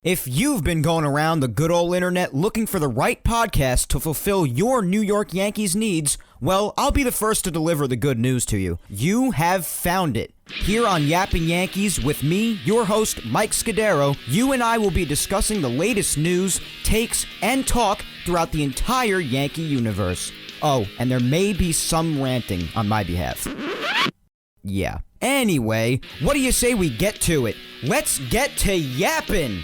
If you've been going around the good old internet looking for the right podcast to fulfill your New York Yankees needs, well, I'll be the first to deliver the good news to you. You have found it. Here on Yapping Yankees with me, your host, Mike Scudero, you and I will be discussing the latest news, takes, and talk throughout the entire Yankee universe. Oh, and there may be some ranting on my behalf. Yeah. Anyway, what do you say we get to it? Let's get to yapping!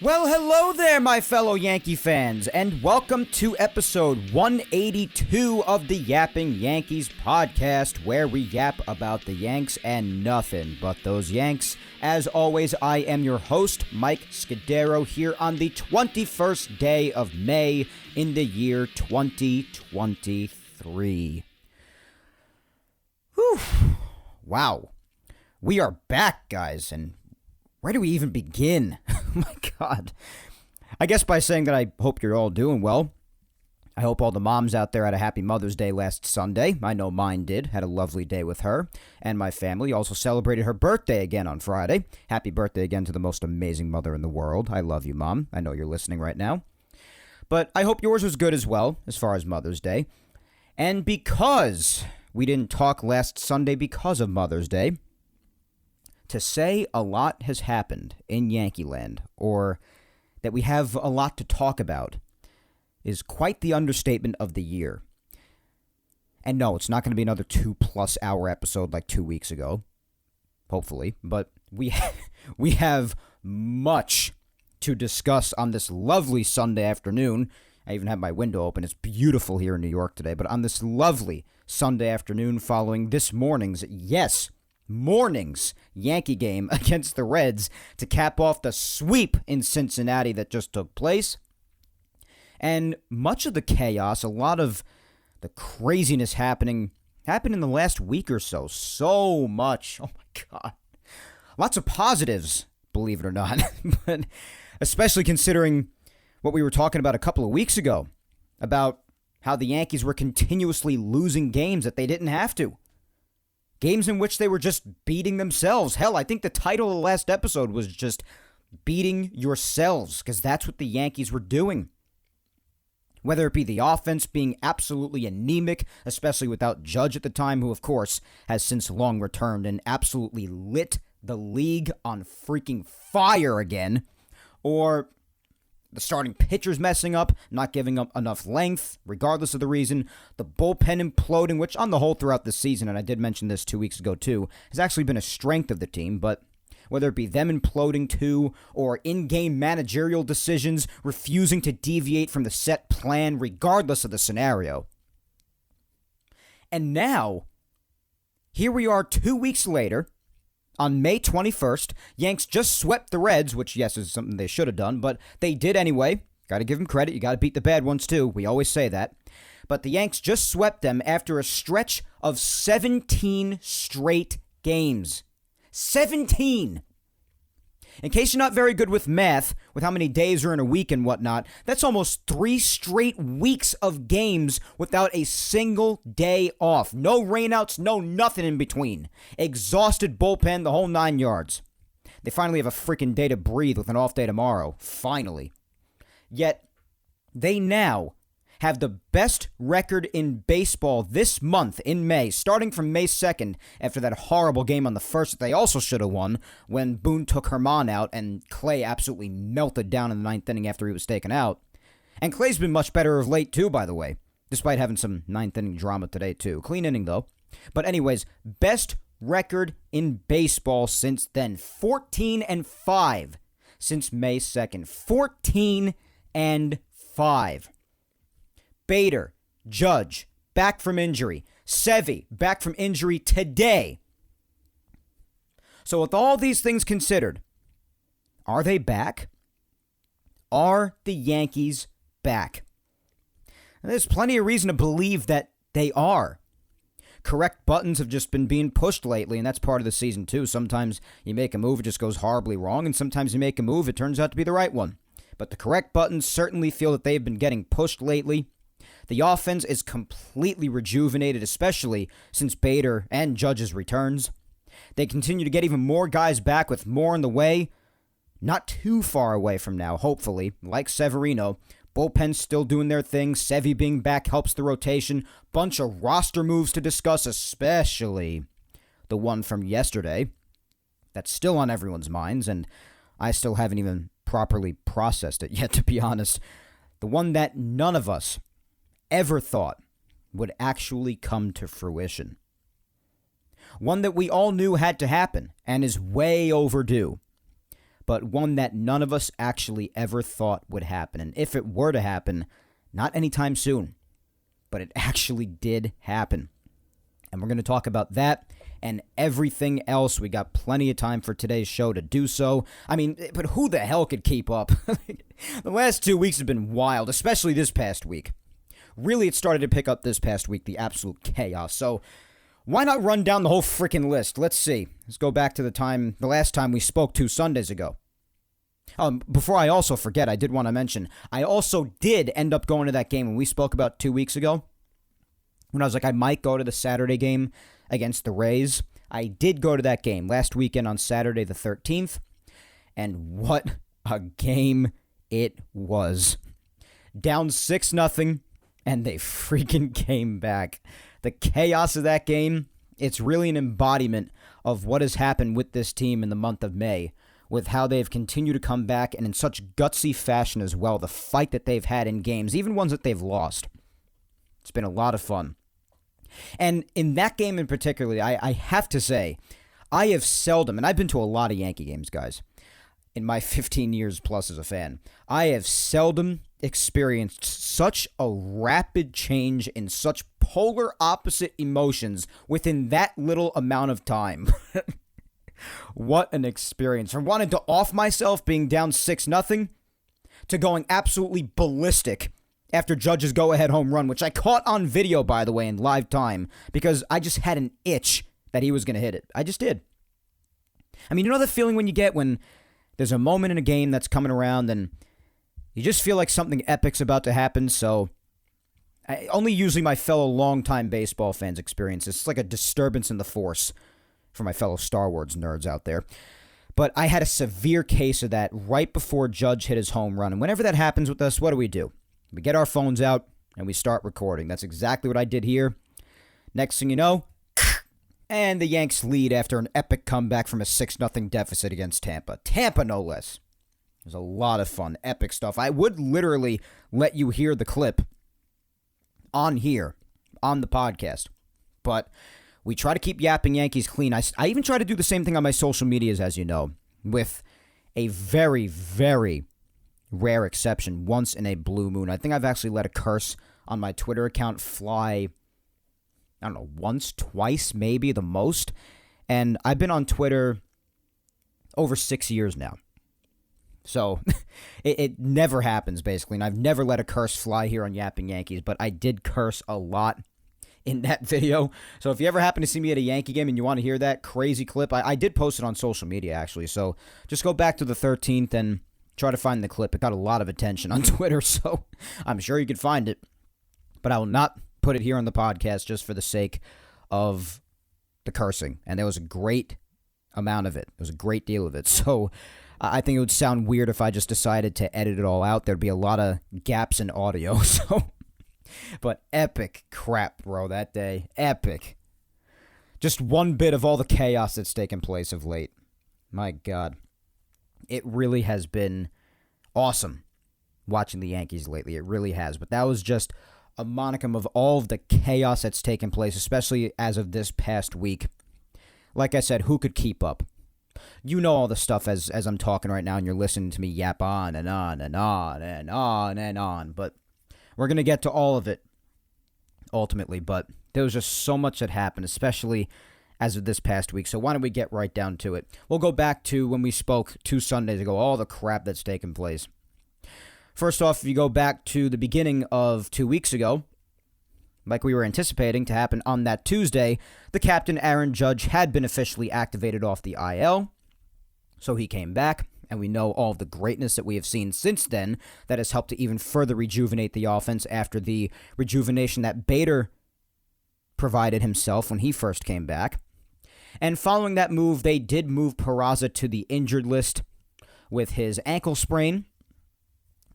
Well, hello there, my fellow Yankee fans, and welcome to episode 182 of the Yapping Yankees podcast, where we yap about the Yanks and nothing but those Yanks. As always, I am your host, Mike Scudero, here on the 21st day of May in the year 2023. Whew. Wow. We are back, guys, and where do we even begin? Oh my God. I guess by saying that I hope you're all doing well. I hope all the moms out there had a happy Mother's Day last Sunday. I know mine did. Had a lovely day with her. And my family also celebrated her birthday again on Friday. Happy birthday again to the most amazing mother in the world. I love you, Mom. I know you're listening right now. But I hope yours was good as well, as far as Mother's Day. And because we didn't talk last Sunday because of Mother's Day, to say a lot has happened in Yankee Land, or that we have a lot to talk about, is quite the understatement of the year. And no, it's not going to be another 2+ hour episode like 2 weeks ago, hopefully, but we have much to discuss on this lovely Sunday afternoon. I even have my window open. It's beautiful here in New York today, but on this lovely Sunday afternoon following this morning's Yankee game against the Reds to cap off the sweep in Cincinnati that just took place. And much of the chaos, a lot of the craziness happened in the last week or so. So much. Oh my God. Lots of positives, believe it or not. But especially considering what we were talking about a couple of weeks ago, about how the Yankees were continuously losing games that they didn't have to. Games in which they were just beating themselves. Hell, I think the title of the last episode was just beating yourselves, because that's what the Yankees were doing. Whether it be the offense being absolutely anemic, especially without Judge at the time, who of course has since long returned and absolutely lit the league on freaking fire again, or the starting pitchers messing up, not giving up enough length, regardless of the reason. The bullpen imploding, which on the whole throughout the season, and I did mention this 2 weeks ago too, has actually been a strength of the team. But whether it be them imploding too, or in-game managerial decisions, refusing to deviate from the set plan, regardless of the scenario. And now, here we are 2 weeks later. On May 21st, Yanks just swept the Reds, which, yes, is something they should have done, but they did anyway. Got to give them credit. You got to beat the bad ones, too. We always say that. But the Yanks just swept them after a stretch of 17 straight games. 17! In case you're not very good with math, with how many days are in a week and whatnot, that's almost 3 straight weeks of games without a single day off. No rainouts, no nothing in between. Exhausted bullpen, the whole 9 yards. They finally have a freaking day to breathe with an off day tomorrow. Finally. Yet, they now have the best record in baseball this month in May, starting from May 2nd, after that horrible game on the 1st that they also should have won, when Boone took Herman out and Clay absolutely melted down in the 9th inning after he was taken out. And Clay's been much better of late too, by the way, despite having some 9th inning drama today too. Clean inning though. But anyways, best record in baseball since then. 14-5 since May 2nd. 14-5. Bader, Judge, back from injury. Sevy, back from injury today. So with all these things considered, are they back? Are the Yankees back? And there's plenty of reason to believe that they are. Correct buttons have just been being pushed lately, and that's part of the season too. Sometimes you make a move, it just goes horribly wrong, and sometimes you make a move, it turns out to be the right one. But the correct buttons certainly feel that they've been getting pushed lately. The offense is completely rejuvenated, especially since Bader and Judge's returns. They continue to get even more guys back with more on the way. not too far away from now, hopefully, like Severino. Bullpen's still doing their thing. Sevy being back helps the rotation. Bunch of roster moves to discuss, especially the one from yesterday. That's still on everyone's minds, and I still haven't even properly processed it yet, to be honest. The one that none of us ever thought would actually come to fruition. One that we all knew had to happen and is way overdue. But one that none of us actually ever thought would happen. And if it were to happen, not anytime soon, but it actually did happen. And we're going to talk about that and everything else. We got plenty of time for today's show to do so. I mean, but who the hell could keep up? The last 2 weeks have been wild, especially this past week. Really, it started to pick up this past week, the absolute chaos. So why not run down the whole freaking list? Let's see. Let's go back to the last time we spoke 2 Sundays ago. Before I also forget, I did want to mention, I also did end up going to that game when we spoke about 2 weeks ago. When I was like, I might go to the Saturday game against the Rays. I did go to that game last weekend on Saturday the 13th. And what a game it was. Down 6-0, and they freaking came back. The chaos of that game, it's really an embodiment of what has happened with this team in the month of May, with how they've continued to come back and in such gutsy fashion as well. The fight that they've had in games, even ones that they've lost. It's been a lot of fun. And in that game in particular, I have to say, I have seldom, and I've been to a lot of Yankee games, guys, in my 15 years plus as a fan, I have seldom experienced such a rapid change in such polar opposite emotions within that little amount of time. What an experience. From wanting to off myself being down 6-0 to going absolutely ballistic after Judge's go-ahead home run, which I caught on video, by the way, in live time, because I just had an itch that he was going to hit it. I just did. I mean, you know the feeling when you get when there's a moment in a game that's coming around and you just feel like something epic's about to happen, so only usually my fellow longtime baseball fans experience this. It's like a disturbance in the force for my fellow Star Wars nerds out there. But I had a severe case of that right before Judge hit his home run. And whenever that happens with us, what do? We get our phones out and we start recording. That's exactly what I did here. Next thing you know, and the Yanks lead after an epic comeback from a 6-0 deficit against Tampa. Tampa, no less. It was a lot of fun, epic stuff. I would literally let you hear the clip on here, on the podcast. But we try to keep Yapping Yankees clean. I even try to do the same thing on my social medias, as you know, with a very, very rare exception, once in a blue moon. I think I've actually let a curse on my Twitter account fly, I don't know, once, twice, maybe the most. And I've been on Twitter over 6 years now. So it never happens, basically. And I've never let a curse fly here on Yapping Yankees, but I did curse a lot in that video. So if you ever happen to see me at a Yankee game and you want to hear that crazy clip, I did post it on social media, actually. So just go back to the 13th and try to find the clip. It got a lot of attention on Twitter, so I'm sure you could find it. But I will not put it here on the podcast just for the sake of the cursing. And there was a great amount of it. There was a great deal of it. So I think it would sound weird if I just decided to edit it all out. There'd be a lot of gaps in audio. So, but epic crap, bro, that day. Epic. Just one bit of all the chaos that's taken place of late. My God. It really has been awesome watching the Yankees lately. It really has. But that was just a monicum of all of the chaos that's taken place, especially as of this past week. Like I said, who could keep up? You know all the stuff as I'm talking right now, and you're listening to me yap on and on and on and on and on. But we're going to get to all of it ultimately. But there was just so much that happened, especially as of this past week. So why don't we get right down to it? We'll go back to when we spoke 2 Sundays ago, all the crap that's taken place. First off, if you go back to the beginning of 2 weeks ago, like we were anticipating to happen on that Tuesday, the captain, Aaron Judge, had been officially activated off the IL. So he came back, and we know all of the greatness that we have seen since then that has helped to even further rejuvenate the offense after the rejuvenation that Bader provided himself when he first came back. And following that move, they did move Peraza to the injured list. with his ankle sprain.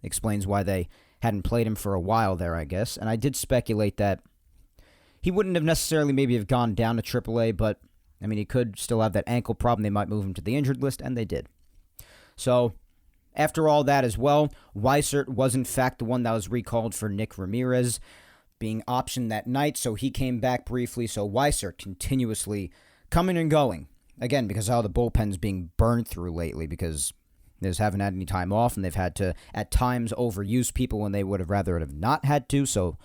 Explains why they hadn't played him for a while there, I guess. And I did speculate that he wouldn't have necessarily maybe have gone down to AAA, but, I mean, he could still have that ankle problem. They might move him to the injured list, and they did. So, after all that as well, Weissert was in fact the one that was recalled for Nick Ramirez being optioned that night, so he came back briefly. So Weissert continuously coming and going. Again, because of how the bullpen's being burned through lately, because they just haven't had any time off, and they've had to, at times, overuse people when they would have rather have not had to, so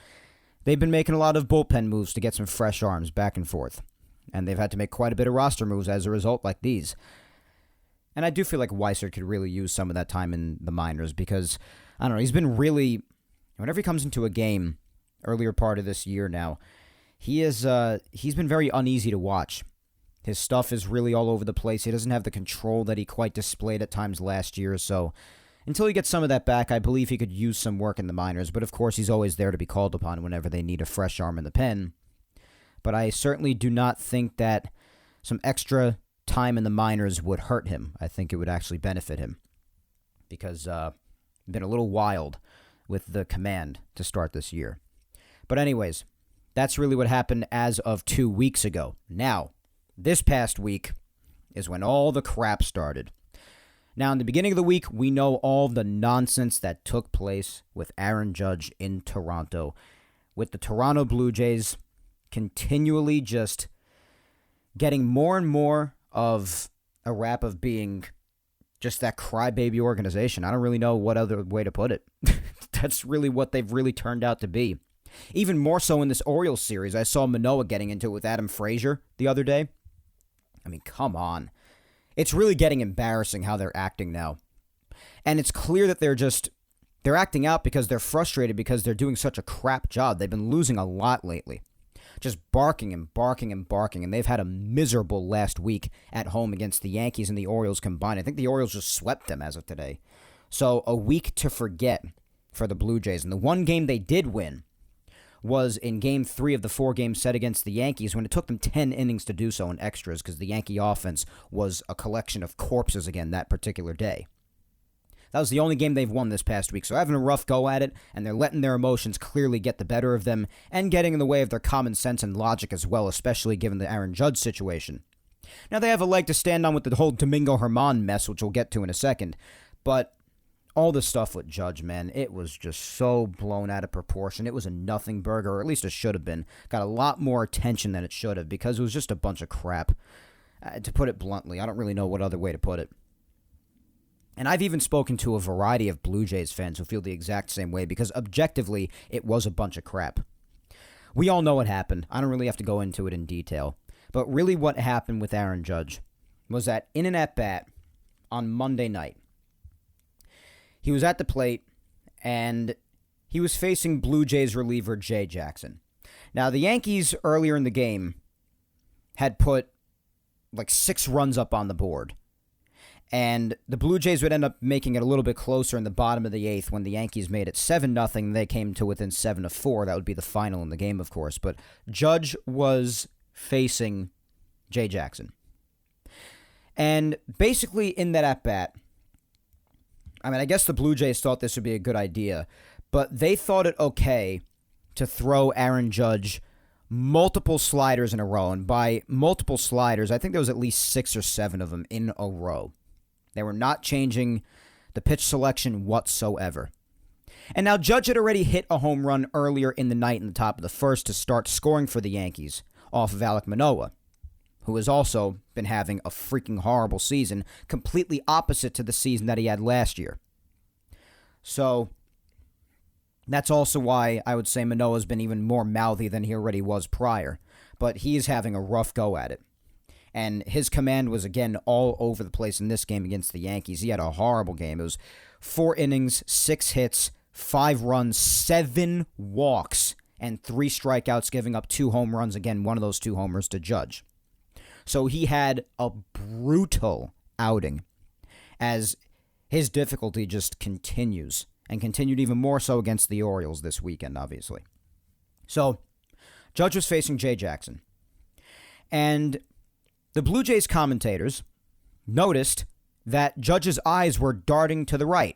they've been making a lot of bullpen moves to get some fresh arms back and forth. And they've had to make quite a bit of roster moves as a result, like these. And I do feel like Weissert could really use some of that time in the minors because, I don't know, he's been really, whenever he comes into a game, earlier part of this year now, he's been very uneasy to watch. His stuff is really all over the place. He doesn't have the control that he quite displayed at times last year. So until he gets some of that back, I believe he could use some work in the minors. But of course, he's always there to be called upon whenever they need a fresh arm in the pen. But I certainly do not think that some extra time in the minors would hurt him. I think it would actually benefit him because been a little wild with the command to start this year. But anyways, that's really what happened as of 2 weeks ago. Now, this past week is when all the crap started. Now, in the beginning of the week, we know all the nonsense that took place with Aaron Judge in Toronto, with the Toronto Blue Jays continually just getting more and more of a rap of being just that crybaby organization. I don't really know what other way to put it. That's really what they've really turned out to be. Even more so in this Orioles series. I saw Manoah getting into it with Adam Frazier the other day. I mean, come on. It's really getting embarrassing how they're acting now. And it's clear that they're acting out because they're frustrated because they're doing such a crap job. They've been losing a lot lately. Just barking and barking and barking, and they've had a miserable last week at home against the Yankees and the Orioles combined. I think the Orioles just swept them as of today. So a week to forget for the Blue Jays. And the one game they did win was in Game 3 of the 4-game set against the Yankees when it took them 10 innings to do so in extras because the Yankee offense was a collection of corpses again that particular day. That was the only game they've won this past week, so having a rough go at it, and they're letting their emotions clearly get the better of them and getting in the way of their common sense and logic as well, especially given the Aaron Judge situation. Now, they have a leg to stand on with the whole Domingo Germán mess, which we'll get to in a second, but all the stuff with Judge, man, it was just so blown out of proportion. It was a nothing burger, or at least it should have been. Got a lot more attention than it should have because it was just a bunch of crap. To put it bluntly, I don't really know what other way to put it. And I've even spoken to a variety of Blue Jays fans who feel the exact same way because objectively, it was a bunch of crap. We all know what happened. I don't really have to go into it in detail. But really what happened with Aaron Judge was that in an at-bat on Monday night, he was at the plate and he was facing Blue Jays reliever Jay Jackson. Now, the Yankees earlier in the game had put like 6 runs up on the board. And the Blue Jays would end up making it a little bit closer in the bottom of the 8th when the Yankees made it 7-0. They came to within 7-4. That would be the final in the game, of course. But Judge was facing Jay Jackson. And basically in that at-bat, I mean, I guess the Blue Jays thought this would be a good idea, but they thought it okay to throw Aaron Judge multiple sliders in a row. And by multiple sliders, I think there was at least 6 or 7 of them in a row. They were not changing the pitch selection whatsoever. And now Judge had already hit a home run earlier in the night in the top of the first to start scoring for the Yankees off of Alek Manoah, who has also been having a freaking horrible season, completely opposite to the season that he had last year. So that's also why I would say Manoah's been even more mouthy than he already was prior. But he is having a rough go at it. And his command was, again, all over the place in this game against the Yankees. He had a horrible game. It was 4 innings, 6 hits, 5 runs, 7 walks, and 3 strikeouts, giving up 2 home runs. Again, one of those 2 homers to Judge. So he had a brutal outing as his difficulty just continues, and continued even more so against the Orioles this weekend, obviously. So Judge was facing Jay Jackson. And the Blue Jays commentators noticed that Judge's eyes were darting to the right.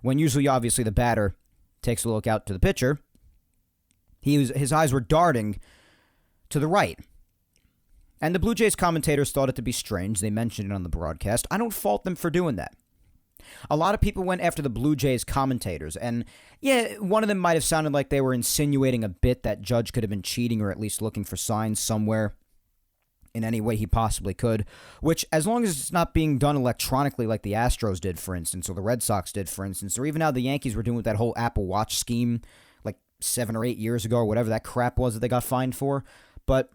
When usually, obviously, the batter takes a look out to the pitcher, his eyes were darting to the right. And the Blue Jays commentators thought it to be strange. They mentioned it on the broadcast. I don't fault them for doing that. A lot of people went after the Blue Jays commentators, and yeah, one of them might have sounded like they were insinuating a bit that Judge could have been cheating or at least looking for signs somewhere in any way he possibly could, which, as long as it's not being done electronically like the Astros did, for instance, or the Red Sox did, for instance, or even how the Yankees were doing with that whole Apple Watch scheme like 7 or 8 years ago or whatever that crap was that they got fined for. But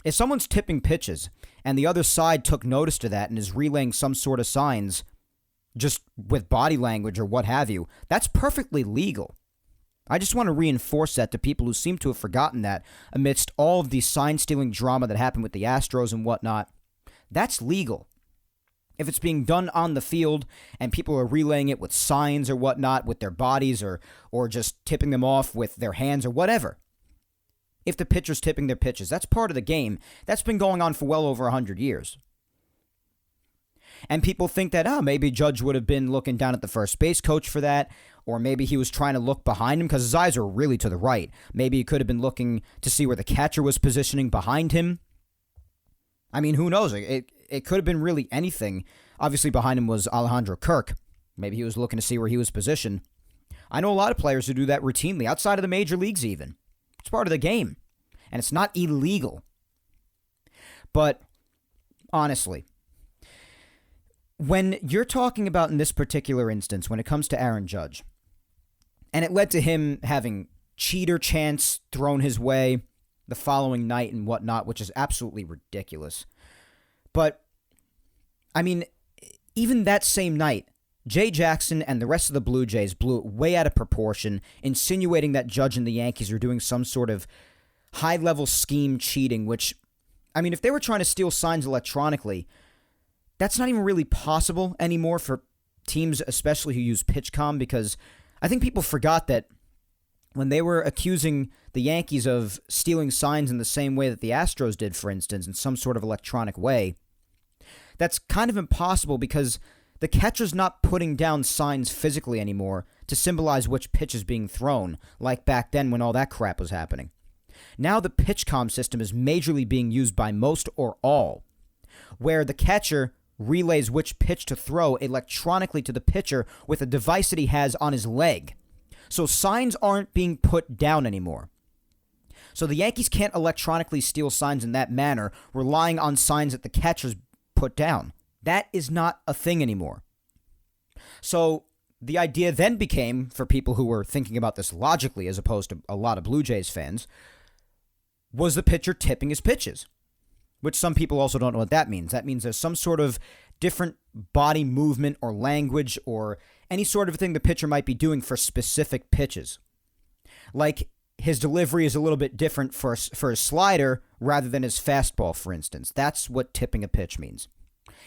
if someone's tipping pitches and the other side took notice to that and is relaying some sort of signs just with body language or what have you, that's perfectly legal. I just want to reinforce that to people who seem to have forgotten that amidst all of the sign-stealing drama that happened with the Astros and whatnot. That's legal. If it's being done on the field and people are relaying it with signs or whatnot, with their bodies or just tipping them off with their hands or whatever. If the pitcher's tipping their pitches, that's part of the game. That's been going on for well over 100 years. And people think that, maybe Judge would have been looking down at the first base coach for that, or maybe he was trying to look behind him because his eyes are really to the right. Maybe he could have been looking to see where the catcher was positioning behind him. I mean, who knows? It could have been really anything. Obviously, behind him was Alejandro Kirk. Maybe he was looking to see where he was positioned. I know a lot of players who do that routinely, outside of the major leagues even. It's part of the game, and it's not illegal. But honestly, when you're talking about in this particular instance, when it comes to Aaron Judge, and it led to him having cheater chants thrown his way the following night and whatnot, which is absolutely ridiculous. But, I mean, even that same night, Jay Jackson and the rest of the Blue Jays blew it way out of proportion, insinuating that Judge and the Yankees were doing some sort of high-level scheme cheating, which, I mean, if they were trying to steal signs electronically, that's not even really possible anymore for teams, especially who use PitchCom, because I think people forgot that when they were accusing the Yankees of stealing signs in the same way that the Astros did, for instance, in some sort of electronic way, that's kind of impossible because the catcher's not putting down signs physically anymore to symbolize which pitch is being thrown, like back then when all that crap was happening. Now the PitchCom system is majorly being used by most or all, where the catcher relays which pitch to throw electronically to the pitcher with a device that he has on his leg. So signs aren't being put down anymore. So the Yankees can't electronically steal signs in that manner, relying on signs that the catcher's put down. That is not a thing anymore. So the idea then became, for people who were thinking about this logically as opposed to a lot of Blue Jays fans, was the pitcher tipping his pitches? Which some people also don't know what that means. That means there's some sort of different body movement or language or any sort of thing the pitcher might be doing for specific pitches. Like his delivery is a little bit different for his slider rather than his fastball, for instance. That's what tipping a pitch means.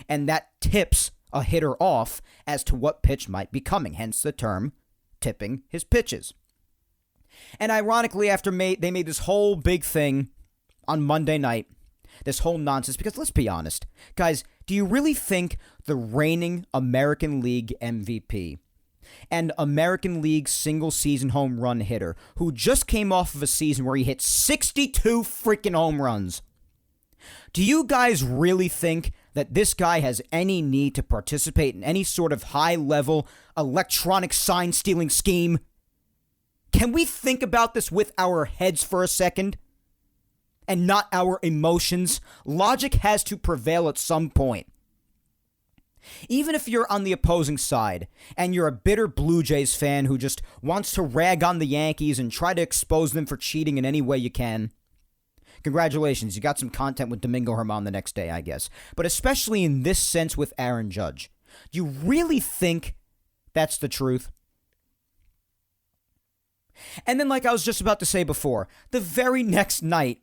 And that tips a hitter off as to what pitch might be coming, hence the term tipping his pitches. And ironically, after they made this whole big thing on Monday night, this whole nonsense, because let's be honest, guys, do you really think the reigning American League MVP and American League single-season home run hitter who just came off of a season where he hit 62 freaking home runs, do you guys really think that this guy has any need to participate in any sort of high-level electronic sign-stealing scheme? Can we think about this with our heads for a second? And not our emotions? Logic has to prevail at some point. Even if you're on the opposing side and you're a bitter Blue Jays fan who just wants to rag on the Yankees and try to expose them for cheating in any way you can, congratulations, you got some content with Domingo Germán the next day, I guess. But especially in this sense with Aaron Judge, do you really think that's the truth? And then, like I was just about to say before, the very next night,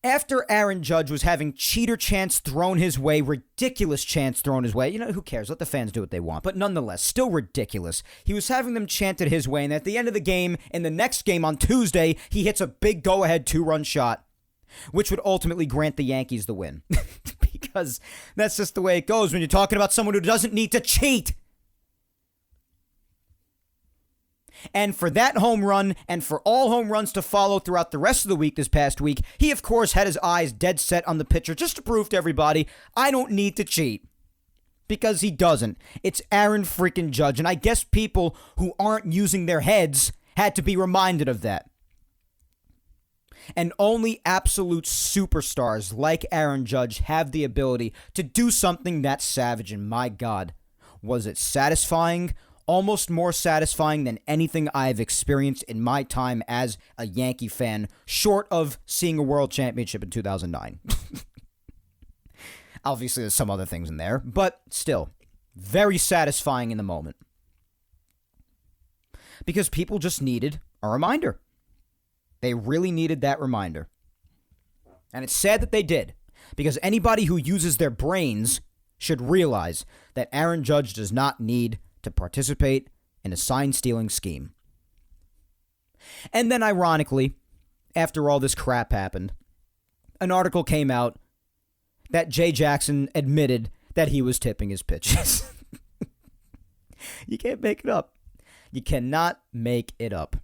after Aaron Judge was having cheater chants thrown his way, ridiculous chants thrown his way, who cares? Let the fans do what they want. But nonetheless, still ridiculous. He was having them chanted his way, and at the end of the game, in the next game on Tuesday, he hits a big go-ahead 2-run shot, which would ultimately grant the Yankees the win. because that's just the way it goes when you're talking about someone who doesn't need to cheat. And for that home run, and for all home runs to follow throughout the rest of the week this past week, he, of course, had his eyes dead set on the pitcher just to prove to everybody, I don't need to cheat. Because he doesn't. It's Aaron freaking Judge. And I guess people who aren't using their heads had to be reminded of that. And only absolute superstars like Aaron Judge have the ability to do something that savage. And my God, was it satisfying? Almost more satisfying than anything I've experienced in my time as a Yankee fan, short of seeing a world championship in 2009. Obviously, there's some other things in there, but still, very satisfying in the moment. Because people just needed a reminder. They really needed that reminder. And it's sad that they did, because anybody who uses their brains should realize that Aaron Judge does not need to participate in a sign-stealing scheme. And then, ironically, after all this crap happened, an article came out that Jay Jackson admitted that he was tipping his pitches. You can't make it up. You cannot make it up.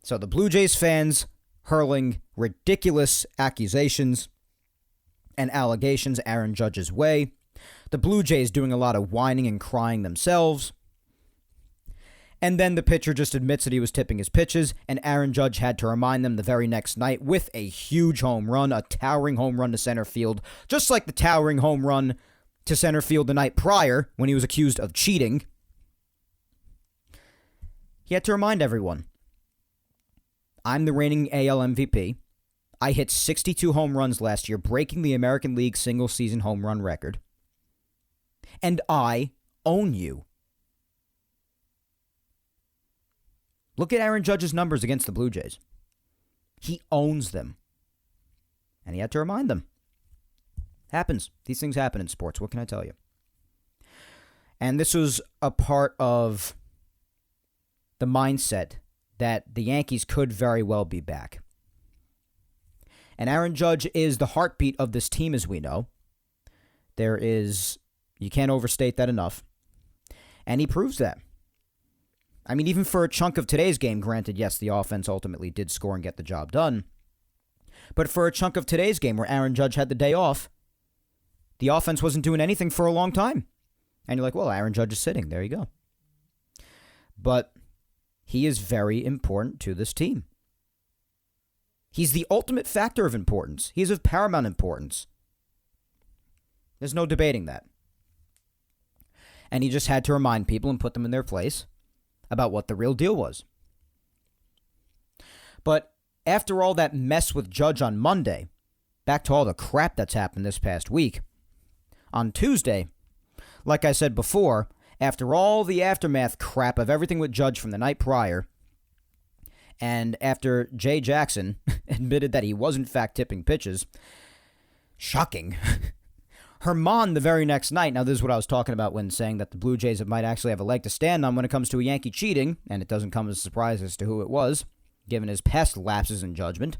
So the Blue Jays fans hurling ridiculous accusations and allegations Aaron Judge's way. The Blue Jays doing a lot of whining and crying themselves. And then the pitcher just admits that he was tipping his pitches, and Aaron Judge had to remind them the very next night with a huge home run, a towering home run to center field, just like the towering home run to center field the night prior when he was accused of cheating. He had to remind everyone, I'm the reigning AL MVP. I hit 62 home runs last year, breaking the American League single-season home run record. And I own you. Look at Aaron Judge's numbers against the Blue Jays. He owns them. And he had to remind them. Happens. These things happen in sports. What can I tell you? And this was a part of the mindset that the Yankees could very well be back. And Aaron Judge is the heartbeat of this team, as we know. You can't overstate that enough. And he proves that. I mean, even for a chunk of today's game, granted, yes, the offense ultimately did score and get the job done. But for a chunk of today's game where Aaron Judge had the day off, the offense wasn't doing anything for a long time. And you're like, well, Aaron Judge is sitting. There you go. But he is very important to this team. He's the ultimate factor of importance. He's of paramount importance. There's no debating that. And he just had to remind people and put them in their place about what the real deal was. But after all that mess with Judge on Monday, back to all the crap that's happened this past week, on Tuesday, like I said before, after all the aftermath crap of everything with Judge from the night prior, and after Jay Jackson admitted that he was in fact tipping pitches, shocking, Herman the very next night, now this is what I was talking about when saying that the Blue Jays might actually have a leg to stand on when it comes to a Yankee cheating, and it doesn't come as a surprise as to who it was, given his past lapses in judgment.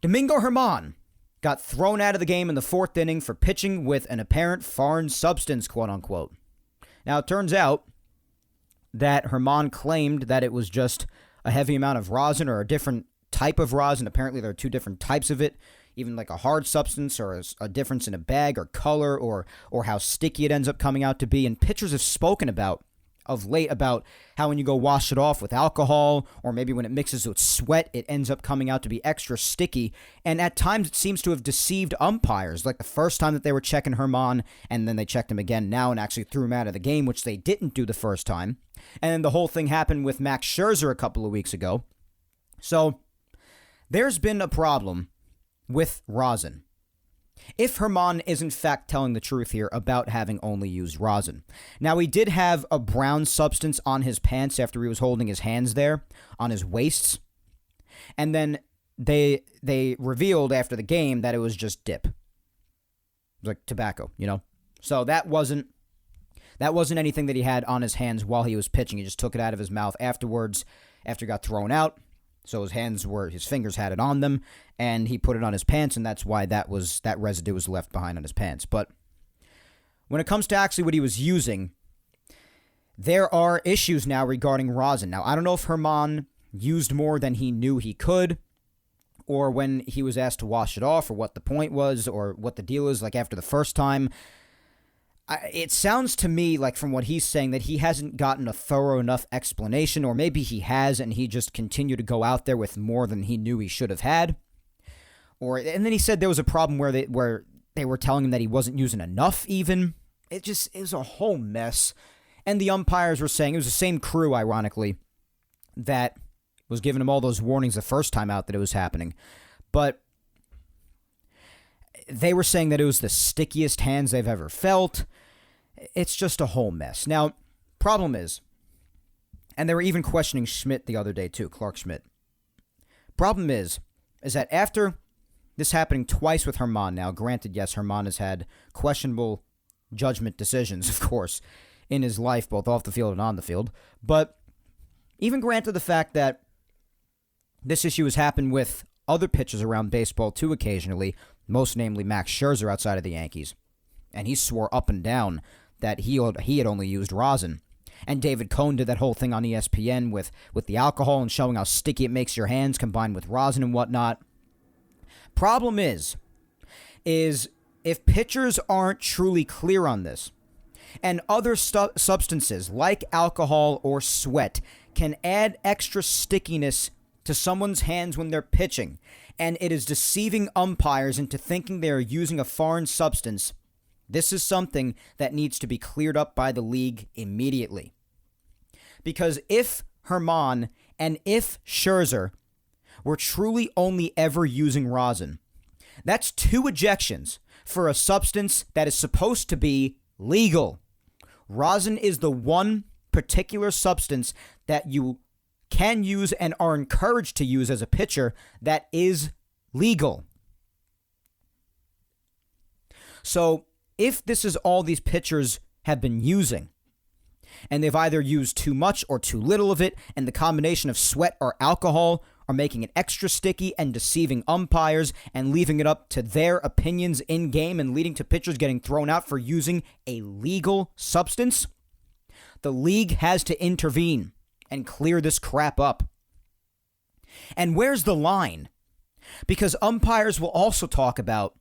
Domingo Herman got thrown out of the game in the fourth inning for pitching with an apparent foreign substance, quote-unquote. Now, it turns out that Herman claimed that it was just a heavy amount of rosin or a different type of rosin. Apparently, there are two different types of it, even like a hard substance or a difference in a bag or color or how sticky it ends up coming out to be. And pitchers have spoken about of late about how when you go wash it off with alcohol or maybe when it mixes with sweat, it ends up coming out to be extra sticky. And at times it seems to have deceived umpires, like the first time that they were checking Herman and then they checked him again now and actually threw him out of the game, which they didn't do the first time. And then the whole thing happened with Max Scherzer a couple of weeks ago. So there's been a problem with rosin. If Herman is in fact telling the truth here about having only used rosin. Now, he did have a brown substance on his pants after he was holding his hands there, on his waists. And then they revealed after the game that it was just dip. It was like tobacco, you know? So that wasn't anything that he had on his hands while he was pitching. He just took it out of his mouth afterwards, after he got thrown out. So his fingers had it on them, and he put it on his pants, and that's why that residue was left behind on his pants. But when it comes to actually what he was using, there are issues now regarding rosin. Now, I don't know if Herman used more than he knew he could, or when he was asked to wash it off, or what the point was, or what the deal is like after the first time. It sounds to me like, from what he's saying, that he hasn't gotten a thorough enough explanation, or maybe he has and he just continued to go out there with more than he knew he should have had. And then he said there was a problem where they were telling him that he wasn't using enough even. It was a whole mess. And the umpires were saying, it was the same crew, ironically, that was giving him all those warnings the first time out that it was happening. But they were saying that it was the stickiest hands they've ever felt. It's just a whole mess. Now, problem is, and they were even questioning Schmidt the other day too, Clark Schmidt. Problem is that after this happening twice with Herman now, granted, yes, Herman has had questionable judgment decisions, of course, in his life, both off the field and on the field, but even granted the fact that this issue has happened with other pitchers around baseball too occasionally, most namely Max Scherzer outside of the Yankees, and he swore up and down that he had only used rosin. And David Cohn did that whole thing on ESPN with the alcohol and showing how sticky it makes your hands combined with rosin and whatnot. Problem is if pitchers aren't truly clear on this, and other substances like alcohol or sweat can add extra stickiness to someone's hands when they're pitching, and it is deceiving umpires into thinking they are using a foreign substance, this is something that needs to be cleared up by the league immediately. Because if Herman and if Scherzer were truly only ever using rosin, that's 2 ejections for a substance that is supposed to be legal. Rosin is the one particular substance that you can use and are encouraged to use as a pitcher that is legal. So if this is all these pitchers have been using, and they've either used too much or too little of it, and the combination of sweat or alcohol are making it extra sticky and deceiving umpires and leaving it up to their opinions in game and leading to pitchers getting thrown out for using a legal substance, the league has to intervene and clear this crap up. And where's the line? Because umpires will also talk about,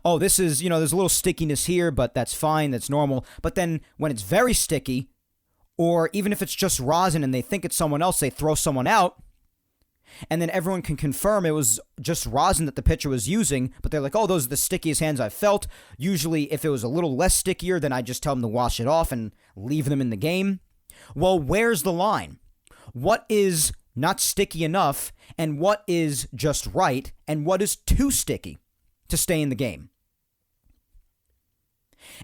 oh, this is, there's a little stickiness here, but that's fine, that's normal. But then when it's very sticky, or even if it's just rosin and they think it's someone else, they throw someone out, and then everyone can confirm it was just rosin that the pitcher was using, but they're like, oh, those are the stickiest hands I've felt. Usually, if it was a little less stickier, then I just tell them to wash it off and leave them in the game. Well, where's the line? What is not sticky enough, and what is just right, and what is too sticky to stay in the game?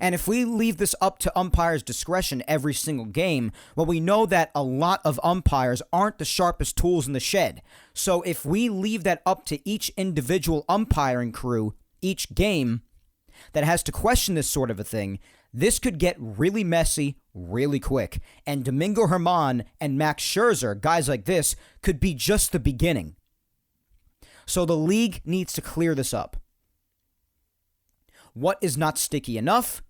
And if we leave this up to umpires' discretion every single game, well, we know that a lot of umpires aren't the sharpest tools in the shed. So if we leave that up to each individual umpiring crew each game that has to question this sort of a thing, this could get really messy really quick. And Domingo Germán and Max Scherzer, guys like this, could be just the beginning. So the league needs to clear this up. What is not sticky enough?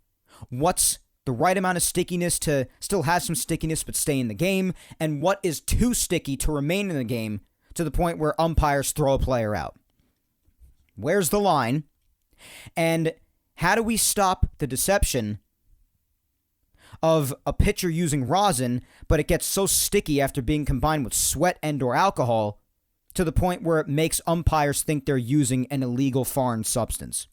What's the right amount of stickiness to still have some stickiness but stay in the game? And what is too sticky to remain in the game to the point where umpires throw a player out? Where's the line? And how do we stop the deception of a pitcher using rosin, but it gets so sticky after being combined with sweat and or alcohol to the point where it makes umpires think they're using an illegal foreign substance?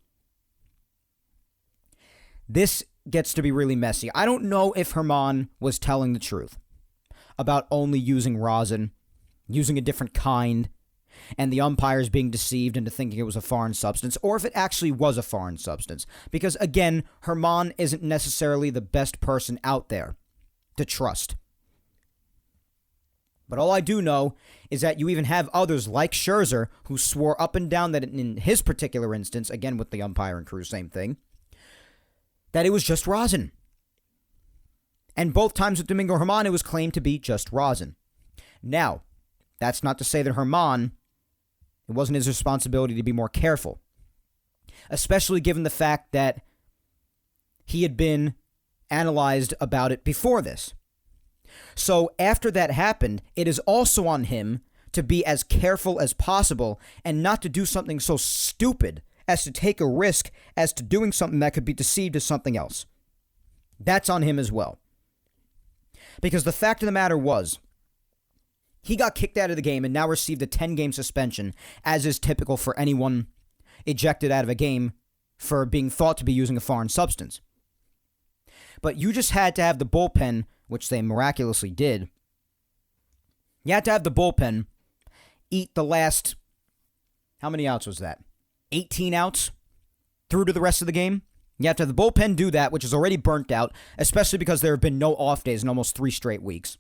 This gets to be really messy. I don't know if Germán was telling the truth about only using rosin, using a different kind, and the umpires being deceived into thinking it was a foreign substance, or if it actually was a foreign substance. Because, again, Germán isn't necessarily the best person out there to trust. But all I do know is that you even have others like Scherzer who swore up and down that in his particular instance, again with the umpiring crew, same thing, that it was just rosin. And both times with Domingo Germán, it was claimed to be just rosin. Now, that's not to say that Herman, it wasn't his responsibility to be more careful, especially given the fact that he had been analyzed about it before this. So after that happened, it is also on him to be as careful as possible and not to do something so stupid as to take a risk as to doing something that could be perceived as something else. That's on him as well. Because the fact of the matter was, he got kicked out of the game and now received a 10-game suspension, as is typical for anyone ejected out of a game for being thought to be using a foreign substance. But you just had to have the bullpen, which they miraculously did. You had to have the bullpen eat the last, how many outs was that? 18 outs through to the rest of the game. You have to have the bullpen do that, which is already burnt out, especially because there have been no off days in almost 3 straight weeks.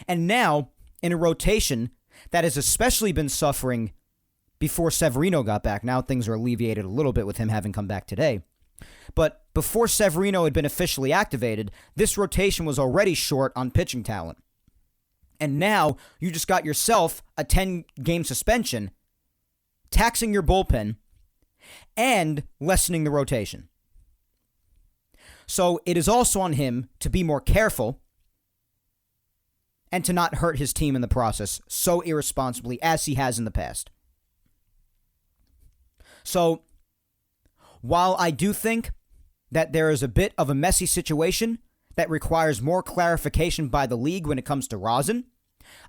And now, in a rotation that has especially been suffering before Severino got back. Now things are alleviated a little bit with him having come back today. But before Severino had been officially activated, this rotation was already short on pitching talent. And now you just got yourself a 10-game suspension, taxing your bullpen, and lessening the rotation. So it is also on him to be more careful and to not hurt his team in the process so irresponsibly as he has in the past. So while I do think that there is a bit of a messy situation that requires more clarification by the league when it comes to rosin,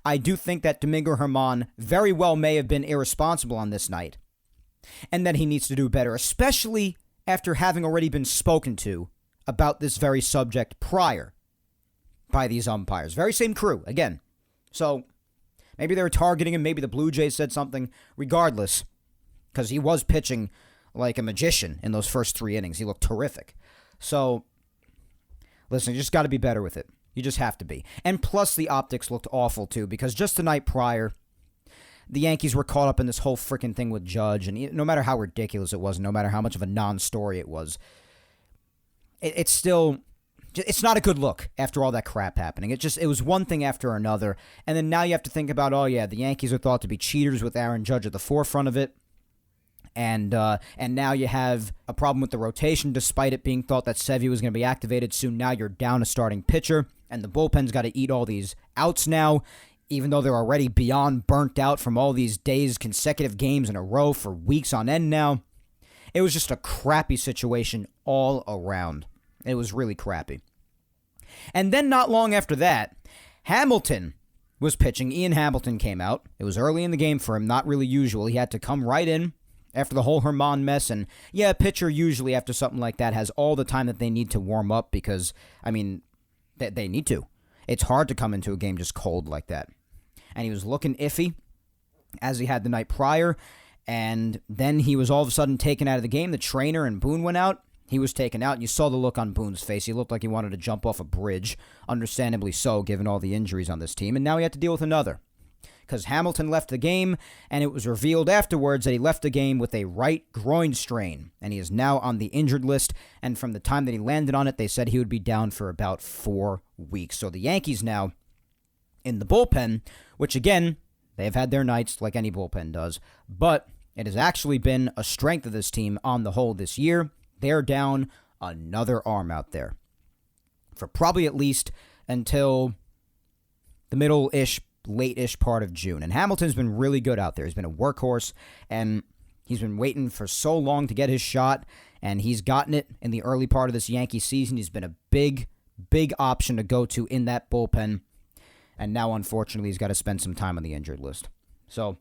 I do think that Domingo Germán very well may have been irresponsible on this night, and that he needs to do better, especially after having already been spoken to about this very subject prior by these umpires. Very same crew, again. So maybe they were targeting him, maybe the Blue Jays said something. Regardless, because he was pitching like a magician in those first 3 innings. He looked terrific. So, listen, you just got to be better with it. You just have to be. And plus, the optics looked awful, too, because just the night prior, the Yankees were caught up in this whole freaking thing with Judge, and no matter how ridiculous it was, and no matter how much of a non-story it was, it's still, it's not a good look after all that crap happening. It was one thing after another, and then now you have to think about, oh yeah, the Yankees are thought to be cheaters with Aaron Judge at the forefront of it. And now you have a problem with the rotation, despite it being thought that Sevy was going to be activated soon. Now you're down a starting pitcher, and the bullpen's got to eat all these outs now, even though they're already beyond burnt out from all these days, consecutive games in a row for weeks on end now. It was just a crappy situation all around. It was really crappy. And then not long after that, Hamilton was pitching. Ian Hamilton came out. It was early in the game for him, not really usual. He had to come right in after the whole Germán mess, and yeah, a pitcher usually after something like that has all the time that they need to warm up because, I mean, they need to. It's hard to come into a game just cold like that. And he was looking iffy, as he had the night prior, and then he was all of a sudden taken out of the game. The trainer and Boone went out. He was taken out, and you saw the look on Boone's face. He looked like he wanted to jump off a bridge, understandably so, given all the injuries on this team, and now he had to deal with another. Because Hamilton left the game, and it was revealed afterwards that he left the game with a right groin strain, and he is now on the injured list, and from the time that he landed on it, they said he would be down for about 4 weeks. So the Yankees now in the bullpen, which again, they've had their nights like any bullpen does, but it has actually been a strength of this team on the whole this year. They're down another arm out there for probably at least until the middle-ish, late-ish part of June. And Hamilton's been really good out there. He's been a workhorse, and he's been waiting for so long to get his shot, and he's gotten it in the early part of this Yankee season. He's been a big, big option to go to in that bullpen, and now, unfortunately, he's got to spend some time on the injured list. So,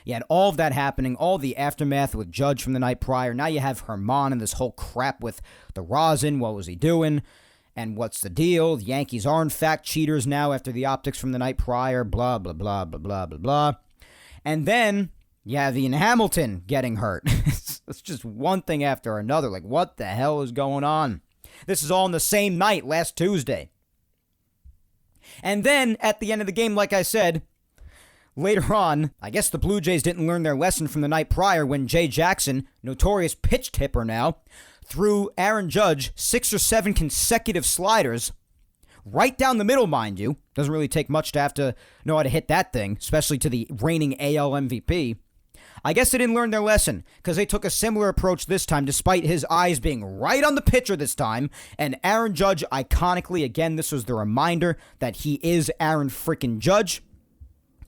you had all of that happening, all the aftermath with Judge from the night prior. Now you have Germán and this whole crap with the rosin. What was he doing? And what's the deal? The Yankees are, in fact, cheaters now after the optics from the night prior. Blah, blah, blah, blah, blah, blah, blah. And then you have Ian Hamilton getting hurt. It's just one thing after another. Like, what the hell is going on? This is all on the same night, last Tuesday. And then, at the end of the game, like I said, later on, I guess the Blue Jays didn't learn their lesson from the night prior when Jay Jackson, notorious pitch tipper now, threw Aaron Judge 6 or 7 consecutive sliders right down the middle, mind you. Doesn't really take much to have to know how to hit that thing, especially to the reigning AL MVP. I guess they didn't learn their lesson because they took a similar approach this time, despite his eyes being right on the pitcher this time. And Aaron Judge, iconically, again, this was the reminder that he is Aaron freaking Judge.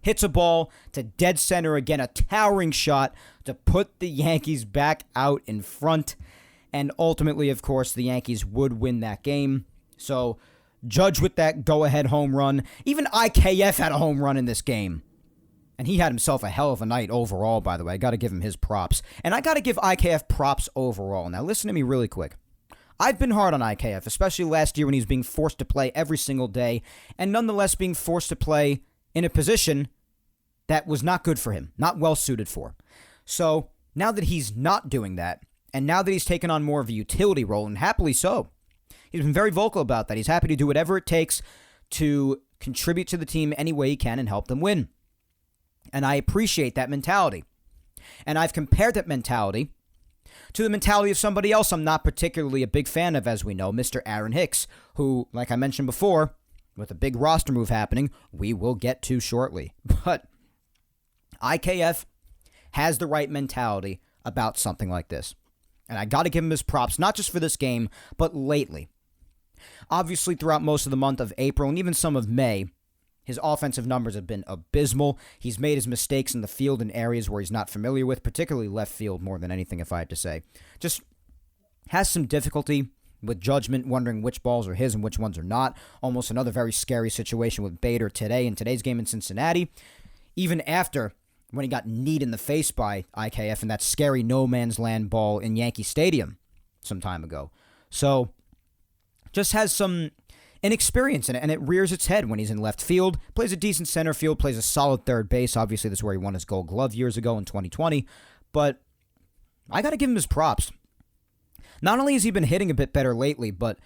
Hits a ball to dead center again, a towering shot to put the Yankees back out in front. And ultimately, of course, the Yankees would win that game. So Judge with that go-ahead home run. Even IKF had a home run in this game. And he had himself a hell of a night overall, by the way. I got to give him his props. And I got to give IKF props overall. Now, listen to me really quick. I've been hard on IKF, especially last year when he was being forced to play every single day, and nonetheless being forced to play in a position that was not good for him, not well suited for. So, now that he's not doing that, and now that he's taken on more of a utility role, and happily so, he's been very vocal about that. He's happy to do whatever it takes to contribute to the team any way he can and help them win. And I appreciate that mentality. And I've compared that mentality to the mentality of somebody else I'm not particularly a big fan of, as we know, Mr. Aaron Hicks, who, like I mentioned before, with a big roster move happening, we will get to shortly. But IKF has the right mentality about something like this. And I got to give him his props, not just for this game, but lately. Obviously, throughout most of the month of April and even some of May, his offensive numbers have been abysmal. He's made his mistakes in the field in areas where he's not familiar with, particularly left field more than anything, if I had to say. Just has some difficulty with judgment, wondering which balls are his and which ones are not. Almost another very scary situation with Bader today in today's game in Cincinnati. Even after when he got kneed in the face by IKF in that scary no man's land ball in Yankee Stadium some time ago. So just has some inexperience in it, and it rears its head when he's in left field. Plays a decent center field, plays a solid third base. Obviously, that's where he won his Gold Glove years ago in 2020. But I got to give him his props. Not only has he been hitting a bit better lately, but,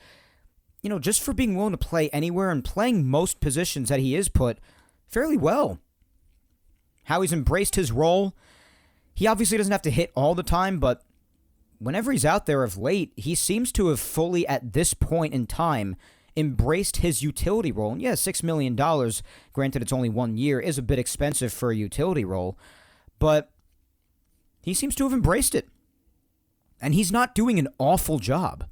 just for being willing to play anywhere and playing most positions that he is put fairly well. How he's embraced his role. He obviously doesn't have to hit all the time, but whenever he's out there of late, he seems to have fully, at this point in time, embraced his utility role. And yeah, $6 million, granted it's only 1 year, is a bit expensive for a utility role, but he seems to have embraced it. And he's not doing an awful job.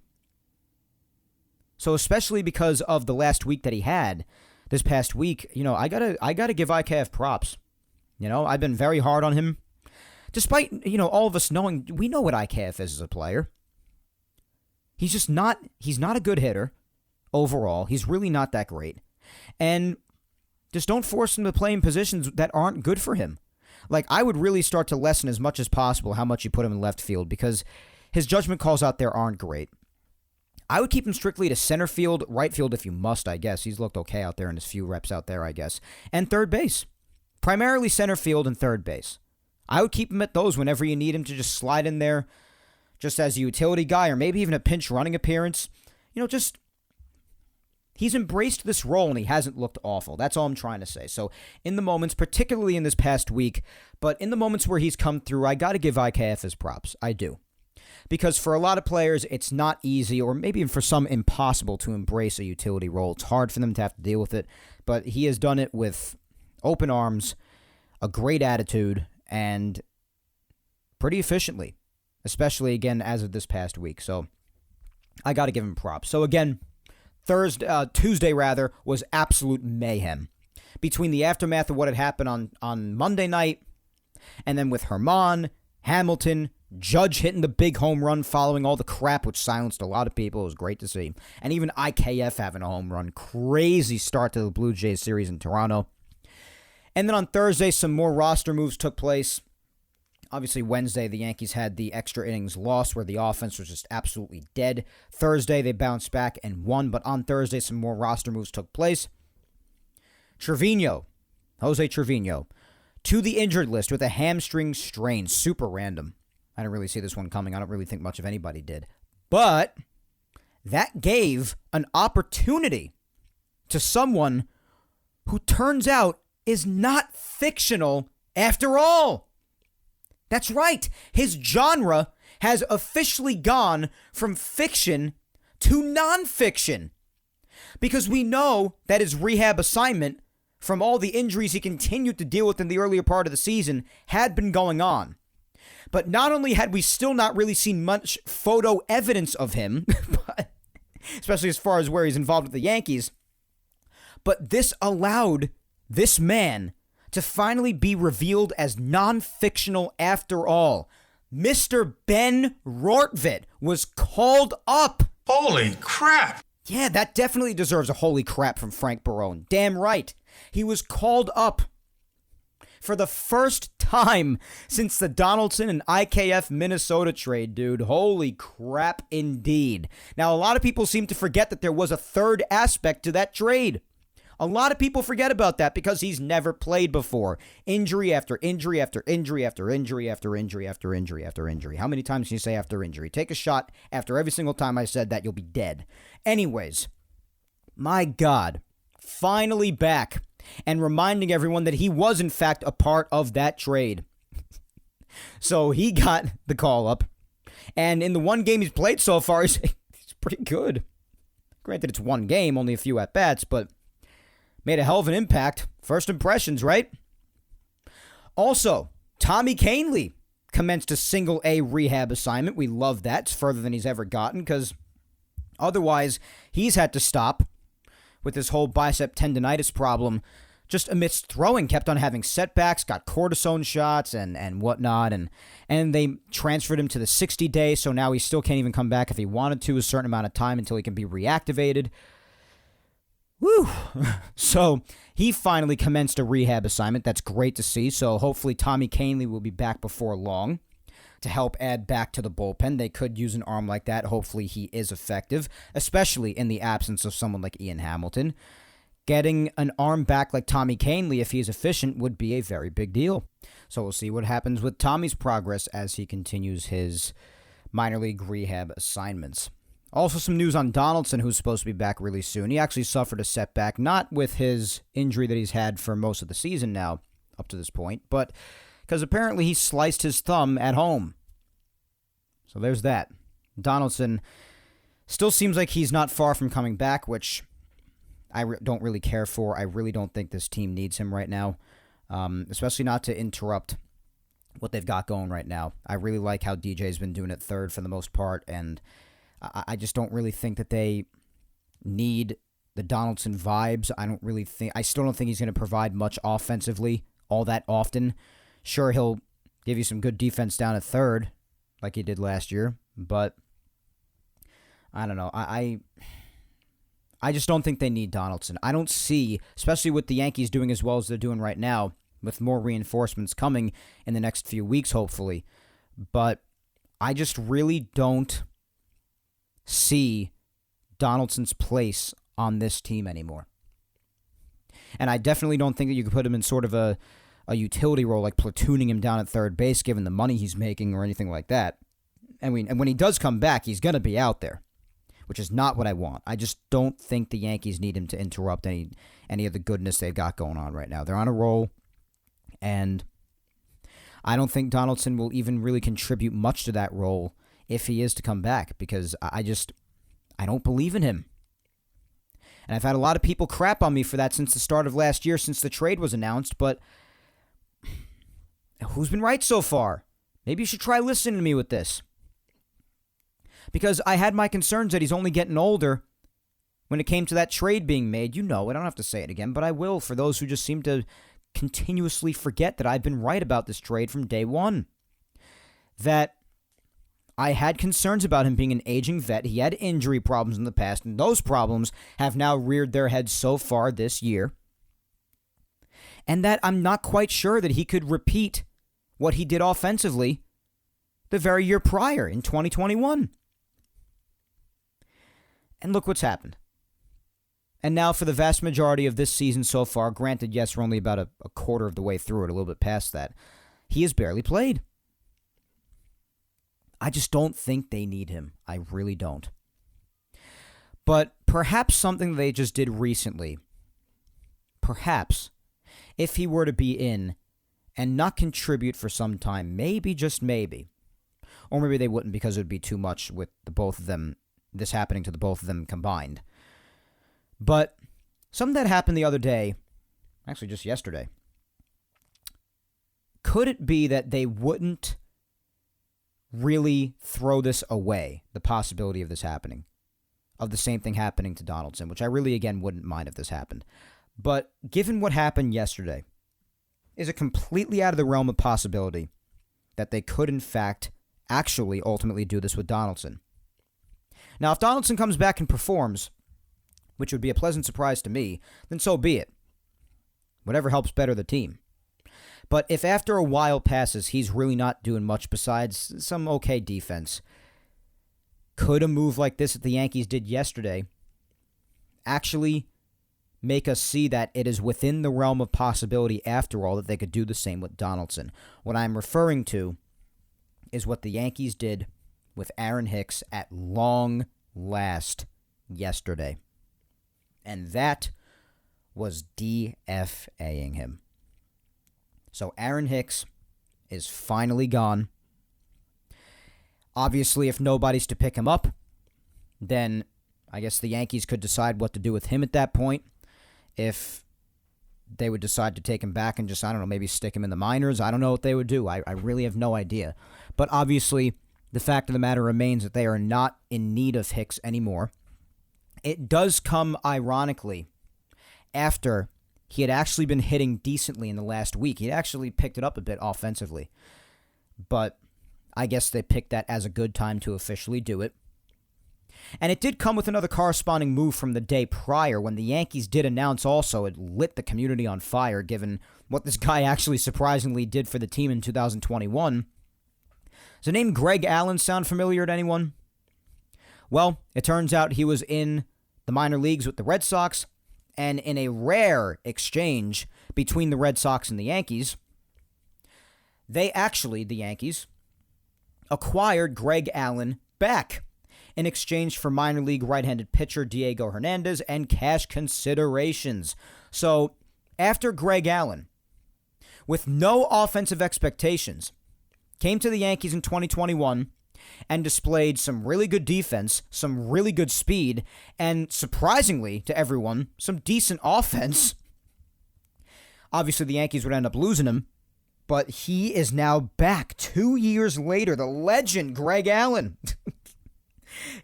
So especially because of the last week that he had, this past week, I gotta give IKF props. I've been very hard on him. Despite, all of us knowing, we know what IKF is as a player. He's not a good hitter. Overall, he's really not that great. And just don't force him to play in positions that aren't good for him. Like, I would really start to lessen as much as possible how much you put him in left field because his judgment calls out there aren't great. I would keep him strictly to center field, right field if you must, I guess. He's looked okay out there in his few reps out there, I guess. And third base. Primarily center field and third base. I would keep him at those whenever you need him to just slide in there just as a utility guy or maybe even a pinch running appearance. He's embraced this role and he hasn't looked awful. That's all I'm trying to say. So in the moments, particularly in this past week, but in the moments where he's come through, I got to give IKF his props. I do. Because for a lot of players, it's not easy or maybe even for some impossible to embrace a utility role. It's hard for them to have to deal with it. But he has done it with open arms, a great attitude, and pretty efficiently. Especially, again, as of this past week. So I got to give him props. So again, Tuesday was absolute mayhem. Between the aftermath of what had happened on Monday night, and then with Herman, Hamilton, Judge hitting the big home run following all the crap, which silenced a lot of people. It was great to see. And even IKF having a home run. Crazy start to the Blue Jays series in Toronto. And then on Thursday, some more roster moves took place. Obviously, Wednesday, the Yankees had the extra innings loss where the offense was just absolutely dead. Thursday, they bounced back and won, but on Thursday, some more roster moves took place. Jose Trevino, to the injured list with a hamstring strain. Super random. I didn't really see this one coming. I don't really think much of anybody did. But that gave an opportunity to someone who turns out is not fictional after all. That's right. His genre has officially gone from fiction to nonfiction. Because we know that his rehab assignment, from all the injuries he continued to deal with in the earlier part of the season, had been going on. But not only had we still not really seen much photo evidence of him, especially as far as where he's involved with the Yankees, but this allowed this man to finally be revealed as non-fictional after all. Mr. Ben Rortvedt was called up. Holy crap! Yeah, that definitely deserves a holy crap from Frank Barone. Damn right. He was called up for the first time since the Donaldson and IKF Minnesota trade, dude. Holy crap indeed. Now, a lot of people seem to forget that there was a third aspect to that trade. A lot of people forget about that because he's never played before. Injury after injury after injury after injury after injury after injury after injury. How many times can you say after injury? Take a shot after every single time I said that, you'll be dead. Anyways, my God, finally back and reminding everyone that he was in fact a part of that trade. So he got the call up, and in the one game he's played so far, he's pretty good. Granted, it's one game, only a few at-bats, but made a hell of an impact. First impressions, right? Also, Tommy Kahnle commenced a single-A rehab assignment. We love that. It's further than he's ever gotten because otherwise he's had to stop with this whole bicep tendonitis problem just amidst throwing. Kept on having setbacks, got cortisone shots and whatnot, and they transferred him to the 60-day, so now he still can't even come back if he wanted to a certain amount of time until he can be reactivated. Woo! So he finally commenced a rehab assignment. That's great to see. So hopefully Tommy Kahnle will be back before long to help add back to the bullpen. They could use an arm like that. Hopefully he is effective, especially in the absence of someone like Ian Hamilton. Getting an arm back like Tommy Kahnle, if he is efficient, would be a very big deal. So we'll see what happens with Tommy's progress as he continues his minor league rehab assignments. Also some news on Donaldson, who's supposed to be back really soon. He actually suffered a setback, not with his injury that he's had for most of the season now, up to this point, but because apparently he sliced his thumb at home. So there's that. Donaldson still seems like he's not far from coming back, which I don't really care for. I really don't think this team needs him right now, especially not to interrupt what they've got going right now. I really like how DJ's been doing it third for the most part, and I just don't really think that they need the Donaldson vibes. I still don't think he's going to provide much offensively all that often. Sure, he'll give you some good defense down at third, like he did last year, but I don't know. I just don't think they need Donaldson. I don't see, especially with the Yankees doing as well as they're doing right now, with more reinforcements coming in the next few weeks, hopefully, but I just really don't see Donaldson's place on this team anymore. And I definitely don't think that you could put him in sort of a utility role, like platooning him down at third base, given the money he's making or anything like that. And when he does come back, he's going to be out there, which is not what I want. I just don't think the Yankees need him to interrupt any of the goodness they've got going on right now. They're on a roll, and I don't think Donaldson will even really contribute much to that role if he is to come back, because I don't believe in him. And I've had a lot of people crap on me for that since the start of last year, since the trade was announced, but who's been right so far? Maybe you should try listening to me with this. Because I had my concerns that he's only getting older when it came to that trade being made. You know it, I don't have to say it again, but I will for those who just seem to continuously forget that I've been right about this trade from day one. That I had concerns about him being an aging vet. He had injury problems in the past, and those problems have now reared their heads so far this year. And that I'm not quite sure that he could repeat what he did offensively the very year prior in 2021. And look what's happened. And now for the vast majority of this season so far, granted, yes, we're only about a quarter of the way through it, a little bit past that, he has barely played. I just don't think they need him. I really don't. But perhaps something they just did recently, perhaps, if he were to be in and not contribute for some time, maybe, just maybe, or maybe they wouldn't because it would be too much with the both of them, this happening to the both of them combined. But something that happened the other day, actually just yesterday, could it be that they wouldn't really throw this away, the possibility of this happening, of the same thing happening to Donaldson, which I really, again, wouldn't mind if this happened. But given what happened yesterday, is it completely out of the realm of possibility that they could, in fact, actually ultimately do this with Donaldson? Now, if Donaldson comes back and performs, which would be a pleasant surprise to me, then so be it. Whatever helps better the team. But if after a while passes, he's really not doing much besides some okay defense, could a move like this that the Yankees did yesterday actually make us see that it is within the realm of possibility, after all, that they could do the same with Donaldson? What I'm referring to is what the Yankees did with Aaron Hicks at long last yesterday. And that was DFA'ing him. So Aaron Hicks is finally gone. Obviously, if nobody's to pick him up, then I guess the Yankees could decide what to do with him at that point. If they would decide to take him back and just, I don't know, maybe stick him in the minors. I don't know what they would do. I really have no idea. But obviously, the fact of the matter remains that they are not in need of Hicks anymore. It does come, ironically, after he had actually been hitting decently in the last week. He'd actually picked it up a bit offensively. But I guess they picked that as a good time to officially do it. And it did come with another corresponding move from the day prior, when the Yankees did announce also it lit the community on fire, given what this guy actually surprisingly did for the team in 2021. Does the name Greg Allen sound familiar to anyone? Well, it turns out he was in the minor leagues with the Red Sox, and in a rare exchange between the Red Sox and the Yankees, the Yankees, acquired Greg Allen back in exchange for minor league right-handed pitcher Diego Hernandez and cash considerations. So, after Greg Allen, with no offensive expectations, came to the Yankees in 2021 and displayed some really good defense, some really good speed, and surprisingly to everyone, some decent offense. Obviously, the Yankees would end up losing him, but he is now back 2 years later. The legend, Greg Allen.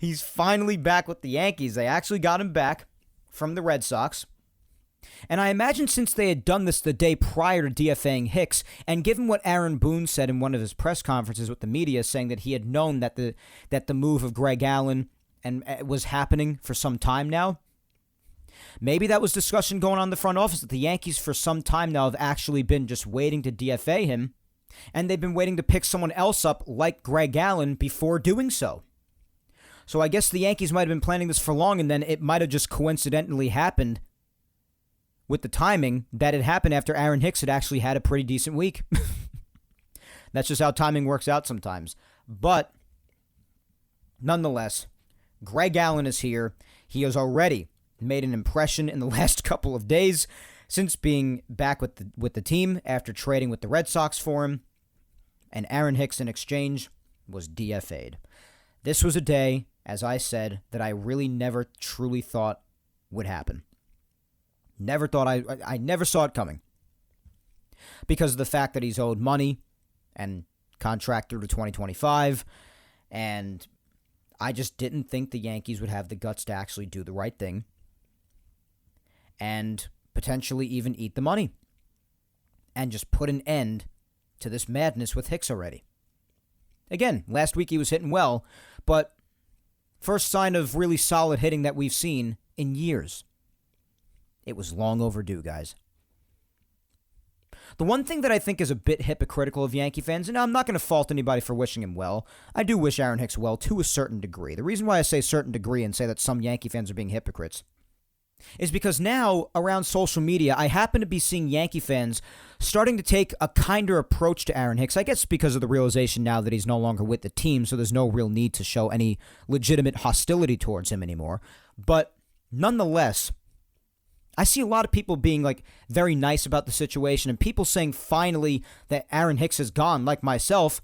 He's finally back with the Yankees. They actually got him back from the Red Sox. And I imagine since they had done this the day prior to DFA'ing Hicks, and given what Aaron Boone said in one of his press conferences with the media, saying that he had known that the move of Greg Allen was happening for some time now, maybe that was discussion going on in the front office, that the Yankees for some time now have actually been just waiting to DFA him, and they've been waiting to pick someone else up like Greg Allen before doing so. So I guess the Yankees might have been planning this for long, and then it might have just coincidentally happened with the timing that it happened after Aaron Hicks had actually had a pretty decent week. That's just how timing works out sometimes. But nonetheless, Greg Allen is here. He has already made an impression in the last couple of days since being back with the team after trading with the Red Sox for him. And Aaron Hicks in exchange was DFA'd. This was a day, as I said, that I really never truly thought would happen. Never thought I never saw it coming. Because of the fact that he's owed money and contract through to 2025. And I just didn't think the Yankees would have the guts to actually do the right thing. And potentially even eat the money. And just put an end to this madness with Hicks already. Again, last week he was hitting well, but first sign of really solid hitting that we've seen in years. It was long overdue, guys. The one thing that I think is a bit hypocritical of Yankee fans, and I'm not going to fault anybody for wishing him well. I do wish Aaron Hicks well to a certain degree. The reason why I say certain degree and say that some Yankee fans are being hypocrites is because now, around social media, I happen to be seeing Yankee fans starting to take a kinder approach to Aaron Hicks. I guess because of the realization now that he's no longer with the team, so there's no real need to show any legitimate hostility towards him anymore. But nonetheless, I see a lot of people being very nice about the situation, and people saying finally that Aaron Hicks is gone, like myself.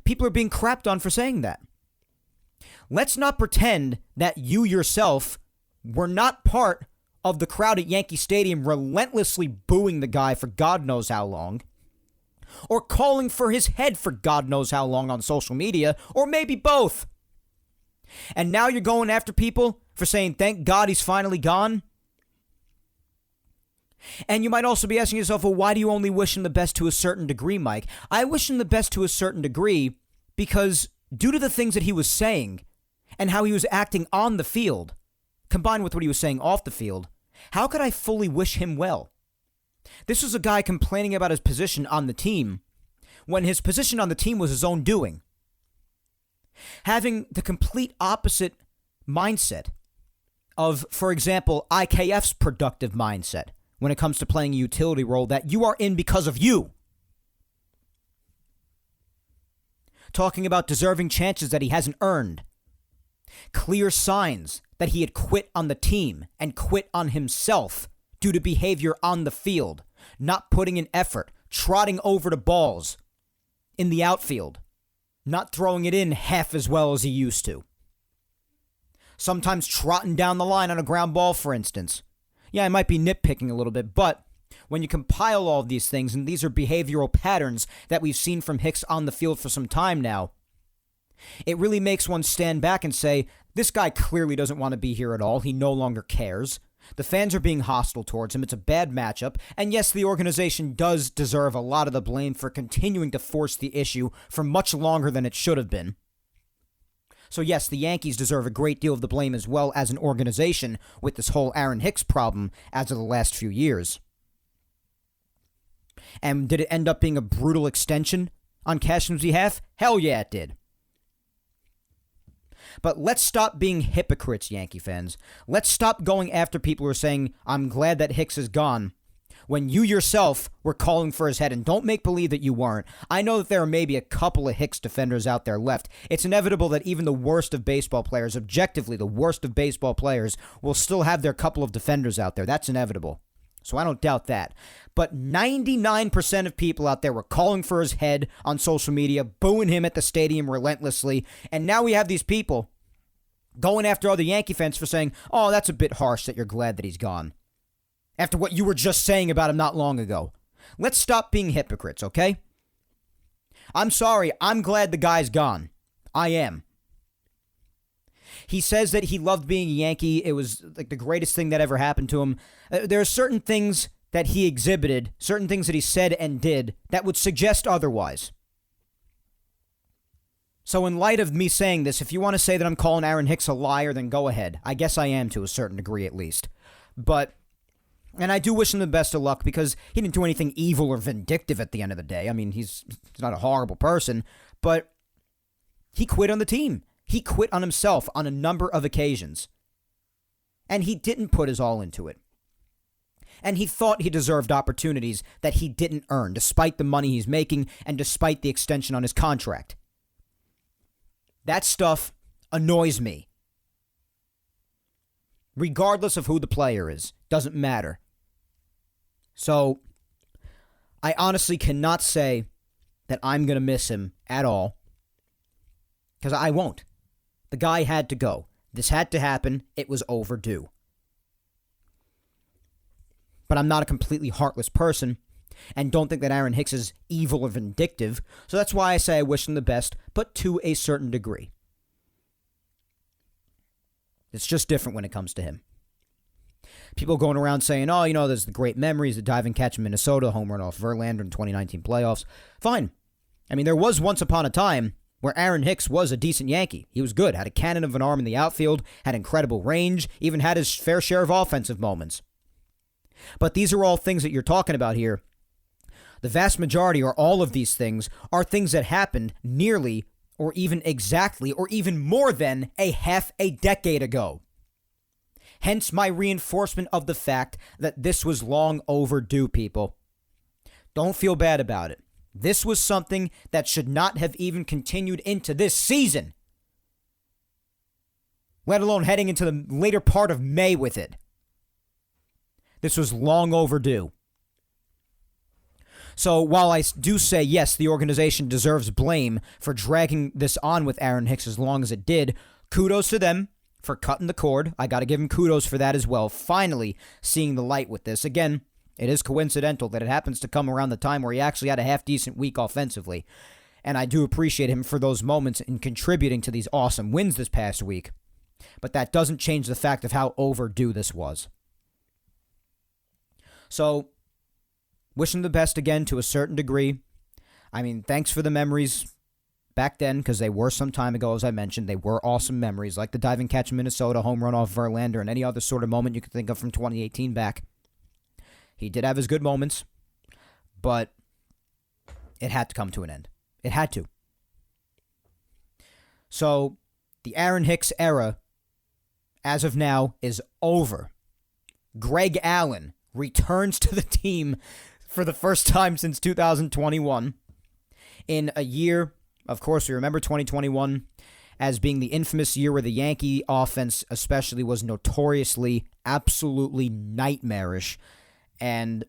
People are being crapped on for saying that. Let's not pretend that you yourself were not part of the crowd at Yankee Stadium relentlessly booing the guy for God knows how long, or calling for his head for God knows how long on social media, or maybe both. And now you're going after people for saying, thank God he's finally gone? And you might also be asking yourself, well, why do you only wish him the best to a certain degree, Mike? I wish him the best to a certain degree because due to the things that he was saying and how he was acting on the field, combined with what he was saying off the field, how could I fully wish him well? This was a guy complaining about his position on the team when his position on the team was his own doing. Having the complete opposite mindset of, for example, IKF's productive mindset when it comes to playing a utility role that you are in because of you. Talking about deserving chances that he hasn't earned. Clear signs that he had quit on the team and quit on himself due to behavior on the field, not putting in effort, trotting over the balls in the outfield, not throwing it in half as well as he used to. Sometimes trotting down the line on a ground ball, for instance. Yeah, I might be nitpicking a little bit, but when you compile all of these things, and these are behavioral patterns that we've seen from Hicks on the field for some time now, it really makes one stand back and say, this guy clearly doesn't want to be here at all. He no longer cares. The fans are being hostile towards him. It's a bad matchup. And yes, the organization does deserve a lot of the blame for continuing to force the issue for much longer than it should have been. So yes, the Yankees deserve a great deal of the blame as well as an organization with this whole Aaron Hicks problem as of the last few years. And did it end up being a brutal extension on Cashman's behalf? Hell yeah, it did. But let's stop being hypocrites, Yankee fans. Let's stop going after people who are saying, I'm glad that Hicks is gone, when you yourself were calling for his head. And don't make believe that you weren't. I know that there are maybe a couple of Hicks defenders out there left. It's inevitable that even the worst of baseball players, objectively the worst of baseball players, will still have their couple of defenders out there. That's inevitable. So I don't doubt that. But 99% of people out there were calling for his head on social media, booing him at the stadium relentlessly. And now we have these people going after other Yankee fans for saying, oh, that's a bit harsh that you're glad that he's gone, after what you were just saying about him not long ago. Let's stop being hypocrites, okay? I'm sorry. I'm glad the guy's gone. I am. He says that he loved being a Yankee. It was like the greatest thing that ever happened to him. There are certain things that he exhibited, certain things that he said and did that would suggest otherwise. So in light of me saying this, if you want to say that I'm calling Aaron Hicks a liar, then go ahead. I guess I am to a certain degree at least. And I do wish him the best of luck because he didn't do anything evil or vindictive at the end of the day. I mean, he's not a horrible person, but he quit on the team. He quit on himself on a number of occasions. And he didn't put his all into it. And he thought he deserved opportunities that he didn't earn, despite the money he's making and despite the extension on his contract. That stuff annoys me. Regardless of who the player is, doesn't matter. So, I honestly cannot say that I'm going to miss him at all. Because I won't. The guy had to go. This had to happen. It was overdue. But I'm not a completely heartless person and don't think that Aaron Hicks is evil or vindictive. So that's why I say I wish him the best, but to a certain degree. It's just different when it comes to him. People going around saying, oh, there's the great memories, the diving catch in Minnesota, home run off Verlander in 2019 playoffs. Fine. I mean, there was once upon a time where Aaron Hicks was a decent Yankee. He was good, had a cannon of an arm in the outfield, had incredible range, even had his fair share of offensive moments. But these are all things that you're talking about here. The vast majority, or all of these things, are things that happened nearly, or even exactly, or even more than a half a decade ago. Hence my reinforcement of the fact that this was long overdue, people. Don't feel bad about it. This was something that should not have even continued into this season, let alone heading into the later part of May with it. This was long overdue. So while I do say, yes, the organization deserves blame for dragging this on with Aaron Hicks as long as it did, kudos to them for cutting the cord. I got to give him kudos for that as well. Finally seeing the light with this. Again, it is coincidental that it happens to come around the time where he actually had a half-decent week offensively. And I do appreciate him for those moments in contributing to these awesome wins this past week. But that doesn't change the fact of how overdue this was. So, wish him the best again to a certain degree. I mean, thanks for the memories back then, because they were some time ago, as I mentioned. They were awesome memories, like the diving catch in Minnesota, home run off Verlander, and any other sort of moment you could think of from 2018 back. He did have his good moments, but it had to come to an end. It had to. So, the Aaron Hicks era, as of now, is over. Greg Allen returns to the team for the first time since 2021. In a year, of course, we remember 2021 as being the infamous year where the Yankee offense especially was notoriously, absolutely nightmarish. And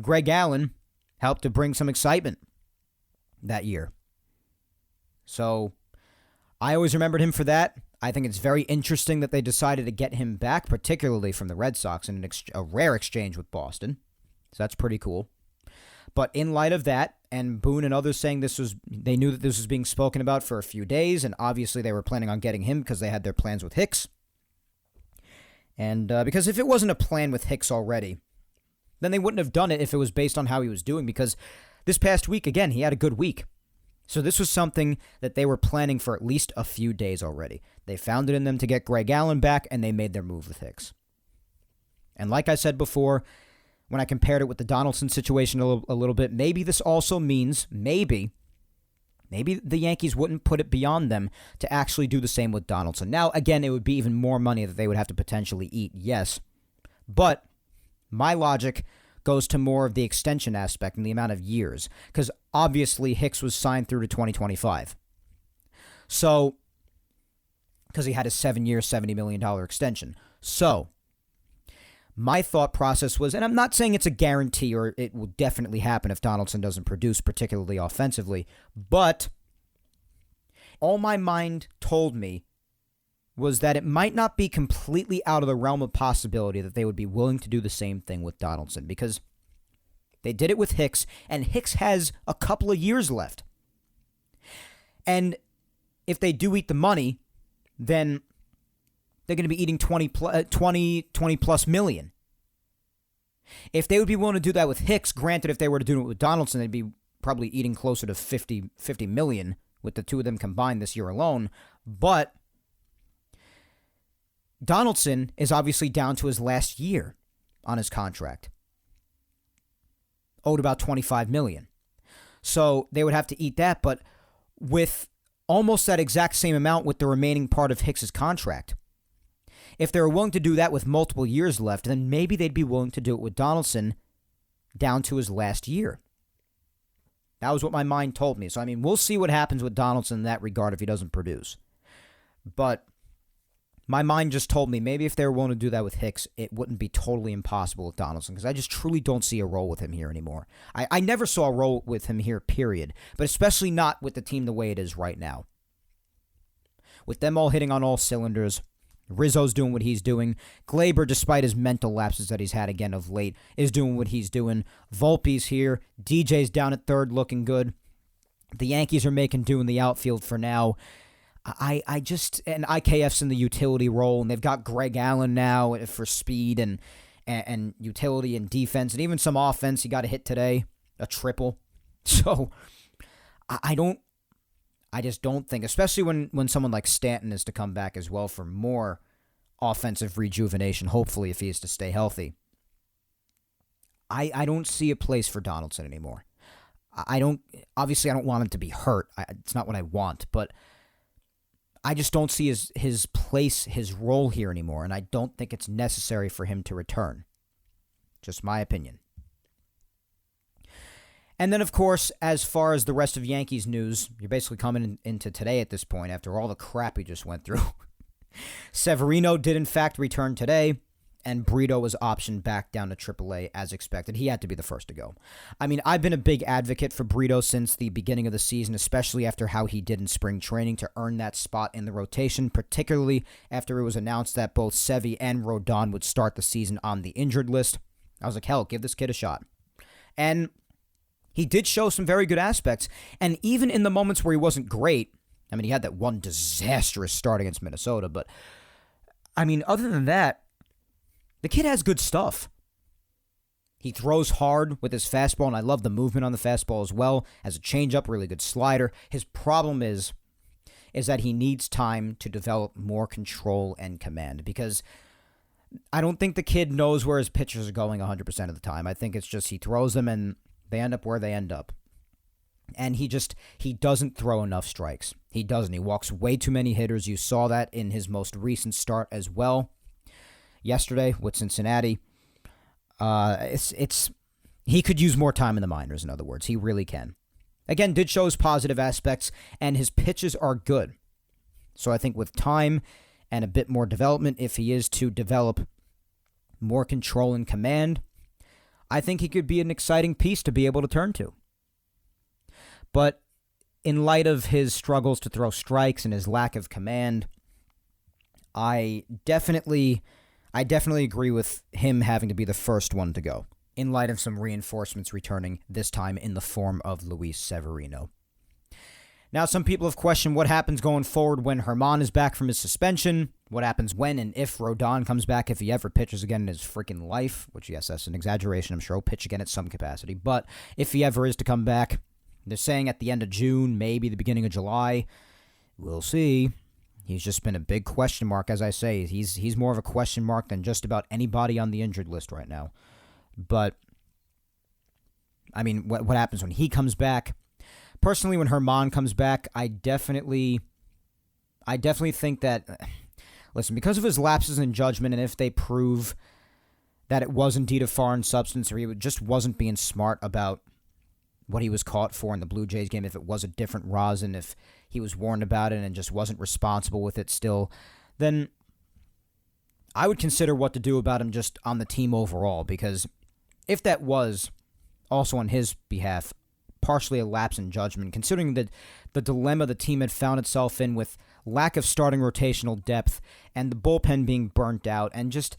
Greg Allen helped to bring some excitement that year. So I always remembered him for that. I think it's very interesting that they decided to get him back, particularly from the Red Sox, in a rare exchange with Boston. So that's pretty cool. But in light of that, and Boone and others saying they knew that this was being spoken about for a few days, and obviously they were planning on getting him because they had their plans with Hicks. And because if it wasn't a plan with Hicks already, then they wouldn't have done it if it was based on how he was doing, because this past week, again, he had a good week. So this was something that they were planning for at least a few days already. They found it in them to get Greg Allen back, and they made their move with Hicks. And like I said before, when I compared it with the Donaldson situation a little bit, maybe this also means, maybe the Yankees wouldn't put it beyond them to actually do the same with Donaldson. Now, again, it would be even more money that they would have to potentially eat, yes. But my logic goes to more of the extension aspect and the amount of years, because obviously Hicks was signed through to 2025. So, because he had a 7-year, $70 million extension. So, my thought process was, and I'm not saying it's a guarantee or it will definitely happen if Donaldson doesn't produce, particularly offensively, but all my mind told me was that it might not be completely out of the realm of possibility that they would be willing to do the same thing with Donaldson, because they did it with Hicks, and Hicks has a couple of years left. And if they do eat the money, then they're going to be eating 20 plus million. If they would be willing to do that with Hicks, granted, if they were to do it with Donaldson, they'd be probably eating closer to 50 million with the two of them combined this year alone. But Donaldson is obviously down to his last year on his contract, owed about $25 million. So they would have to eat that, but with almost that exact same amount with the remaining part of Hicks's contract. If they were willing to do that with multiple years left, then maybe they'd be willing to do it with Donaldson down to his last year. That was what my mind told me. So, I mean, we'll see what happens with Donaldson in that regard if he doesn't produce. But my mind just told me maybe if they were willing to do that with Hicks, it wouldn't be totally impossible with Donaldson, because I just truly don't see a role with him here anymore. I never saw a role with him here, period, but especially not with the team the way it is right now. With them all hitting on all cylinders, Rizzo's doing what he's doing. Glaber, despite his mental lapses that he's had again of late, is doing what he's doing. Volpe's here. DJ's down at third looking good. The Yankees are making do in the outfield for now. I just, and IKF's in the utility role, and they've got Greg Allen now for speed and utility and defense, and even some offense. He got a hit today, a triple. So I just don't think, especially when someone like Stanton is to come back as well for more offensive rejuvenation, hopefully if he is to stay healthy. I don't see a place for Donaldson anymore. Obviously I don't want him to be hurt. It's not what I want, but I just don't see his place, his role here anymore, and I don't think it's necessary for him to return. Just my opinion. And then, of course, as far as the rest of Yankees news, you're basically coming into today at this point after all the crap we just went through. Severino did, in fact, return today, and Brito was optioned back down to AAA as expected. He had to be the first to go. I mean, I've been a big advocate for Brito since the beginning of the season, especially after how he did in spring training to earn that spot in the rotation, particularly after it was announced that both Sevy and Rodon would start the season on the injured list. I was like, hell, give this kid a shot. And he did show some very good aspects, and even in the moments where he wasn't great, I mean, he had that one disastrous start against Minnesota, but, I mean, other than that, the kid has good stuff. He throws hard with his fastball, and I love the movement on the fastball as well. Has a changeup, really good slider. His problem is that he needs time to develop more control and command, because I don't think the kid knows where his pitches are going 100% of the time. I think it's just he throws them, and they end up where they end up. And he doesn't throw enough strikes. He doesn't. He walks way too many hitters. You saw that in his most recent start as well. Yesterday with Cincinnati. He could use more time in the minors, in other words. He really can. Again, did show his positive aspects, and his pitches are good. So I think with time and a bit more development, if he is to develop more control and command, I think he could be an exciting piece to be able to turn to. But in light of his struggles to throw strikes and his lack of command, I definitely agree with him having to be the first one to go, in light of some reinforcements returning, this time in the form of Luis Severino. Now, some people have questioned what happens going forward when Germán is back from his suspension, what happens when and if Rodon comes back, if he ever pitches again in his freaking life, which, yes, that's an exaggeration. I'm sure he'll pitch again at some capacity. But if he ever is to come back, they're saying at the end of June, maybe the beginning of July. We'll see. He's just been a big question mark, as I say. He's more of a question mark than just about anybody on the injured list right now. But, I mean, what happens when he comes back? Personally, when Germán comes back, I definitely think that, listen, because of his lapses in judgment, and if they prove that it was indeed a foreign substance, or he just wasn't being smart about what he was caught for in the Blue Jays game, if it was a different rosin, if he was warned about it and just wasn't responsible with it still, then I would consider what to do about him just on the team overall, because if that was also on his behalf partially a lapse in judgment, considering the dilemma the team had found itself in with lack of starting rotational depth and the bullpen being burnt out, and just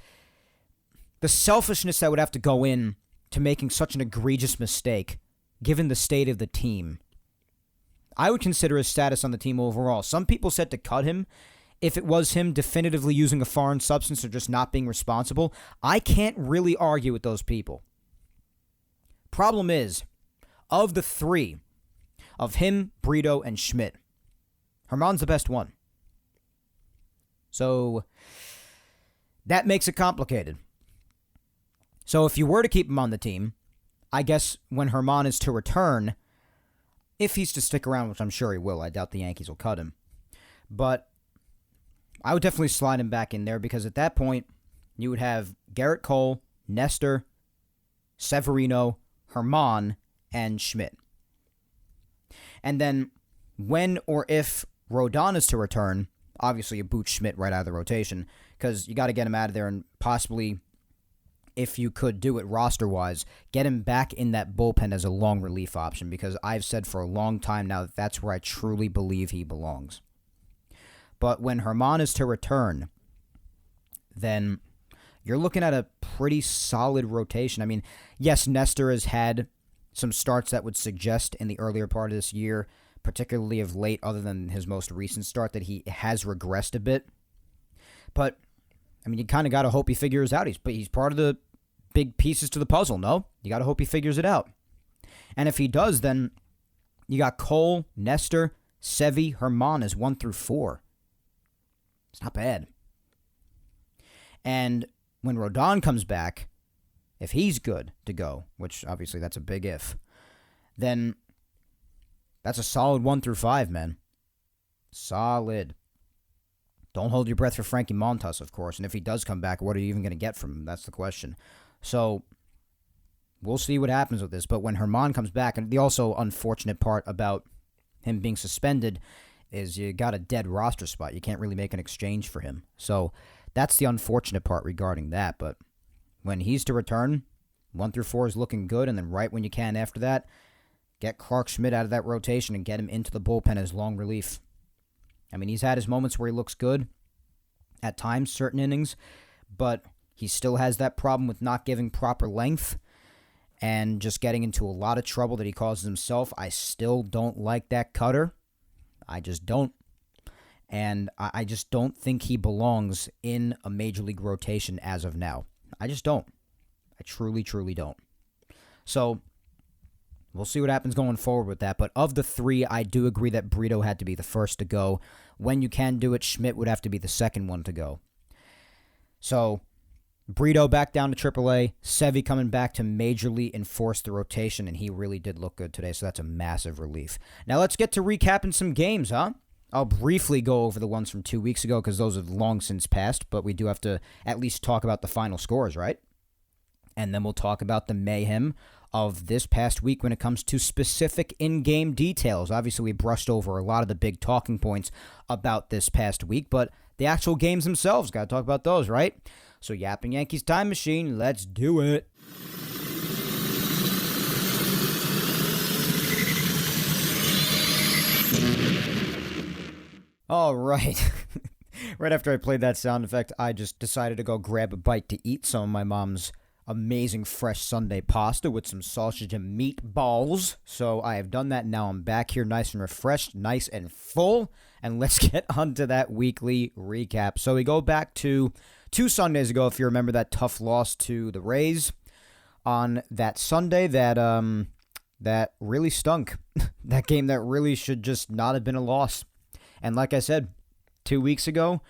the selfishness that would have to go in to making such an egregious mistake, given the state of the team, I would consider his status on the team overall. Some people said to cut him if it was him definitively using a foreign substance or just not being responsible. I can't really argue with those people. Problem is, of the three, of him, Brito, and Schmidt, Germán's the best one. So that makes it complicated. So if you were to keep him on the team, I guess when Germán is to return, if he's to stick around, which I'm sure he will, I doubt the Yankees will cut him, but I would definitely slide him back in there, because at that point, you would have Garrett Cole, Nestor, Severino, Germán, and Schmidt. And then when or if Rodon is to return, obviously you boot Schmidt right out of the rotation, because you got to get him out of there, and possibly, if you could do it roster-wise, get him back in that bullpen as a long relief option, because I've said for a long time now that that's where I truly believe he belongs. But when Germán is to return, then you're looking at a pretty solid rotation. I mean, yes, Nestor has had some starts that would suggest in the earlier part of this year, particularly of late, other than his most recent start, that he has regressed a bit. But, I mean, you kind of got to hope he figures out. He's part of the big pieces to the puzzle, no? You got to hope he figures it out. And if he does, then you got Cole, Nestor, Sevy, Germán as 1 through 4. It's not bad. And when Rodon comes back, if he's good to go, which obviously that's a big if, then that's a solid 1 through 5, man. Solid. Don't hold your breath for Frankie Montas, of course. And if he does come back, what are you even going to get from him? That's the question. So we'll see what happens with this. But when Germán comes back, and the also unfortunate part about him being suspended is you got a dead roster spot. You can't really make an exchange for him. So That's the unfortunate part regarding that. But when he's to return, 1 through 4 is looking good, and then right when you can after that, get Clark Schmidt out of that rotation and get him into the bullpen as long relief. I mean, he's had his moments where he looks good at times, certain innings, but he still has that problem with not giving proper length and just getting into a lot of trouble that he causes himself. I still don't like that cutter. I just don't. And I just don't think he belongs in a major league rotation as of now. I just don't. I truly, truly don't. So we'll see what happens going forward with that. But of the three, I do agree that Brito had to be the first to go. When you can do it, Schmidt would have to be the second one to go. So Brito back down to AAA. Sevy coming back to majorly enforce the rotation, and he really did look good today, so that's a massive relief. Now let's get to recapping some games, huh? I'll briefly go over the ones from 2 weeks ago because those have long since passed, but we do have to at least talk about the final scores, right? And then we'll talk about the mayhem of this past week when it comes to specific in-game details. Obviously, we brushed over a lot of the big talking points about this past week, but the actual games themselves, got to talk about those, right? So, Yapping Yankees Time Machine, let's do it. All right. Right after I played that sound effect, I just decided to go grab a bite to eat some of my mom's amazing fresh Sunday pasta with some sausage and meatballs. So I have done that. Now I'm back here nice and refreshed, nice and full. And let's get on to that weekly recap. So we go back to 2 Sundays ago, if you remember that tough loss to the Rays on that Sunday that really stunk. That game that really should just not have been a loss. And like I said, 2 weeks ago,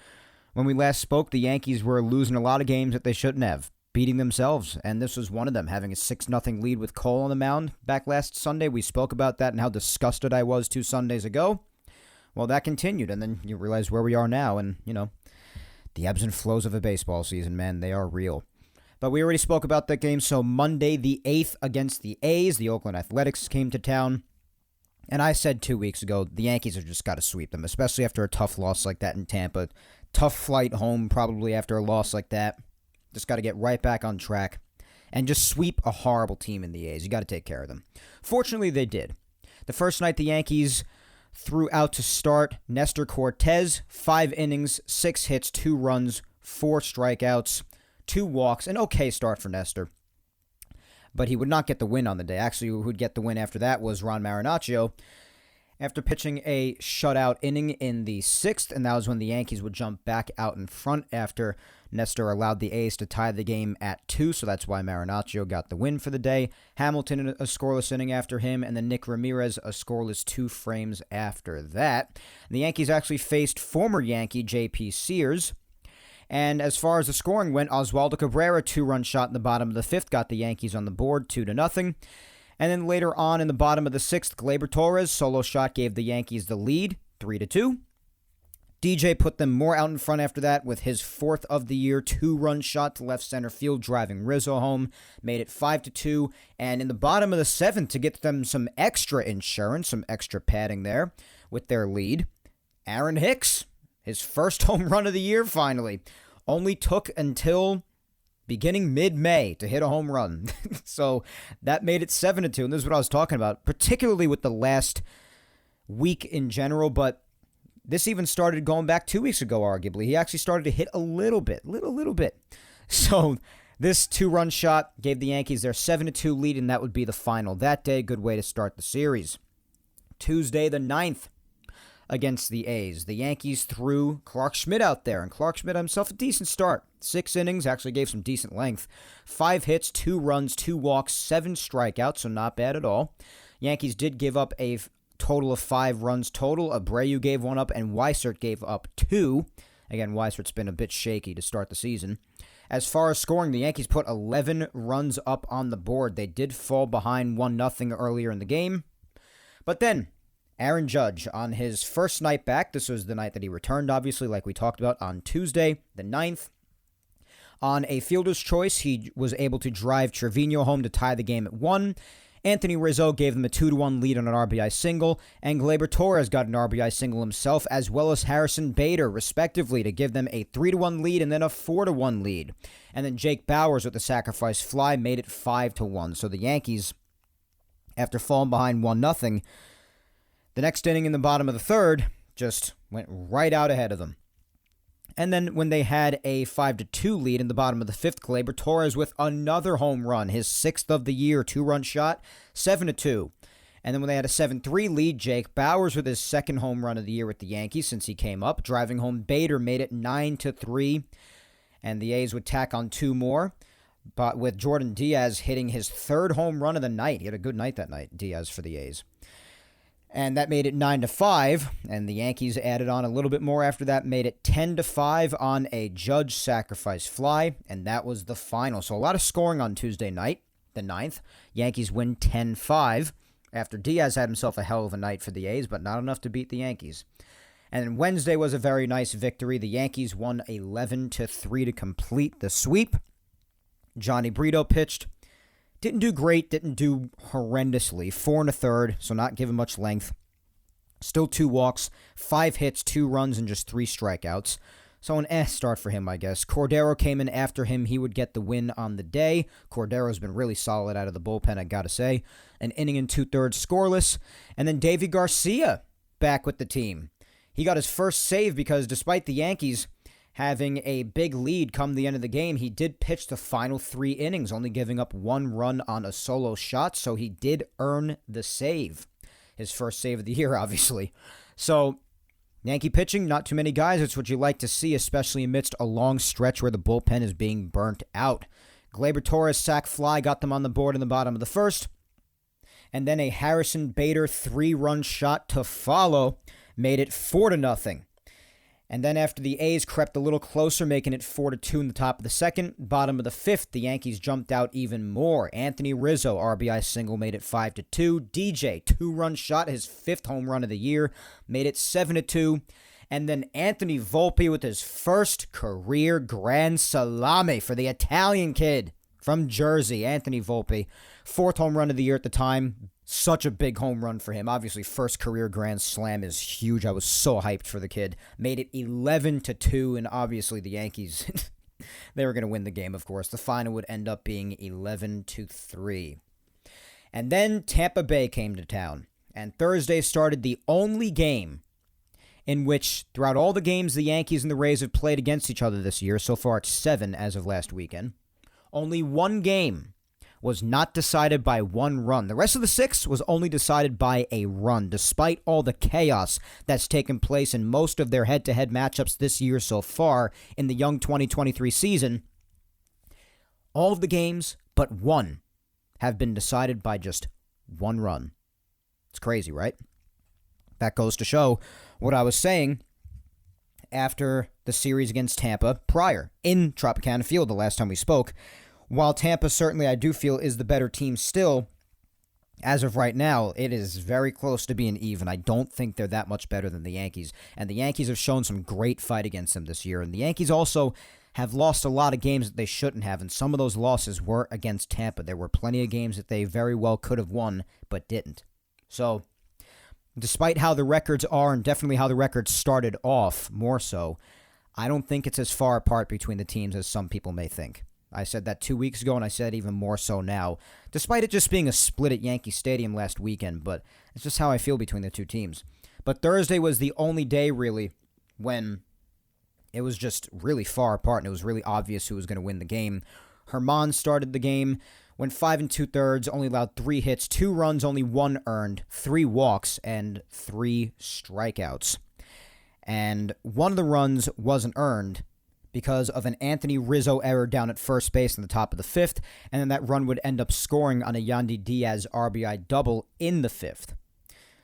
when we last spoke, the Yankees were losing a lot of games that they shouldn't have, beating themselves, and this was one of them, having a 6-0 lead with Cole on the mound back last Sunday. We spoke about that and how disgusted I was 2 Sundays ago. Well, that continued, and then you realize where we are now, and, the ebbs and flows of a baseball season, man, they are real. But we already spoke about that game, so Monday the 8th against the A's, the Oakland Athletics came to town. And I said 2 weeks ago, the Yankees have just got to sweep them, especially after a tough loss like that in Tampa. Tough flight home probably after a loss like that. Just got to get right back on track and just sweep a horrible team in the A's. You got to take care of them. Fortunately, they did. The first night, the Yankees threw out to start Nestor Cortez, 5 innings, 6 hits, 2 runs, 4 strikeouts, 2 walks. An okay start for Nestor. But he would not get the win on the day. Actually, who would get the win after that was Ron Marinaccio after pitching a shutout inning in the 6th, and that was when the Yankees would jump back out in front after Nestor allowed the A's to tie the game at 2, so that's why Marinaccio got the win for the day. Hamilton a scoreless inning after him, and then Nick Ramirez a scoreless 2 frames after that. The Yankees actually faced former Yankee J.P. Sears. And as far as the scoring went, Oswaldo Cabrera, 2-run shot in the bottom of the 5th, got the Yankees on the board 2-0. And then later on in the bottom of the 6th, Gleyber Torres, solo shot, gave the Yankees the lead, 3-2. DJ put them more out in front after that with his 4th of the year 2-run shot to left center field, driving Rizzo home, made it 5-2. And in the bottom of the 7th, to get them some extra insurance, some extra padding there with their lead, Aaron Hicks, his first home run of the year, finally. Only took until beginning mid-May to hit a home run. So that made it 7-2, and this is what I was talking about, particularly with the last week in general, but this even started going back 2 weeks ago, arguably. He actually started to hit a little bit. So this 2-run shot gave the Yankees their 7-2 lead, and that would be the final that day. Good way to start the series. Tuesday the 9th. Against the A's. The Yankees threw Clark Schmidt out there, and Clark Schmidt himself a decent start. 6 innings, actually gave some decent length. 5 hits, 2 runs, 2 walks, 7 strikeouts, so not bad at all. Yankees did give up a total of 5 runs total. Abreu gave 1 up, and Weissert gave up 2. Again, Weissert's been a bit shaky to start the season. As far as scoring, the Yankees put 11 runs up on the board. They did fall behind 1-0 earlier in the game. But then Aaron Judge, on his first night back, this was the night that he returned, obviously, like we talked about on Tuesday, the 9th. On a fielder's choice, he was able to drive Trevino home to tie the game at 1. Anthony Rizzo gave them a 2-1 lead on an RBI single, and Gleyber Torres got an RBI single himself, as well as Harrison Bader, respectively, to give them a 3-1 lead and then a 4-1 lead. And then Jake Bauers with the sacrifice fly made it 5-1. So the Yankees, after falling behind 1-0, the next inning in the bottom of the third just went right out ahead of them. And then when they had a 5-2 lead in the bottom of the fifth, Gleyber Torres with another home run, his sixth of the year, 2-run shot, 7-2. And then when they had a 7-3 lead, Jake Bauers with his second home run of the year with the Yankees since he came up, driving home Bader, made it 9-3. And the A's would tack on two more, but with Jordan Diaz hitting his third home run of the night. He had a good night that night, Diaz, for the A's. And that made it 9-5, and the Yankees added on a little bit more after that, made it 10-5 on a Judge sacrifice fly, and that was the final. So a lot of scoring on Tuesday night, the 9th. Yankees win 10-5 after Diaz had himself a hell of a night for the A's, but not enough to beat the Yankees. And then Wednesday was a very nice victory. The Yankees won 11-3 to complete the sweep. Johnny Brito pitched. Didn't do great, didn't do horrendously. 4 1/3, so not given much length. Still 2 walks, 5 hits, 2 runs, and just 3 strikeouts. So an start for him, I guess. Cordero came in after him. He would get the win on the day. Cordero's been really solid out of the bullpen, I gotta say. An inning and 2/3 scoreless. And then Davy Garcia back with the team. He got his first save because despite the Yankees having a big lead come the end of the game, he did pitch the final 3 innings, only giving up 1 run on a solo shot, so he did earn the save. His first save of the year, obviously. So, Yankee pitching, not too many guys. It's what you like to see, especially amidst a long stretch where the bullpen is being burnt out. Gleyber Torres' sac fly got them on the board in the bottom of the first, and then a Harrison Bader 3-run shot to follow made it 4-0. And then after the A's crept a little closer, making it 4-2 in the top of the second, bottom of the fifth, the Yankees jumped out even more. Anthony Rizzo, RBI single, made it 5-2. DJ, 2-run shot, his 5th home run of the year, made it 7-2. And then Anthony Volpe with his first career grand salame for the Italian kid from Jersey, Anthony Volpe. 4th home run of the year at the time. Such a big home run for him. Obviously, first career grand slam is huge. I was so hyped for the kid. Made it 11-2, and obviously the Yankees, they were going to win the game, of course. The final would end up being 11-3. And then Tampa Bay came to town, and Thursday started the only game in which, throughout all the games the Yankees and the Rays have played against each other this year, so far it's 7 as of last weekend, only one game was not decided by 1 run. The rest of the 6 was only decided by a run, despite all the chaos that's taken place in most of their head-to-head matchups this year so far in the young 2023 season. All of the games but 1 have been decided by just 1 run. It's crazy, right? That goes to show what I was saying after the series against Tampa prior in Tropicana Field the last time we spoke. While Tampa certainly I do feel is the better team still, as of right now, it is very close to being even. I don't think they're that much better than the Yankees. And the Yankees have shown some great fight against them this year. And the Yankees also have lost a lot of games that they shouldn't have. And some of those losses were against Tampa. There were plenty of games that they very well could have won, but didn't. So, despite how the records are, and definitely how the records started off more so, I don't think it's as far apart between the teams as some people may think. I said that 2 weeks ago, and I said even more so now, despite it just being a split at Yankee Stadium last weekend, but it's just how I feel between the two teams. But Thursday was the only day, really, when it was just really far apart, and it was really obvious who was going to win the game. Herman started the game, went 5 2/3, only allowed 3 hits, 2 runs, only 1 earned, 3 walks, and 3 strikeouts. And one of the runs wasn't earned because of an Anthony Rizzo error down at first base in the top of the 5th, and then that run would end up scoring on a Yandy Diaz RBI double in the 5th.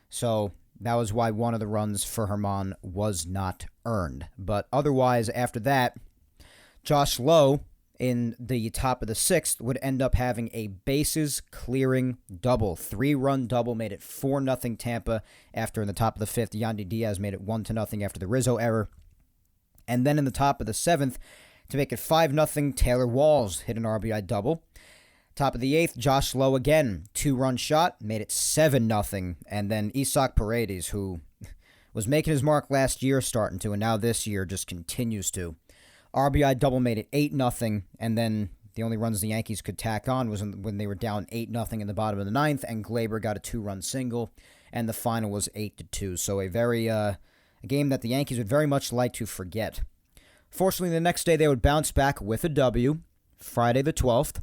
So that was why one of the runs for Herman was not earned. But otherwise, after that, Josh Lowe in the top of the 6th would end up having a bases-clearing double. 3-run double made it 4-0 Tampa after in the top of the 5th. Yandy Diaz made it 1-0 after the Rizzo error. And then in the top of the 7th, to make it 5-0, Taylor Walls hit an RBI double. Top of the eighth, Josh Lowe again, 2-run shot, made it 7-0. And then Isaac Paredes, who was making his mark last year, starting to, and now this year just continues to. RBI double made it 8-0, and then the only runs the Yankees could tack on was when they were down 8-0 in the bottom of the ninth, and Glaber got a 2-run single, and the final was 8-2. So a game that the Yankees would very much like to forget. Fortunately, the next day they would bounce back with a W, Friday the 12th.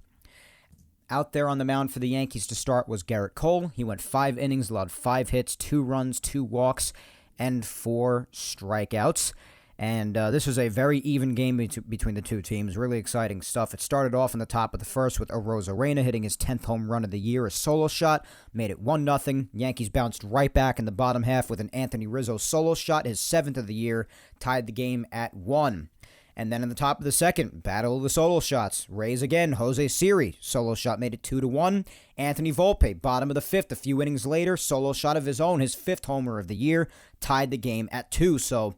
Out there on the mound for the Yankees to start was Garrett Cole. He went 5 innings, allowed 5 hits, 2 runs, 2 walks, and 4 strikeouts. And this was a very even game between the two teams. Really exciting stuff. It started off in the top of the first with Arozarena hitting his 10th home run of the year. A solo shot made it 1-0. Yankees bounced right back in the bottom half with an Anthony Rizzo solo shot, his 7th of the year, tied the game at 1. And then in the top of the second, battle of the solo shots. Rays again, Jose Siri, solo shot made it 2-1. Anthony Volpe, bottom of the fifth, a few innings later, solo shot of his own, his 5th homer of the year, tied the game at 2. So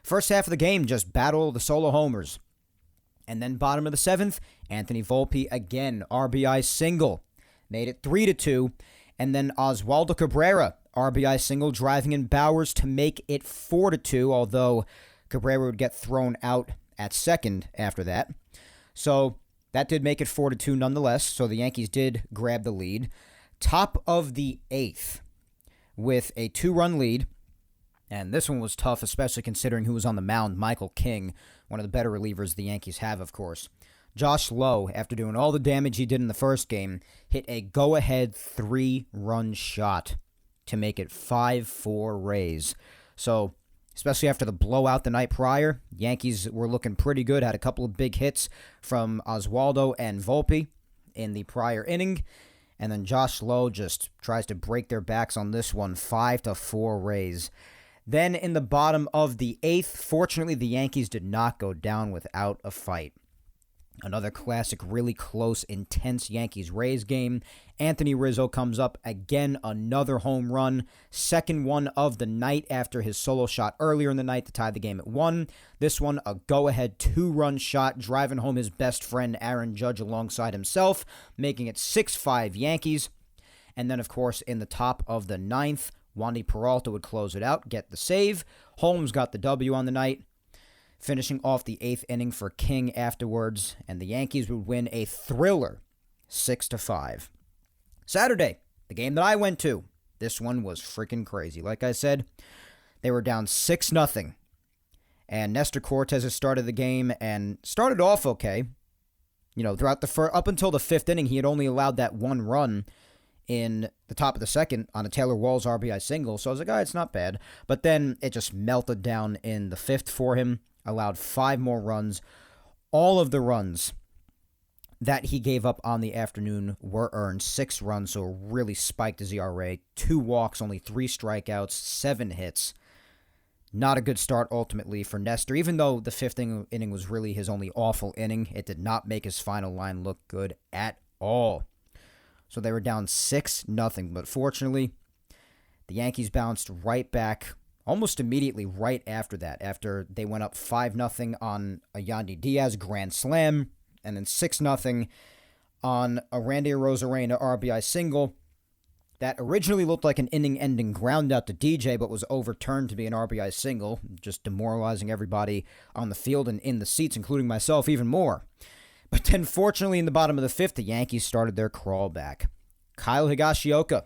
first half of the game, just battle of the solo homers. And then bottom of the 7th, Anthony Volpe again, RBI single, made it 3-2. And then Oswaldo Cabrera, RBI single, driving in Bowers to make it 4-2, although Cabrera would get thrown out at second after that. So that did make it 4-2 nonetheless. So the Yankees did grab the lead. Top of the 8th with a 2-run lead. And this one was tough, especially considering who was on the mound. Michael King, one of the better relievers the Yankees have, of course. Josh Lowe, after doing all the damage he did in the first game, hit a go-ahead 3-run shot to make it 5-4 Rays. So especially after the blowout the night prior, Yankees were looking pretty good, had a couple of big hits from Oswaldo and Volpe in the prior inning, and then Josh Lowe just tries to break their backs on this one, 5-4 Rays. Then in the bottom of the 8th, fortunately the Yankees did not go down without a fight. Another classic, really close, intense Yankees-Rays game. Anthony Rizzo comes up again, another home run. Second one of the night after his solo shot earlier in the night to tie the game at 1. This one, a go-ahead 2-run shot, driving home his best friend Aaron Judge alongside himself, making it 6-5 Yankees. And then, of course, in the top of the 9th, Wandy Peralta would close it out, get the save. Holmes got the W on the night, finishing off the 8th inning for King afterwards, and the Yankees would win a thriller 6-5. Saturday, the game that I went to, this one was freaking crazy. Like I said, they were down 6-0, and Nestor Cortez has started the game and started off okay. You know, throughout up until the 5th inning, he had only allowed that 1 run in the top of the second on a Taylor Walls RBI single, so I was like, it's not bad. But then it just melted down in the 5th for him. Allowed 5 more runs. All of the runs that he gave up on the afternoon were earned. 6 runs, so really spiked his ERA. 2 walks, only 3 strikeouts, 7 hits. Not a good start ultimately for Nestor. Even though the 5th inning was really his only awful inning, it did not make his final line look good at all. So they were down 6-0, but fortunately, the Yankees bounced right back almost immediately right after that, after they went up 5-0 on a Yandy Diaz grand slam, and then 6-0 on a Randy Arozarena RBI single that originally looked like an inning-ending ground out to DJ, but was overturned to be an RBI single, just demoralizing everybody on the field and in the seats, including myself, even more. But then, fortunately, in the bottom of the 5th, the Yankees started their crawl back. Kyle Higashioka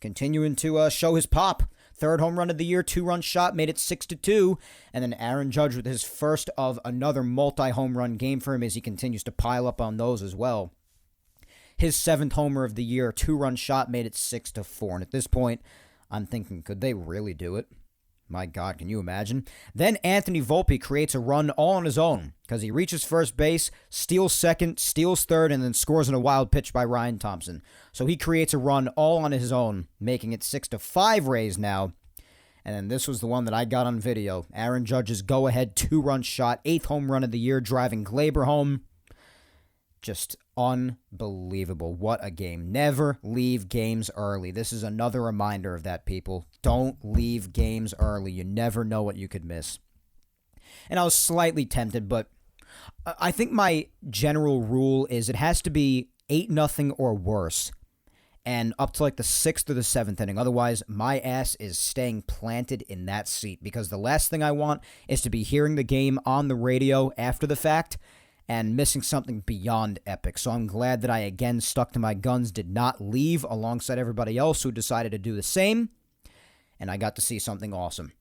continuing to show his pop. 3rd home run of the year, 2-run shot, made it 6-2. And then Aaron Judge with his first of another multi-home run game for him as he continues to pile up on those as well. His 7th homer of the year, 2-run shot, made it 6-4. And at this point, I'm thinking, could they really do it? My God, can you imagine? Then Anthony Volpe creates a run all on his own because he reaches first base, steals second, steals third, and then scores in a wild pitch by Ryan Thompson. So he creates a run all on his own, making it 6-5 Rays now. And then this was the one that I got on video. Aaron Judge's go-ahead 2-run shot, 8th home run of the year, driving Glaber home. Just unbelievable. What a game. Never leave games early. This is another reminder of that, people. Don't leave games early. You never know what you could miss. And I was slightly tempted, but I think my general rule is it has to be 8-0 or worse, and up to like the 6th or the 7th inning. Otherwise, my ass is staying planted in that seat, because the last thing I want is to be hearing the game on the radio after the fact and missing something beyond epic. So I'm glad that I again stuck to my guns, did not leave alongside everybody else who decided to do the same, and I got to see something awesome.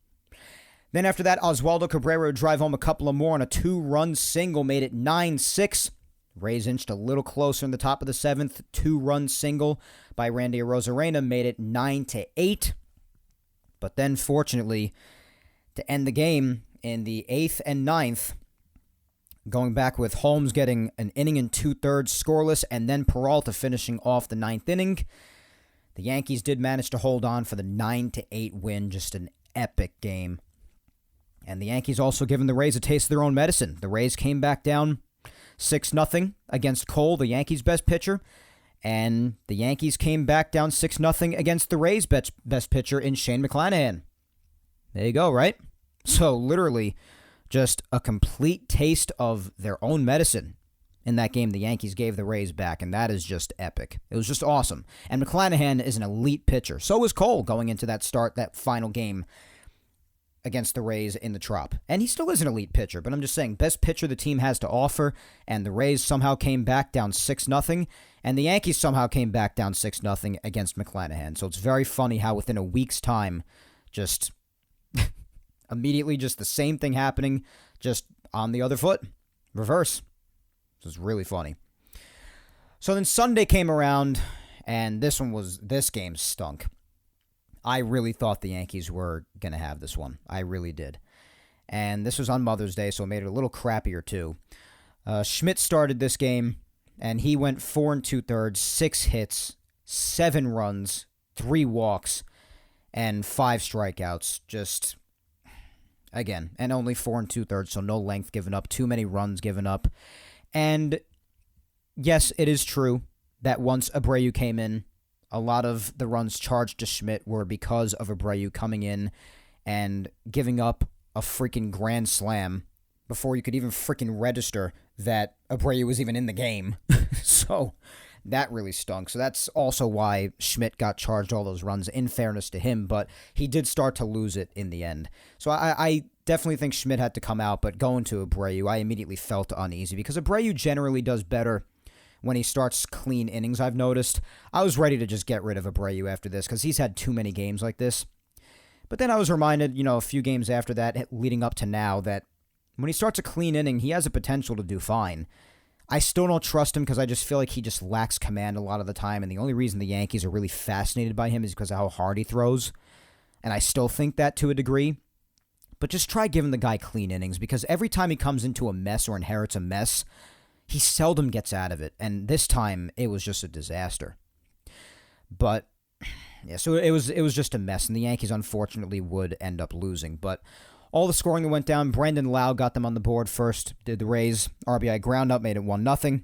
Then after that, Oswaldo Cabrera would drive home a couple of more on a 2-run single, made it 9-6. Rays inched a little closer in the top of the 7th. 2-run single by Randy Arozarena made it 9-8. But then, fortunately, to end the game in the 8th and 9th, going back with Holmes getting an inning and 2/3 scoreless, and then Peralta finishing off the 9th inning, the Yankees did manage to hold on for the 9-8 win. Just an epic game. And the Yankees also giving the Rays a taste of their own medicine. The Rays came back down 6-0 against Cole, the Yankees' best pitcher, and the Yankees came back down 6-0 against the Rays' best pitcher in Shane McClanahan. There you go, right? So literally just a complete taste of their own medicine in that game the Yankees gave the Rays back, and that is just epic. It was just awesome. And McClanahan is an elite pitcher. So is Cole going into that final game against the Rays in the Trop. And he still is an elite pitcher, but I'm just saying, best pitcher the team has to offer, and the Rays somehow came back down 6-0, and the Yankees somehow came back down 6-0 against McClanahan. So it's very funny how within a week's time, just immediately just the same thing happening, just on the other foot. Reverse. This is really funny. So then Sunday came around, and this game stunk. I really thought the Yankees were going to have this one. I really did. And this was on Mother's Day, so it made it a little crappier, too. Schmidt started this game, and he went 4 2/3, 6 hits, 7 runs, 3 walks, and 5 strikeouts. Just, again, and only 4 2/3, so no length given up, too many runs given up. And, yes, it is true that once Abreu came in, a lot of the runs charged to Schmidt were because of Abreu coming in and giving up a freaking grand slam before you could even freaking register that Abreu was even in the game. So that really stunk. So that's also why Schmidt got charged all those runs, in fairness to him, but he did start to lose it in the end. So I definitely think Schmidt had to come out, but going to Abreu, I immediately felt uneasy because Abreu generally does better when he starts clean innings, I've noticed. I was ready to just get rid of Abreu after this because he's had too many games like this. But then I was reminded, a few games after that, leading up to now, that when he starts a clean inning, he has a potential to do fine. I still don't trust him because I just feel like he just lacks command a lot of the time, and the only reason the Yankees are really fascinated by him is because of how hard he throws. And I still think that to a degree. But just try giving the guy clean innings, because every time he comes into a mess or inherits a mess, he seldom gets out of it, and this time it was just a disaster. But yeah, so it was just a mess, and the Yankees unfortunately would end up losing. But all the scoring that went down, Brandon Lau got them on the board first. Did the Rays RBI ground up, made it 1-0,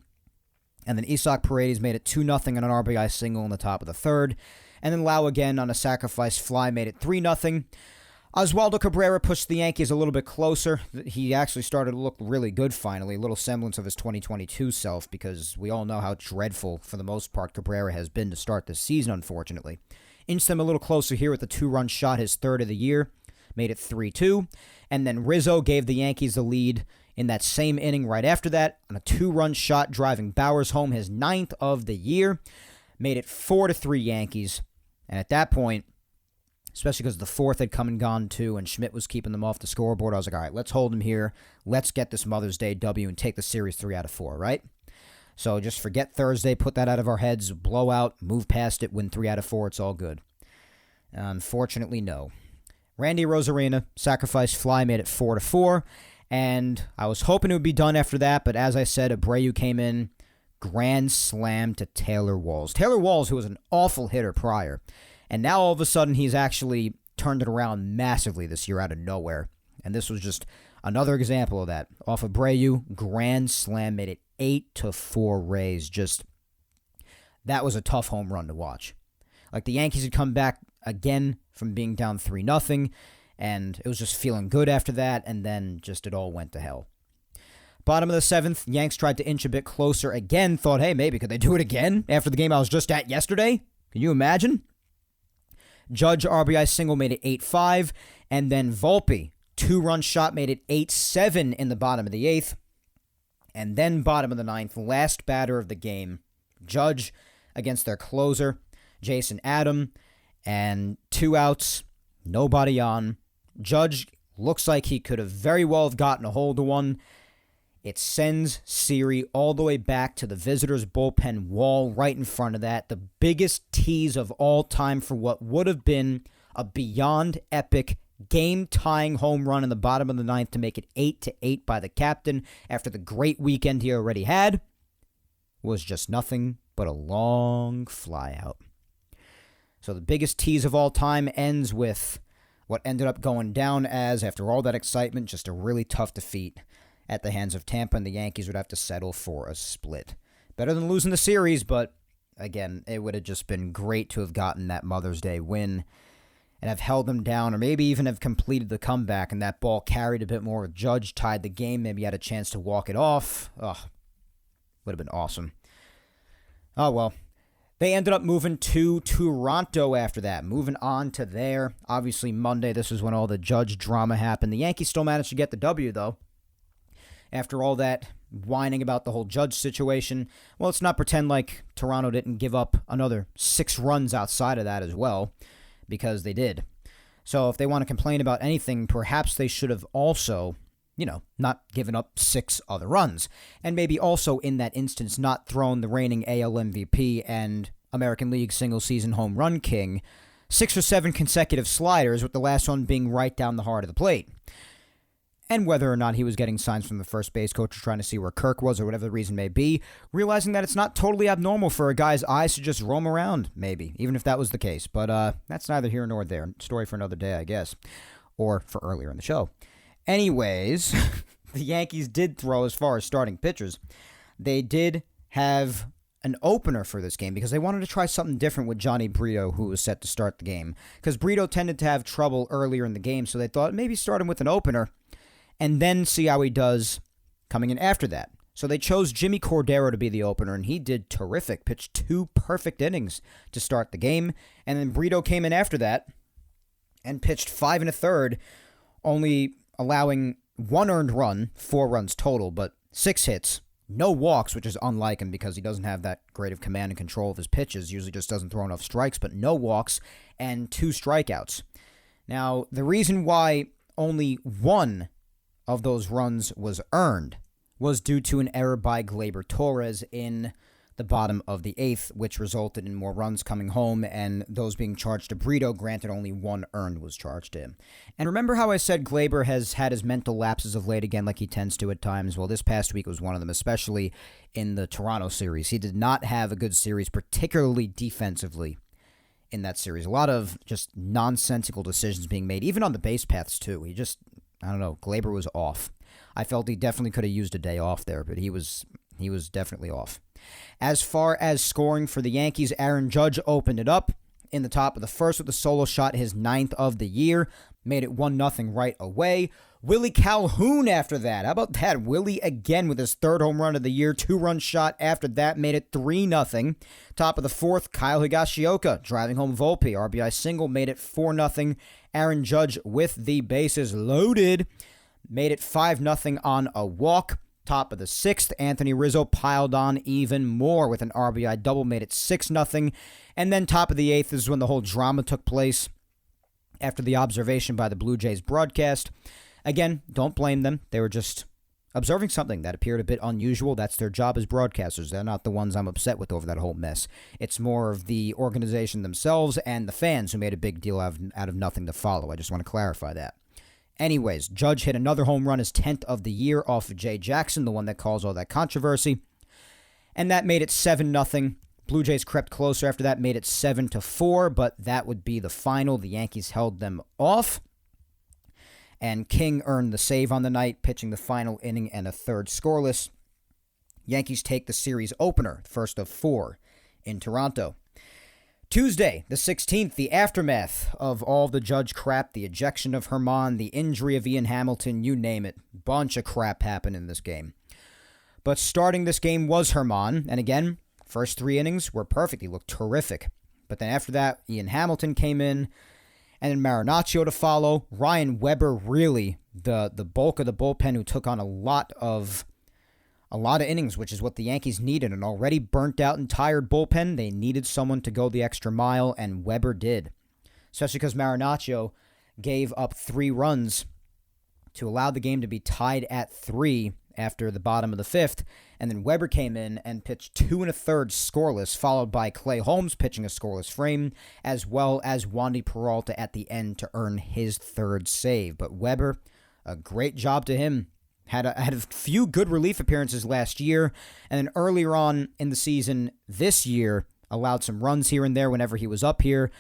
and then Isaac Paredes made it 2-0 on an RBI single in the top of the 3rd, and then Lau again on a sacrifice fly made it 3-0. Oswaldo Cabrera pushed the Yankees a little bit closer. He actually started to look really good finally, a little semblance of his 2022 self, because we all know how dreadful, for the most part, Cabrera has been to start this season, unfortunately. Inched them a little closer here with a 2-run shot, his 3rd of the year, made it 3-2. And then Rizzo gave the Yankees the lead in that same inning right after that on a 2-run shot, driving Bowers home, his 9th of the year, made it 4-3 Yankees. And at that point, especially because the 4th had come and gone too, and Schmidt was keeping them off the scoreboard, I was like, all right, let's hold him here. Let's get this Mother's Day W and take the series 3 out of 4, right? So just forget Thursday, put that out of our heads, blow out, move past it, win 3 out of 4, it's all good. Unfortunately, no. Randy Arozarena, sacrifice fly, made it 4-4, and I was hoping it would be done after that, but as I said, Abreu came in, grand slam to Taylor Walls. Taylor Walls, who was an awful hitter prior, and now all of a sudden he's actually turned it around massively this year out of nowhere. And this was just another example of that. Off of Abreu, grand slam, made it 8-4 Rays. Just, that was a tough home run to watch. Like, the Yankees had come back again from being down 3-0, and it was just feeling good after that, and then just it all went to hell. Bottom of the 7th, Yanks tried to inch a bit closer again. Thought, hey, maybe could they do it again after the game I was just at yesterday? Can you imagine? Judge RBI single made it 8-5. And then Volpe, 2-run shot, made it 8-7 in the bottom of the 8th. And then bottom of the 9th, last batter of the game, Judge against their closer, Jason Adam, and 2 outs, nobody on. Judge looks like he could have very well have gotten a hold of one. It sends Sevy all the way back to the visitors' bullpen wall right in front of that. The biggest tease of all time for what would have been a beyond epic game-tying home run in the bottom of the 9th to make it 8-8 by the captain after the great weekend he already had was just nothing but a long flyout. So the biggest tease of all time ends with what ended up going down as, after all that excitement, just a really tough defeat at the hands of Tampa, and the Yankees would have to settle for a split. Better than losing the series, but again, it would have just been great to have gotten that Mother's Day win and have held them down, or maybe even have completed the comeback, and that ball carried a bit more with Judge, tied the game, maybe had a chance to walk it off. Would have been awesome. Oh, well. They ended up moving to Toronto after that, moving on to there. Obviously, Monday, this was when all the Judge drama happened. The Yankees still managed to get the W, though. After all that whining about the whole Judge situation, well, let's not pretend like Toronto didn't give up another 6 runs outside of that as well, because they did. So if they want to complain about anything, perhaps they should have also, not given up 6 other runs. And maybe also in that instance not thrown the reigning AL MVP and American League single-season home run king 6 or 7 consecutive sliders, with the last one being right down the heart of the plate. And whether or not he was getting signs from the first base coach or trying to see where Kirk was or whatever the reason may be, realizing that it's not totally abnormal for a guy's eyes to just roam around, maybe, even if that was the case. But that's neither here nor there. Story for another day, I guess. Or for earlier in the show. Anyways, the Yankees did throw as far as starting pitchers. They did have an opener for this game because they wanted to try something different with Johnny Brito, who was set to start the game. Because Brito tended to have trouble earlier in the game, so they thought maybe start him with an opener and then see how he does coming in after that. So they chose Jimmy Cordero to be the opener, and he did terrific. Pitched 2 perfect innings to start the game, and then Brito came in after that and pitched 5 1/3, only allowing 1 earned run, 4 runs total, but 6 hits, no walks, which is unlike him because he doesn't have that great of command and control of his pitches, usually just doesn't throw enough strikes, but no walks, and 2 strikeouts. Now, the reason why only 1 of those runs was earned was due to an error by Gleyber Torres in the bottom of the 8th, which resulted in more runs coming home and those being charged to Brito. Granted, only 1 earned was charged to him. And remember how I said Gleyber has had his mental lapses of late again, like he tends to at times? Well, this past week was one of them, especially in the Toronto series. He did not have a good series, particularly defensively in that series. A lot of just nonsensical decisions being made, even on the base paths, too. I don't know, Gleyber was off. I felt he definitely could have used a day off there, but he was definitely off. As far as scoring for the Yankees, Aaron Judge opened it up in the top of the 1st with a solo shot, his 9th of the year. Made it 1-0 right away. Willie Calhoun after that. How about that? Willie again with his 3rd home run of the year. 2-run shot after that made it 3-0. Top of the 4th, Kyle Higashioka driving home Volpe. RBI single made it 4-0. Aaron Judge with the bases loaded made it 5-0 on a walk. Top of the 6th, Anthony Rizzo piled on even more with an RBI double, made it 6-0. And then top of the 8th is when the whole drama took place after the observation by the Blue Jays broadcast. Again, don't blame them. They were just observing something that appeared a bit unusual. That's their job as broadcasters. They're not the ones I'm upset with over that whole mess. It's more of the organization themselves and the fans who made a big deal out of nothing to follow. I just want to clarify that. Anyways, Judge hit another home run, his 10th of the year, off of Jay Jackson, the one that caused all that controversy. And that made it 7-0. Blue Jays crept closer after that, made it 7-4, but that would be the final. The Yankees held them off. And King earned the save on the night, pitching the final inning and a 3rd scoreless. Yankees take the series opener, first of 4 in Toronto. Tuesday, the 16th, the aftermath of all the Judge crap, the ejection of Herman, the injury of Ian Hamilton, you name it. Bunch of crap happened in this game. But starting this game was Herman, and again, first 3 innings were perfect. He looked terrific. But then after that, Ian Hamilton came in, and then Marinaccio to follow. Ryan Weber, really the bulk of the bullpen, who took on a lot of innings, which is what the Yankees needed. An already burnt out and tired bullpen, they needed someone to go the extra mile, and Weber did. Especially because Marinaccio gave up 3 runs to allow the game to be tied at 3 after the bottom of the 5th, and then Weber came in and pitched 2 1/3 scoreless, followed by Clay Holmes pitching a scoreless frame, as well as Wandy Peralta at the end to earn his 3rd save. But Weber, a great job to him. Had a few good relief appearances last year, and then earlier on in the season this year, allowed some runs here and there whenever he was up here.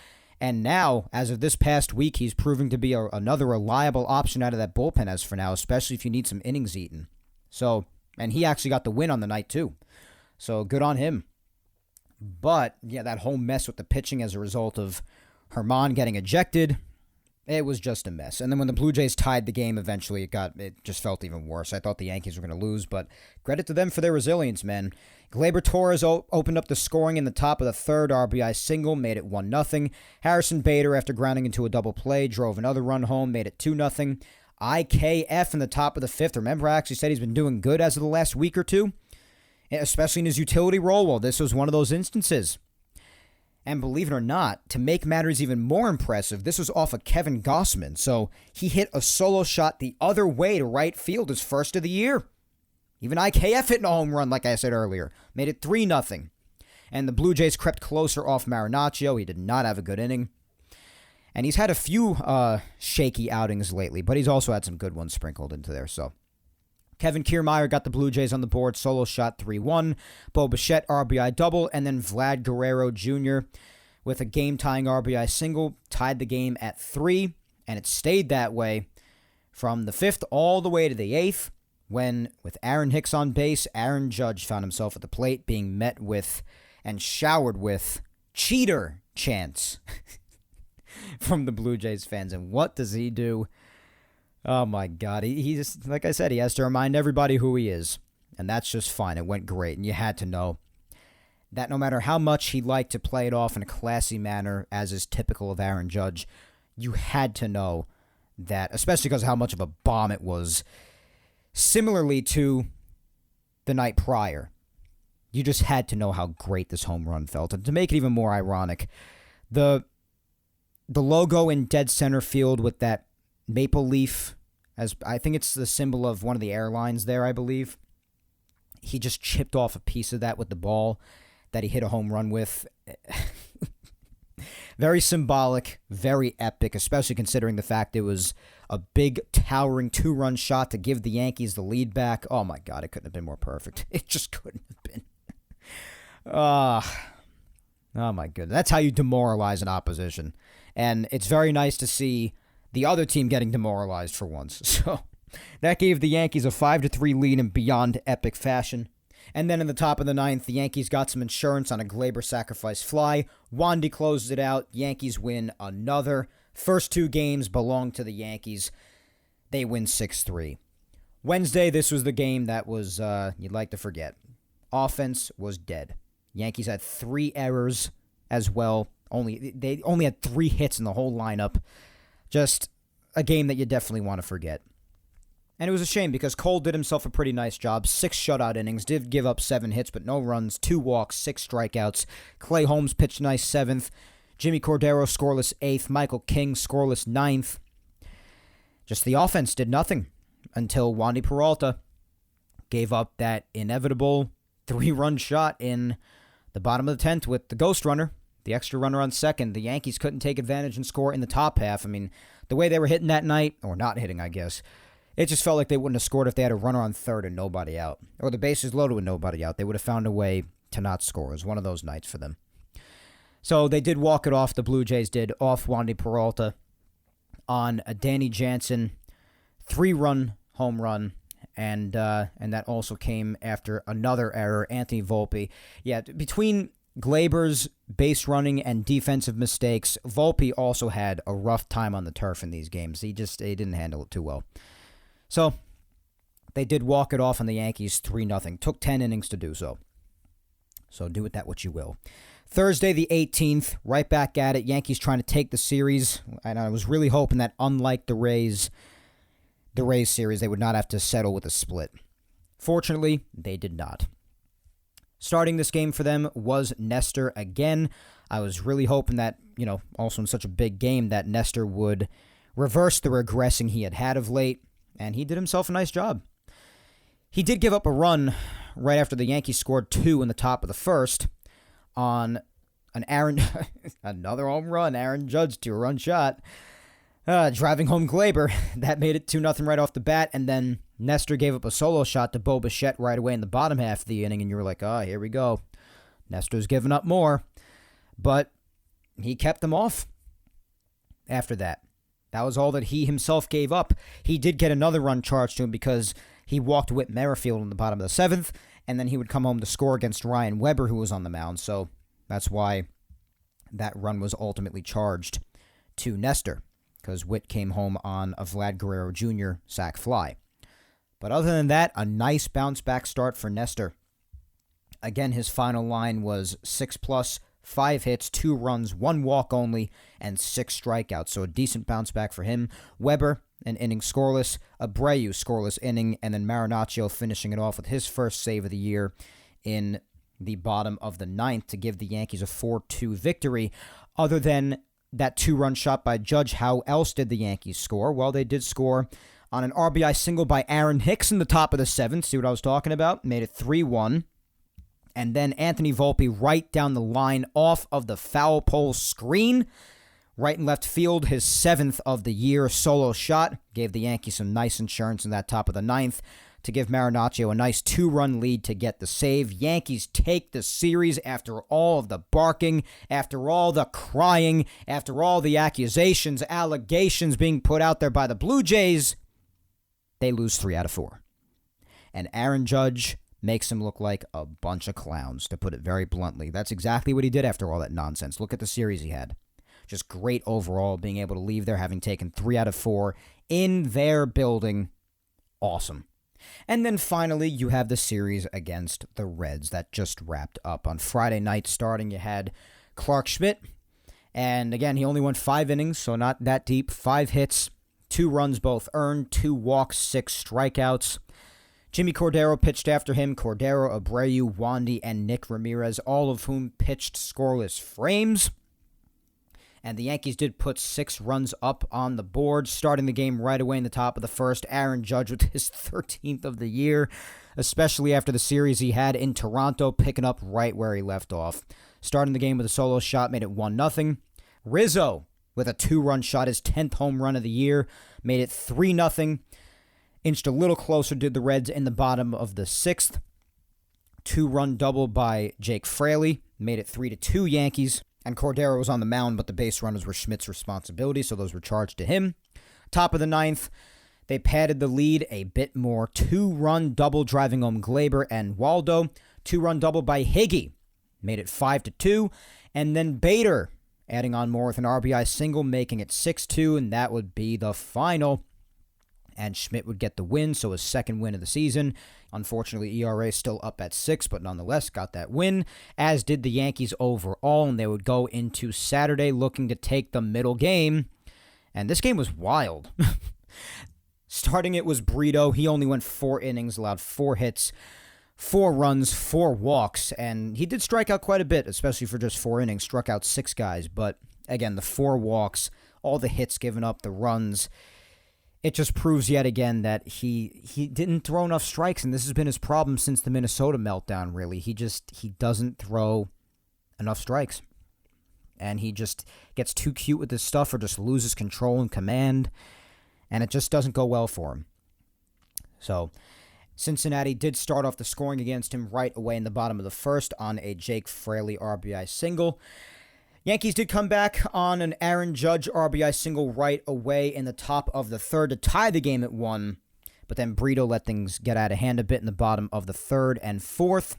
And now, as of this past week, he's proving to be another reliable option out of that bullpen as for now, especially if you need some innings eaten. So, and he actually got the win on the night too. So good on him. But, yeah, that whole mess with the pitching as a result of Herman getting ejected, it was just a mess. And then when the Blue Jays tied the game eventually, it just felt even worse. I thought the Yankees were going to lose, but credit to them for their resilience, man. Gleyber Torres opened up the scoring in the top of the 3rd. RBI single made it 1-0. Harrison Bader, after grounding into a double play, drove another run home, made it 2-0. IKF in the top of the 5th. Remember, I actually said he's been doing good as of the last week or two, especially in his utility role. Well, this was one of those instances. And believe it or not, to make matters even more impressive, this was off of Kevin Gossman. So he hit a solo shot the other way to right field, his first of the year. Even IKF hitting a home run, like I said earlier. Made it 3-0. And the Blue Jays crept closer off Marinaccio. He did not have a good inning. And he's had a few shaky outings lately, but he's also had some good ones sprinkled into there. So Kevin Kiermaier got the Blue Jays on the board, solo shot 3-1. Bo Bichette RBI double, and then Vlad Guerrero Jr. with a game-tying RBI single tied the game at 3, and it stayed that way from the 5th all the way to the 8th, when, with Aaron Hicks on base, Aaron Judge found himself at the plate being met with and showered with cheater chants from the Blue Jays fans. And what does he do? Oh, my God. He just, like I said, he has to remind everybody who he is. And that's just fine. It went great. And you had to know that no matter how much he liked to play it off in a classy manner, as is typical of Aaron Judge, you had to know that, especially because of how much of a bomb it was, similarly to the night prior. You just had to know how great this home run felt. And to make it even more ironic, the logo in dead center field with that maple leaf, as I think it's the symbol of one of the airlines there, I believe. He just chipped off a piece of that with the ball that he hit a home run with. Very symbolic, very epic, especially considering the fact it was a big, towering 2-run shot to give the Yankees the lead back. Oh, my God, it couldn't have been more perfect. It just couldn't have been. Oh, my goodness. That's how you demoralize an opposition. And it's very nice to see the other team getting demoralized for once. So that gave the Yankees a 5-3 lead in beyond epic fashion. And then in the top of the 9th, the Yankees got some insurance on a Gleyber sacrifice fly. Wandy closed it out. Yankees win another. First 2 games belong to the Yankees. They win 6-3. Wednesday, this was the game that was, you'd like to forget. Offense was dead. Yankees had 3 errors as well. They only had 3 hits in the whole lineup. Just a game that you definitely want to forget. And it was a shame because Cole did himself a pretty nice job. 6 shutout innings, did give up 7 hits, but no runs, 2 walks, 6 strikeouts. Clay Holmes pitched nice 7th. Jimmy Cordero scoreless 8th. Michael King scoreless 9th. Just the offense did nothing until Wandy Peralta gave up that inevitable 3-run shot in the bottom of the 10th with the ghost runner, the extra runner on second. The Yankees couldn't take advantage and score in the top half. I mean, the way they were hitting that night, or not hitting, I guess, it just felt like they wouldn't have scored if they had a runner on third and nobody out. Or the bases loaded with nobody out. They would have found a way to not score. It was one of those nights for them. So they did walk it off. The Blue Jays did, off Wandy Peralta on a Danny Jansen 3-run home run. And that also came after another error, Anthony Volpe. Yeah, between Gleyber's base running and defensive mistakes, Volpe also had a rough time on the turf in these games. He didn't handle it too well. So, They did walk it off on the Yankees 3-0. Took 10 innings to do so. So do with that what you will. Thursday the 18th, right back at it. Yankees trying to take the series. And I was really hoping that unlike the Rays series, they would not have to settle with a split. Fortunately, they did not. Starting this game for them was Nestor again. I was really hoping that, also in such a big game, that Nestor would reverse the regressing he had of late. And he did himself a nice job. He did give up a run right after the Yankees scored 2 in the top of the first on an another home run. Aaron Judge 2-run shot. Driving home Glaber. That made it 2-0 right off the bat. And then Nestor gave up a solo shot to Bo Bichette right away in the bottom half of the inning. And you were like, here we go. Nestor's giving up more. But he kept them off after that. That was all that he himself gave up. He did get another run charged to him because he walked Whit Merrifield in the bottom of the 7th, and then he would come home to score against Ryan Weber, who was on the mound. So that's why that run was ultimately charged to Nestor, because Whit came home on a Vlad Guerrero Jr. sac fly. But other than that, a nice bounce-back start for Nestor. Again, his final line was 6+, 5 hits, 2 runs, 1 walk only, and 6 strikeouts. So a decent bounce back for him. Weber, an inning scoreless. Abreu, scoreless inning. And then Marinaccio finishing it off with his first save of the year in the bottom of the 9th to give the Yankees a 4-2 victory. Other than that 2-run shot by Judge, how else did the Yankees score? Well, they did score on an RBI single by Aaron Hicks in the top of the 7th. See what I was talking about? Made it 3-1. And then Anthony Volpe right down the line off of the foul pole screen. Right and left field, his 7th of the year solo shot. Gave the Yankees some nice insurance in that top of the 9th to give Marinaccio a nice 2-run lead to get the save. Yankees take the series after all of the barking, after all the crying, after all the accusations, allegations being put out there by the Blue Jays. They lose 3 out of 4. And Aaron Judge makes him look like a bunch of clowns, to put it very bluntly. That's exactly what he did after all that nonsense. Look at the series he had. Just great overall, being able to leave there having taken 3 out of 4 in their building. Awesome. And then finally, you have the series against the Reds that just wrapped up. On Friday night starting, you had Clark Schmidt. And again, he only went 5 innings, so not that deep. 5 hits, 2 runs both earned, 2 walks, 6 strikeouts. Jimmy Cordero pitched after him. Cordero, Abreu, Wandy, and Nick Ramirez, all of whom pitched scoreless frames. And the Yankees did put 6 runs up on the board, starting the game right away in the top of the first. Aaron Judge with his 13th of the year, especially after the series he had in Toronto, picking up right where he left off. Starting the game with a solo shot, made it 1-0. Rizzo with a 2-run shot, his 10th home run of the year, made it 3-0. Inched a little closer to the Reds in the bottom of the 6th. 2-run double by Jake Fraley made it 3-2 Yankees. And Cordero was on the mound, but the base runners were Schmidt's responsibility, so those were charged to him. Top of the 9th, they padded the lead a bit more. 2-run double driving home Glaber and Waldo. 2-run double by Higgy made it 5-2. And then Bader adding on more with an RBI single, making it 6-2, and that would be the final. And Schmidt would get the win, so his second win of the season. Unfortunately, ERA still up at 6, but nonetheless got that win, as did the Yankees overall, and they would go into Saturday looking to take the middle game. And this game was wild. Starting it was Brito. He only went 4 innings, allowed 4 hits, 4 runs, 4 walks, and he did strike out quite a bit, especially for just 4 innings. Struck out 6 guys, but again, the 4 walks, all the hits given up, the runs. It just proves yet again that he didn't throw enough strikes, and this has been his problem since the Minnesota meltdown, really. He doesn't throw enough strikes. And he just gets too cute with this stuff or just loses control and command, and it just doesn't go well for him. So Cincinnati did start off the scoring against him right away in the bottom of the first on a Jake Fraley RBI single. Yankees did come back on an Aaron Judge RBI single right away in the top of the 3rd to tie the game at 1, but then Brito let things get out of hand a bit in the bottom of the 3rd and 4th,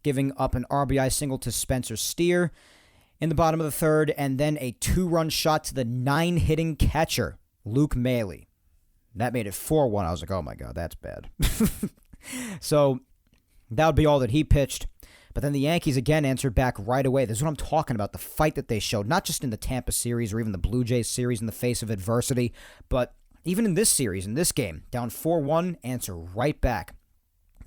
giving up an RBI single to Spencer Steer in the bottom of the 3rd, and then a 2-run shot to the 9-hitting catcher, Luke Maile. That made it 4-1. I was like, oh my God, that's bad. So that would be all that he pitched. But then the Yankees again answered back right away. This is what I'm talking about, the fight that they showed, not just in the Tampa series or even the Blue Jays series in the face of adversity, but even in this series, in this game, down 4-1, answer right back.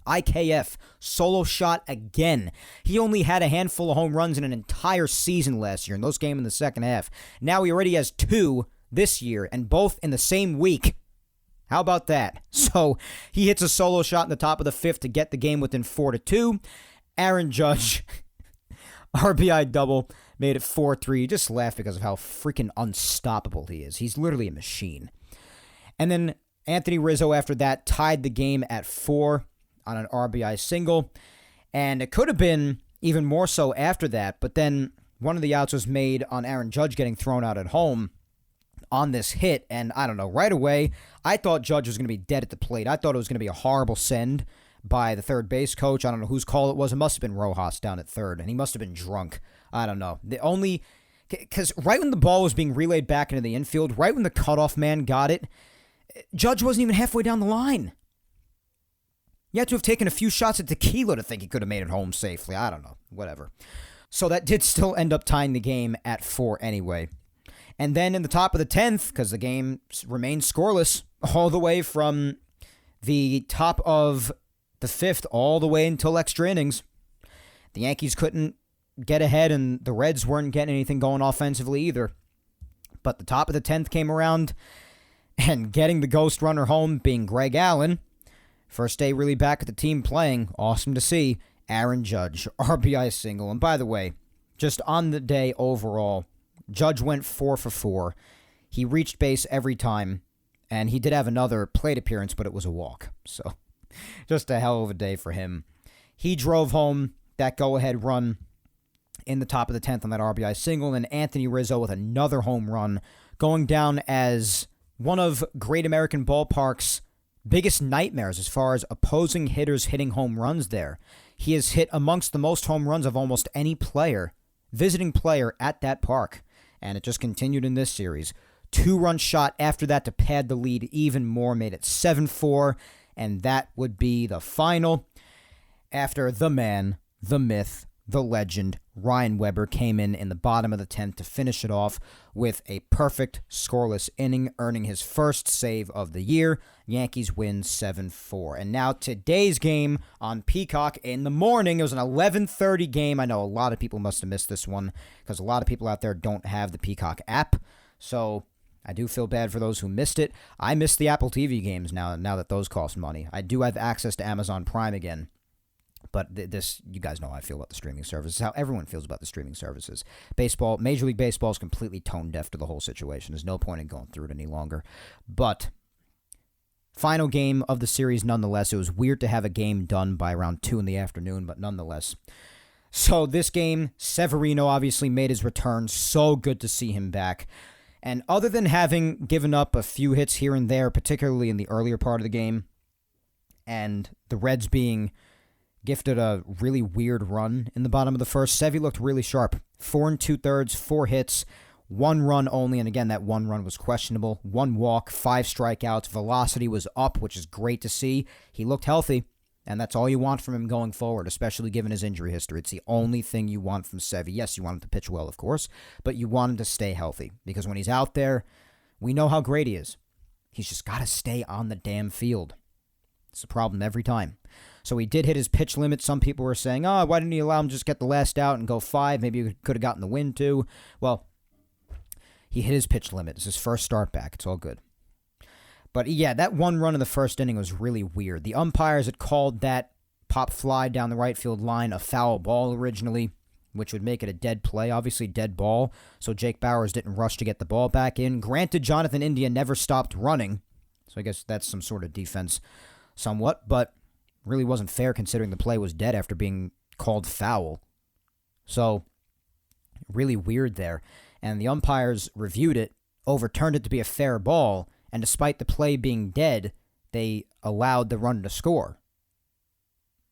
IKF, solo shot again. He only had a handful of home runs in an entire season last year, and those came in the second half. Now he already has 2 this year, and both in the same week. How about that? So he hits a solo shot in the top of the 5th to get the game within 4-2. Aaron Judge, RBI double, made it 4-3. You just laugh because of how freaking unstoppable he is. He's literally a machine. And then Anthony Rizzo after that tied the game at 4 on an RBI single. And it could have been even more so after that, but then one of the outs was made on Aaron Judge getting thrown out at home on this hit. And I don't know, right away, I thought Judge was going to be dead at the plate. I thought it was going to be a horrible send by the third base coach. I don't know whose call it was. It must have been Rojas down at third, and he must have been drunk. I don't know. Because right when the ball was being relayed back into the infield, right when the cutoff man got it, Judge wasn't even halfway down the line. You had to have taken a few shots at tequila to think he could have made it home safely. I don't know. Whatever. So that did still end up tying the game at 4 anyway. And then in the top of the 10th, because the game remained scoreless all the way from the top of the 5th all the way until extra innings, the Yankees couldn't get ahead, and the Reds weren't getting anything going offensively either. But the top of the 10th came around, and getting the ghost runner home being Greg Allen, first day really back at the team playing, awesome to see. Aaron Judge, RBI single. And by the way, just on the day overall, Judge went 4 for 4. He reached base every time, and he did have another plate appearance, but it was a walk. So just a hell of a day for him. He drove home that go-ahead run in the top of the 10th on that RBI single, and Anthony Rizzo with another home run, going down as one of Great American Ballpark's biggest nightmares as far as opposing hitters hitting home runs there. He has hit amongst the most home runs of almost any player, visiting player at that park, and it just continued in this series. 2-run shot after that to pad the lead even more, made it 7-4, and that would be the final after the man, the myth, the legend, Ryan Weber came in the bottom of the 10th to finish it off with a perfect scoreless inning, earning his first save of the year. Yankees win 7-4. And now today's game on Peacock in the morning. It was an 11:30 game. I know a lot of people must have missed this one because a lot of people out there don't have the Peacock app. So I do feel bad for those who missed it. I missed the Apple TV games now that those cost money. I do have access to Amazon Prime again. But this, you guys know how I feel about the streaming services, how everyone feels about the streaming services. Baseball, Major League Baseball is completely tone deaf to the whole situation. There's no point in going through it any longer. But final game of the series nonetheless. It was weird to have a game done by around 2 in the afternoon, but nonetheless. So this game, Severino obviously made his return. So good to see him back. And other than having given up a few hits here and there, particularly in the earlier part of the game, and the Reds being gifted a really weird run in the bottom of the first, Sevy looked really sharp. 4 2/3, 4 hits, 1 run only, and again, that 1 run was questionable. 1 walk, 5 strikeouts, velocity was up, which is great to see. He looked healthy, and that's all you want from him going forward, especially given his injury history. It's the only thing you want from Sevy. Yes, you want him to pitch well, of course, but you want him to stay healthy, because when he's out there, we know how great he is. He's just got to stay on the damn field. It's a problem every time. So he did hit his pitch limit. Some people were saying, why didn't he allow him to just get the last out and go 5? Maybe he could have gotten the win too. Well, he hit his pitch limit. It's his first start back. It's all good. But yeah, that 1 run in the first inning was really weird. The umpires had called that pop fly down the right field line a foul ball originally, which would make it a dead play, obviously dead ball. So Jake Bauers didn't rush to get the ball back in. Granted, Jonathan India never stopped running. So I guess that's some sort of defense somewhat, but really wasn't fair considering the play was dead after being called foul. So, really weird there. And the umpires reviewed it, overturned it to be a fair ball, and despite the play being dead, they allowed the runner to score.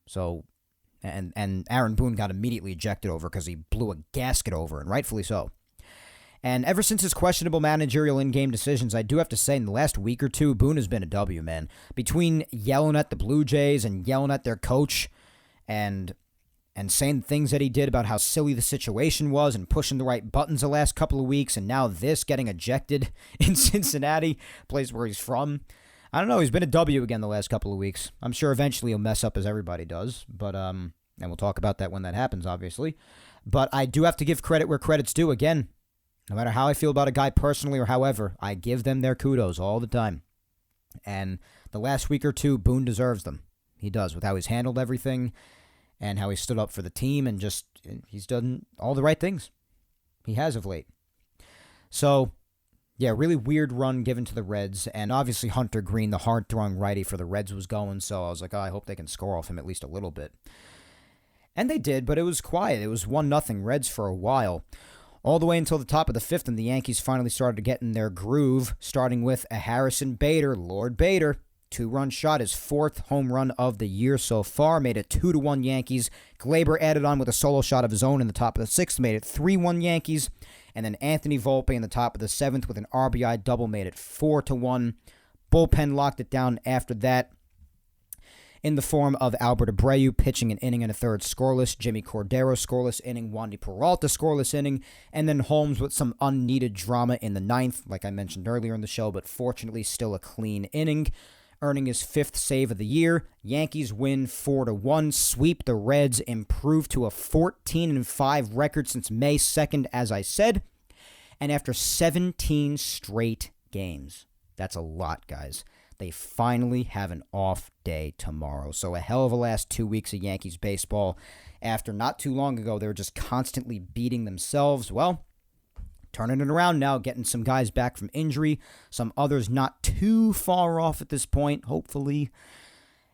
So, and Aaron Boone got immediately ejected over because he blew a gasket over, and rightfully so. And ever since his questionable managerial in-game decisions, I do have to say, in the last week or two, Boone has been a W, man. Between yelling at the Blue Jays and yelling at their coach and saying things that he did about how silly the situation was and pushing the right buttons the last couple of weeks, and now this, getting ejected in Cincinnati, place where he's from. I don't know, he's been a W again the last couple of weeks. I'm sure eventually he'll mess up as everybody does, but and we'll talk about that when that happens, obviously. But I do have to give credit where credit's due again. No matter how I feel about a guy personally or however, I give them their kudos all the time. And the last week or two, Boone deserves them. He does, with how he's handled everything and how he stood up for the team, and just he's done all the right things. He has of late. So, yeah, really weird run given to the Reds, and obviously Hunter Green, the hard-throwing righty for the Reds, was going, so I was like, oh, I hope they can score off him at least a little bit. And they did, but it was quiet. It was 1-0 Reds for a while. All the way until the top of the fifth, and the Yankees finally started to get in their groove, starting with a Harrison Bader, Lord Bader, 2-run shot, his 4th home run of the year so far, made it 2-1 Yankees. Glaber added on with a solo shot of his own in the top of the 6th, made it 3-1 Yankees. And then Anthony Volpe in the top of the 7th with an RBI double made it 4-1. Bullpen locked it down after that in the form of Albert Abreu pitching an inning and a third scoreless, Jimmy Cordero scoreless inning, Wandy Peralta scoreless inning, and then Holmes with some unneeded drama in the 9th, like I mentioned earlier in the show, but fortunately still a clean inning, earning his 5th save of the year. Yankees win 4-1, sweep the Reds, improve to a 14-5 record since May 2nd, as I said, and after 17 straight games. That's a lot, guys. They finally have an off day tomorrow. So a hell of a last 2 weeks of Yankees baseball. After not too long ago, they were just constantly beating themselves. Well, turning it around now, getting some guys back from injury, some others not too far off at this point, hopefully.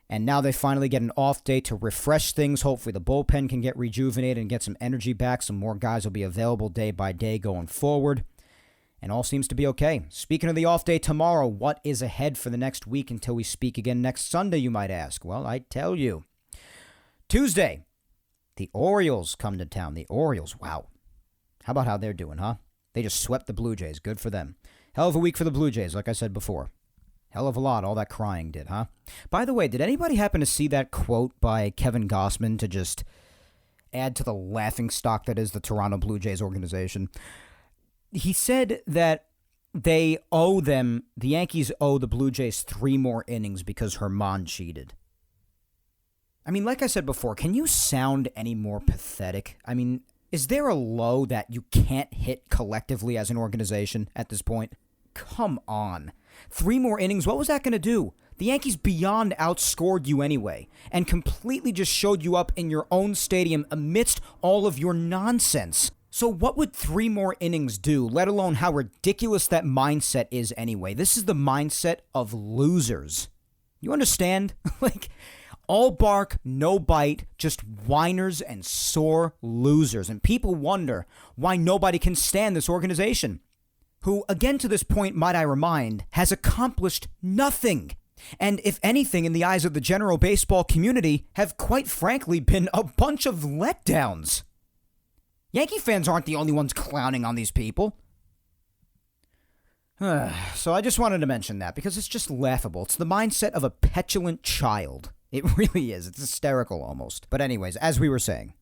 And now they finally get an off day to refresh things. Hopefully the bullpen can get rejuvenated and get some energy back. Some more guys will be available day by day going forward. And all seems to be okay. Speaking of the off day tomorrow, what is ahead for the next week until we speak again next Sunday, you might ask? Well, I tell you. Tuesday, the Orioles come to town. The Orioles, wow. How about how they're doing, huh? They just swept the Blue Jays. Good for them. Hell of a week for the Blue Jays, like I said before. Hell of a lot, all that crying did, huh? By the way, did anybody happen to see that quote by Kevin Gossman to just add to the laughingstock that is the Toronto Blue Jays organization? He said that the Yankees owe the Blue Jays 3 more innings because Herman cheated. I mean, like I said before, can you sound any more pathetic? I mean, is there a low that you can't hit collectively as an organization at this point? Come on. 3 more innings, what was that going to do? The Yankees beyond outscored you anyway, and completely just showed you up in your own stadium amidst all of your nonsense. So what would 3 more innings do, let alone how ridiculous that mindset is anyway? This is the mindset of losers. You understand? Like, all bark, no bite, just whiners and sore losers. And people wonder why nobody can stand this organization, who, again to this point, might I remind, has accomplished nothing. And if anything, in the eyes of the general baseball community, have quite frankly been a bunch of letdowns. Yankee fans aren't the only ones clowning on these people. So I just wanted to mention that because it's just laughable. It's the mindset of a petulant child. It really is. It's hysterical almost. But anyways, as we were saying,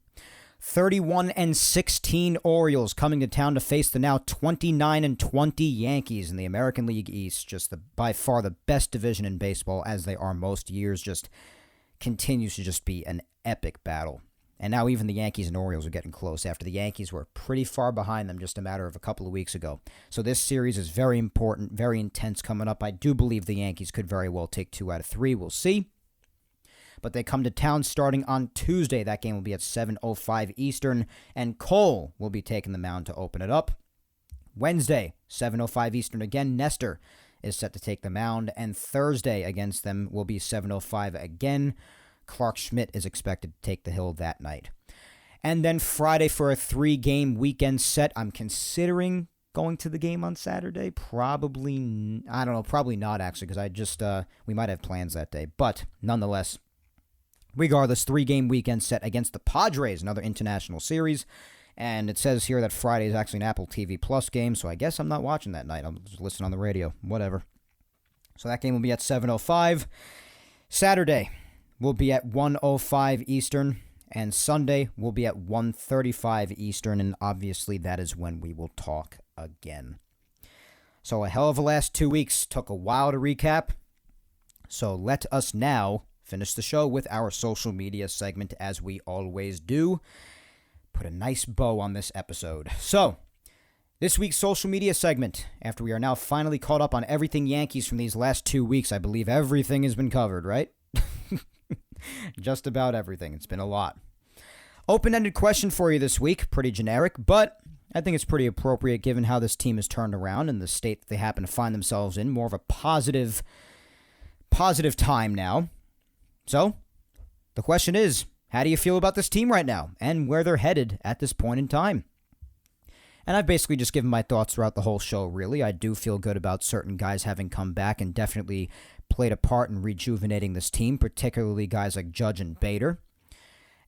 31-16 Orioles coming to town to face the now 29-20 Yankees in the American League East. Just by far the best division in baseball, as they are most years. Just continues to just be an epic battle. And now even the Yankees and Orioles are getting close after the Yankees were pretty far behind them just a matter of a couple of weeks ago. So this series is very important, very intense coming up. I do believe the Yankees could very well take 2 out of 3. We'll see. But they come to town starting on Tuesday. That game will be at 7:05 Eastern, and Cole will be taking the mound to open it up. Wednesday, 7:05 Eastern again, Nestor is set to take the mound, and Thursday against them will be 7:05 again. Clark Schmidt is expected to take the hill that night. And then Friday for a 3-game weekend set. I'm considering going to the game on Saturday. Probably not actually, because we might have plans that day. But nonetheless, regardless, 3-game weekend set against the Padres, another international series. And it says here that Friday is actually an Apple TV Plus game, so I guess I'm not watching that night. I'll just listen on the radio, whatever. So that game will be at 7:05. Saturday will be at 1:05 Eastern, and Sunday will be at 1:35 Eastern, and obviously that is when we will talk again. So a hell of a last 2 weeks. Took a while to recap. So let us now finish the show with our social media segment, as we always do. Put a nice bow on this episode. So, this week's social media segment, after we are now finally caught up on everything Yankees from these last 2 weeks, I believe everything has been covered, right? Just about everything. It's been a lot. Open-ended question for you this week. Pretty generic, but I think it's pretty appropriate given how this team has turned around and the state that they happen to find themselves in. More of a positive time now. So, the question is, how do you feel about this team right now and where they're headed at this point in time? And I've basically just given my thoughts throughout the whole show, really. I do feel good about certain guys having come back and definitely played a part in rejuvenating this team, particularly guys like Judge and Bader.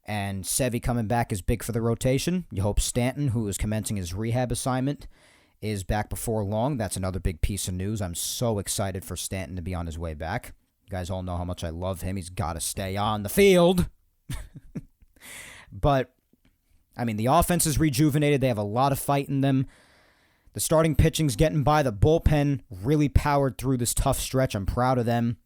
And Sevy coming back is big for the rotation. You hope Stanton, who is commencing his rehab assignment, is back before long. That's another big piece of news. I'm so excited for Stanton to be on his way back. You guys all know how much I love him. He's got to stay on the field. But, I mean, the offense is rejuvenated. They have a lot of fight in them. The starting pitching's getting by. The bullpen really powered through this tough stretch. I'm proud of them.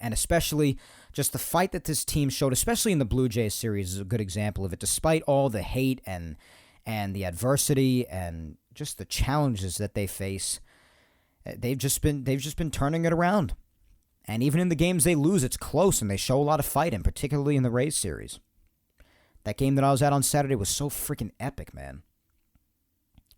And especially just the fight that this team showed, especially in the Blue Jays series, is a good example of it. Despite all the hate and the adversity and just the challenges that they face, they've just been turning it around. And even in the games they lose, it's close, and they show a lot of fight, and particularly in the Rays series. That game that I was at on Saturday was so freaking epic, man.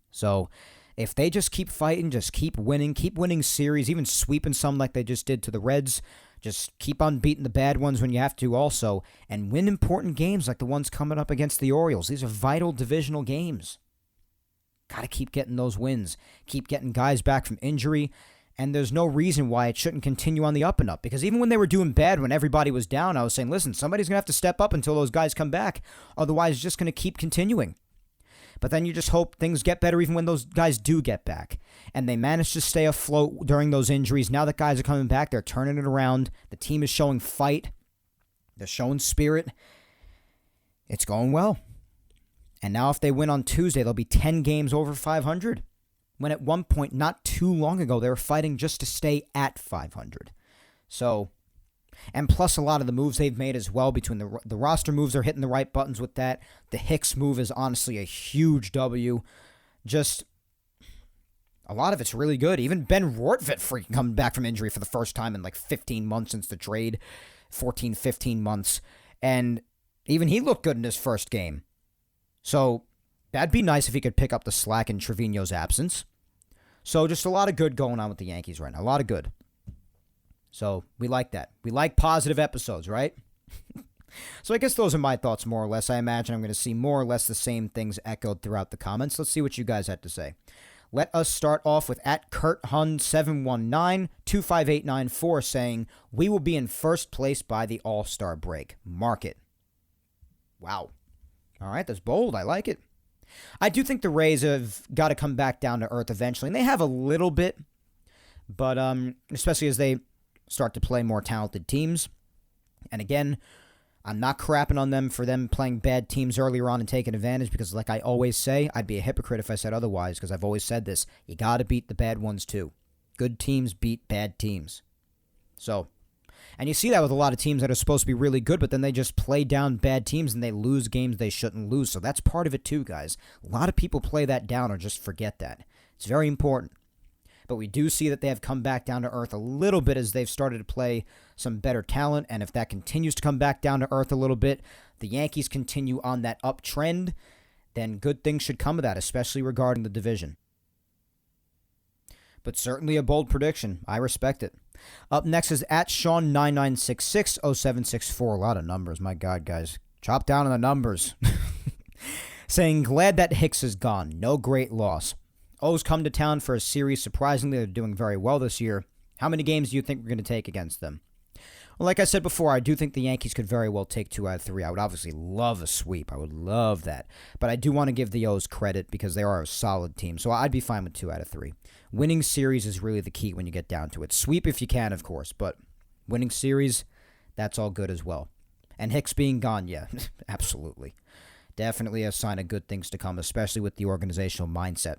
So, if they just keep fighting, just keep winning series, even sweeping some like they just did to the Reds, just keep on beating the bad ones when you have to also, and win important games like the ones coming up against the Orioles. These are vital divisional games. Got to keep getting those wins. Keep getting guys back from injury. And there's no reason why it shouldn't continue on the up and up. Because even when they were doing bad, when everybody was down, I was saying, listen, somebody's going to have to step up until those guys come back. Otherwise, it's just going to keep continuing. But then you just hope things get better even when those guys do get back. And they managed to stay afloat during those injuries. Now that guys are coming back, they're turning it around. The team is showing fight. They're showing spirit. It's going well. And now if they win on Tuesday, they'll be 10 games over 500. When at one point, not too long ago, they were fighting just to stay at 500. So, and plus a lot of the moves they've made as well, between the roster moves are hitting the right buttons with that. The Hicks move is honestly a huge W. Just, a lot of it's really good. Even Ben Rortvedt freaking coming back from injury for the first time in like 15 months since the trade. 14, 15 months. And even he looked good in his first game. So, that'd be nice if he could pick up the slack in Trevino's absence. So just a lot of good going on with the Yankees right now. A lot of good. So we like that. We like positive episodes, right? So I guess those are my thoughts more or less. I imagine I'm going to see more or less the same things echoed throughout the comments. Let's see what you guys had to say. Let us start off with @KurtHun719-25894 saying, we will be in first place by the All-Star break. Mark it. Wow. All right, that's bold. I like it. I do think the Rays have got to come back down to earth eventually, and they have a little bit, but especially as they start to play more talented teams. And again, I'm not crapping on them for them playing bad teams earlier on and taking advantage, because like I always say, I'd be a hypocrite if I said otherwise, because I've always said this. You got to beat the bad ones too. Good teams beat bad teams. So, and you see that with a lot of teams that are supposed to be really good, but then they just play down bad teams and they lose games they shouldn't lose. So that's part of it too, guys. A lot of people play that down or just forget that. It's very important. But we do see that they have come back down to earth a little bit as they've started to play some better talent. And if that continues to come back down to earth a little bit, the Yankees continue on that uptrend, then good things should come of that, especially regarding the division. But certainly a bold prediction. I respect it. Up next is @Sean99660764. A lot of numbers. My God, guys. Chop down on the numbers. Saying, glad that Hicks is gone. No great loss. O's come to town for a series. Surprisingly, they're doing very well this year. How many games do you think we're going to take against them? Well, like I said before, I do think the Yankees could very well take 2 out of 3. I would obviously love a sweep. I would love that. But I do want to give the O's credit because they are a solid team. So I'd be fine with 2 out of 3. Winning series is really the key when you get down to it. Sweep if you can, of course. But winning series, that's all good as well. And Hicks being gone, yeah, absolutely. Definitely a sign of good things to come, especially with the organizational mindset.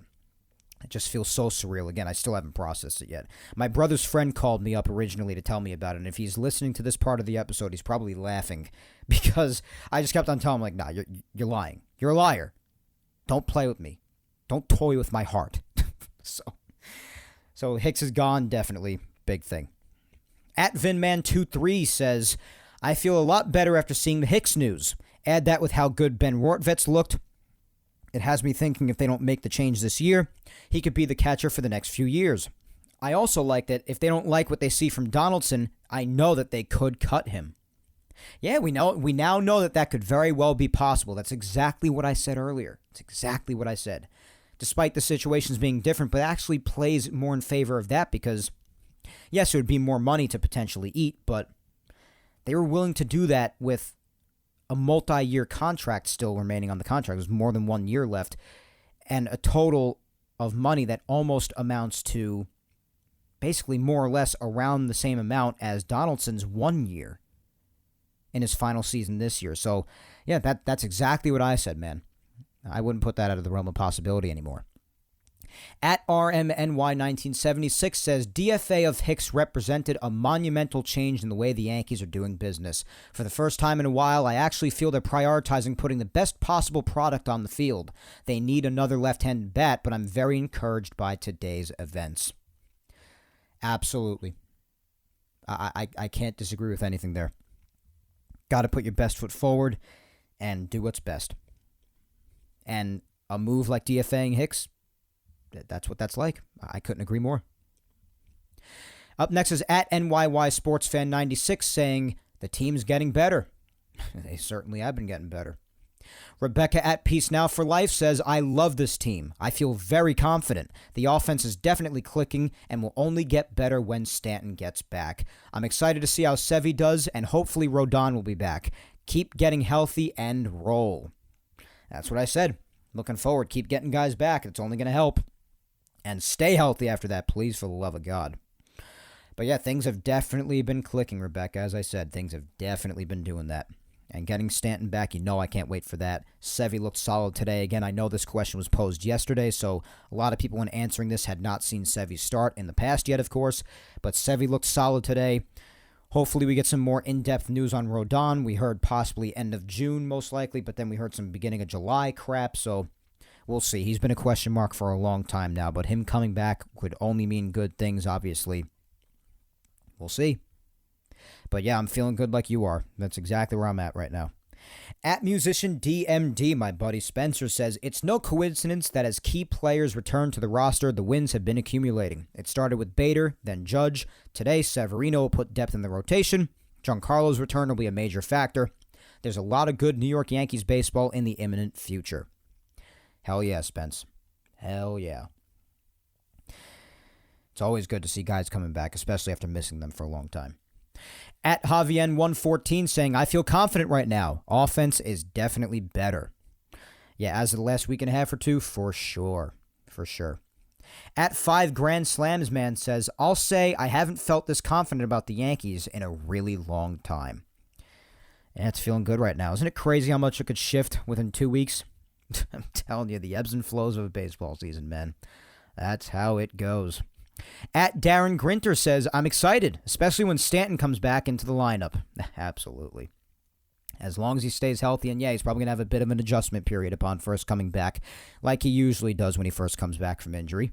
It just feels so surreal. Again, I still haven't processed it yet. My brother's friend called me up originally to tell me about it, and if he's listening to this part of the episode, he's probably laughing because I just kept on telling him, like, nah, you're lying. You're a liar. Don't play with me. Don't toy with my heart. So Hicks is gone, definitely. Big thing. At Vinman23 says, I feel a lot better after seeing the Hicks news. Add that with how good Ben Rortvet's looked. It has me thinking if they don't make the change this year, he could be the catcher for the next few years. I also like that if they don't like what they see from Donaldson, I know that they could cut him. Yeah, we now know that could very well be possible. That's exactly what I said earlier. It's exactly what I said. Despite the situations being different, but it actually plays more in favor of that because, yes, it would be more money to potentially eat, but they were willing to do that with a multi-year contract still remaining on the contract. There's more than 1 year left, and a total of money that almost amounts to basically more or less around the same amount as Donaldson's 1 year in his final season this year. So, yeah, that's exactly what I said, man. I wouldn't put that out of the realm of possibility anymore. At RMNY1976 says, DFA of Hicks represented a monumental change in the way the Yankees are doing business. For the first time in a while, I actually feel they're prioritizing putting the best possible product on the field. They need another left-handed bat, but I'm very encouraged by today's events. Absolutely. I can't disagree with anything there. Got to put your best foot forward and do what's best. And a move like DFAing Hicks, that's what that's like. I couldn't agree more. Up next is at NYY Sports Fan 96 saying, the team's getting better. They certainly have been getting better. Rebecca at Peace Now for Life says, I love this team. I feel very confident. The offense is definitely clicking and will only get better when Stanton gets back. I'm excited to see how Sevy does, and hopefully Rodon will be back. Keep getting healthy and roll. That's what I said. Looking forward. Keep getting guys back. It's only going to help. And stay healthy after that, please, for the love of God. But yeah, things have definitely been clicking, Rebecca. As I said, things have definitely been doing that. And getting Stanton back, I can't wait for that. Sevy looked solid today. Again, I know this question was posed yesterday, so a lot of people when answering this had not seen Sevy start in the past yet, of course. But Sevy looked solid today. Hopefully we get some more in-depth news on Rodon. We heard possibly end of June, most likely, but then we heard some beginning of July crap, so we'll see. He's been a question mark for a long time now, but him coming back could only mean good things, obviously. We'll see. But yeah, I'm feeling good like you are. That's exactly where I'm at right now. At Musician DMD, my buddy Spencer says, it's no coincidence that as key players return to the roster, the wins have been accumulating. It started with Bader, then Judge. Today, Severino will put depth in the rotation. Giancarlo's return will be a major factor. There's a lot of good New York Yankees baseball in the imminent future. Hell yeah, Spence. Hell yeah. It's always good to see guys coming back, especially after missing them for a long time. At Javien114 saying, I feel confident right now. Offense is definitely better. Yeah, as of the last week and a half or two, for sure. For sure. At 5 Grand Slams Man says, I'll say I haven't felt this confident about the Yankees in a really long time. And it's feeling good right now. Isn't it crazy how much it could shift within 2 weeks? I'm telling you, the ebbs and flows of a baseball season, man. That's how it goes. At Darren Grinter says, I'm excited, especially when Stanton comes back into the lineup. Absolutely. As long as he stays healthy, and yeah, he's probably going to have a bit of an adjustment period upon first coming back, like he usually does when he first comes back from injury.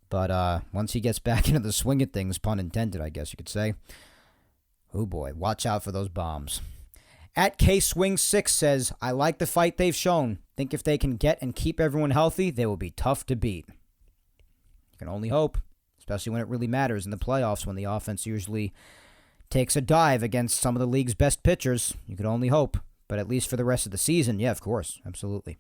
But once he gets back into the swing of things, pun intended, I guess you could say, oh boy, watch out for those bombs. At K-Swing6 says, I like the fight they've shown. Think if they can get and keep everyone healthy, they will be tough to beat. You can only hope. Especially when it really matters in the playoffs when the offense usually takes a dive against some of the league's best pitchers. You could only hope. But at least for the rest of the season, yeah, of course. Absolutely.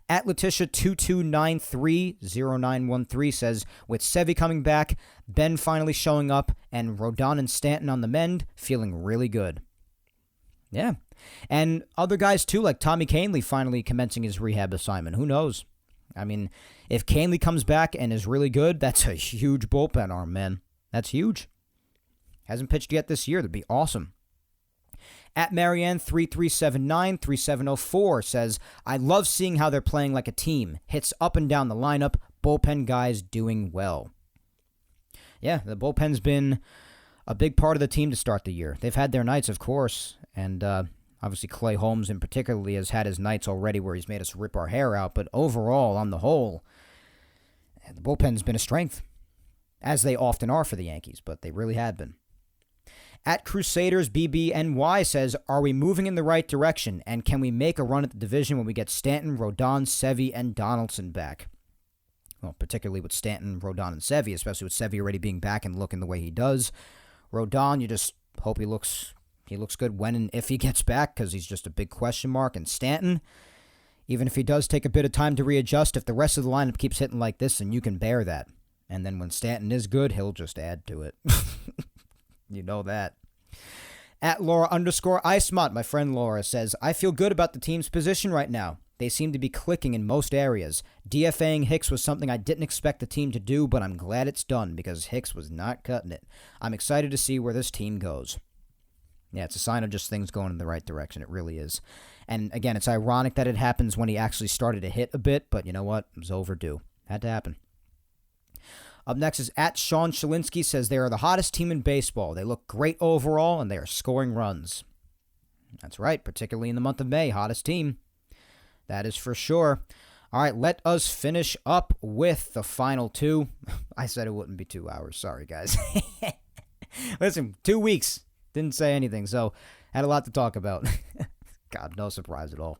At Letitia22930913 says, with Sevy coming back, Ben finally showing up, and Rodon and Stanton on the mend, feeling really good. Yeah. And other guys, too, like Tommy Kahnle finally commencing his rehab assignment. Who knows? I mean, if Kahnle comes back and is really good, that's a huge bullpen arm, man. That's huge. Hasn't pitched yet this year. That'd be awesome. At Marianne33793704 says, I love seeing how they're playing like a team. Hits up and down the lineup. Bullpen guys doing well. Yeah, the bullpen's been a big part of the team to start the year. They've had their nights, of course, and obviously Clay Holmes in particularly has had his nights already where he's made us rip our hair out, but overall, on the whole, the bullpen's been a strength, as they often are for the Yankees, but they really have been. At Crusaders BBNY says, are we moving in the right direction, and can we make a run at the division when we get Stanton, Rodon, Sevy, and Donaldson back? Well, particularly with Stanton, Rodon, and Sevy, especially with Sevy already being back and looking the way he does. Rodon, you just hope he looks good when and if he gets back, because he's just a big question mark. And Stanton, even if he does take a bit of time to readjust, if the rest of the lineup keeps hitting like this, then you can bear that. And then when Stanton is good, he'll just add to it. You know that. At Laura_Icemont, my friend Laura says, I feel good about the team's position right now. They seem to be clicking in most areas. DFA'ing Hicks was something I didn't expect the team to do, but I'm glad it's done because Hicks was not cutting it. I'm excited to see where this team goes. Yeah, it's a sign of just things going in the right direction. It really is. And again, it's ironic that it happens when he actually started to hit a bit, but you know what? It was overdue. Had to happen. Up next is at Sean Shalinsky says, they are the hottest team in baseball. They look great overall, and they are scoring runs. That's right, particularly in the month of May, hottest team. That is for sure. All right, let us finish up with the final two. I said it wouldn't be 2 hours. Sorry, guys. Listen, 2 weeks. Didn't say anything, so had a lot to talk about. God, no surprise at all.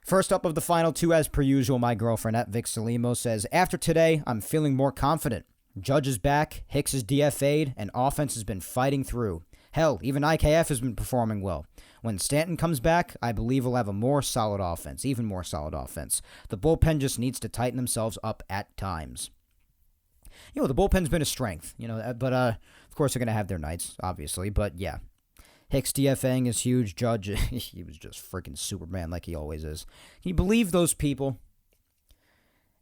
First up of the final two, as per usual, my girlfriend at Vic Salimo says, after today, I'm feeling more confident. Judge is back, Hicks is DFA'd, and offense has been fighting through. Hell, even IKF has been performing well. When Stanton comes back, I believe we'll have a more solid offense, even more solid offense. The bullpen just needs to tighten themselves up at times. You know, the bullpen's been a strength, but of course they're going to have their nights, obviously, but yeah. Hicks DFA'ing is huge. Judge, he was just freaking Superman like he always is. Can you believe those people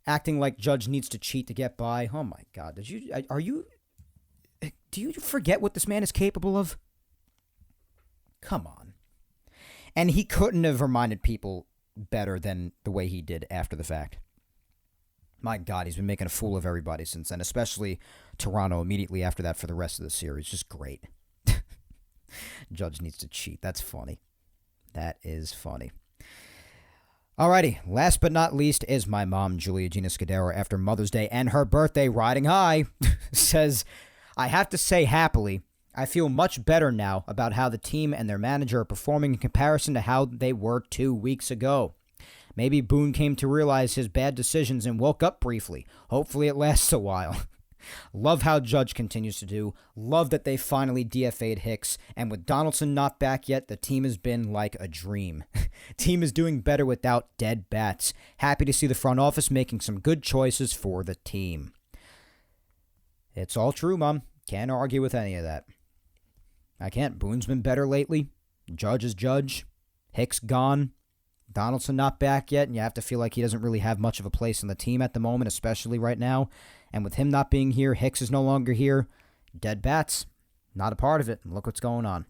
acting like Judge needs to cheat to get by? Oh my God. Do you forget what this man is capable of? Come on. And he couldn't have reminded people better than the way he did after the fact. My God, he's been making a fool of everybody since then, especially Toronto immediately after that for the rest of the series. Just great. Judge needs to cheat. That's funny. That is funny. Alrighty, last but not least is my mom, Julia Gina Scudero, after Mother's Day and her birthday riding high, says, I have to say happily, I feel much better now about how the team and their manager are performing in comparison to how they were 2 weeks ago. Maybe Boone came to realize his bad decisions and woke up briefly. Hopefully it lasts a while. Love how Judge continues to do. Love that they finally DFA'd Hicks. And with Donaldson not back yet, the team has been like a dream. Team is doing better without dead bats. Happy to see the front office making some good choices for the team. It's all true, Mom. Can't argue with any of that. I can't. Boone's been better lately. Judge is Judge. Hicks gone. Donaldson not back yet, and you have to feel like he doesn't really have much of a place on the team at the moment, especially right now. And with him not being here, Hicks is no longer here. Dead bats, not a part of it. And look what's going on.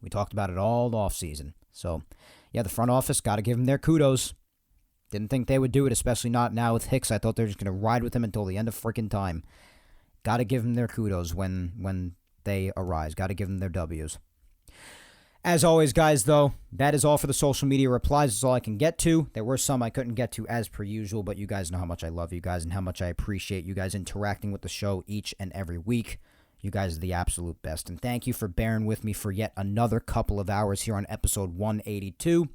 We talked about it all offseason. So, yeah, the front office, got to give them their kudos. Didn't think they would do it, especially not now with Hicks. I thought they were just going to ride with him until the end of freaking time. Got to give them their kudos when they arise. Got to give them their W's. As always, guys, though, that is all for the social media replies. That's all I can get to. There were some I couldn't get to as per usual, but you guys know how much I love you guys and how much I appreciate you guys interacting with the show each and every week. You guys are the absolute best. And thank you for bearing with me for yet another couple of hours here on episode 182.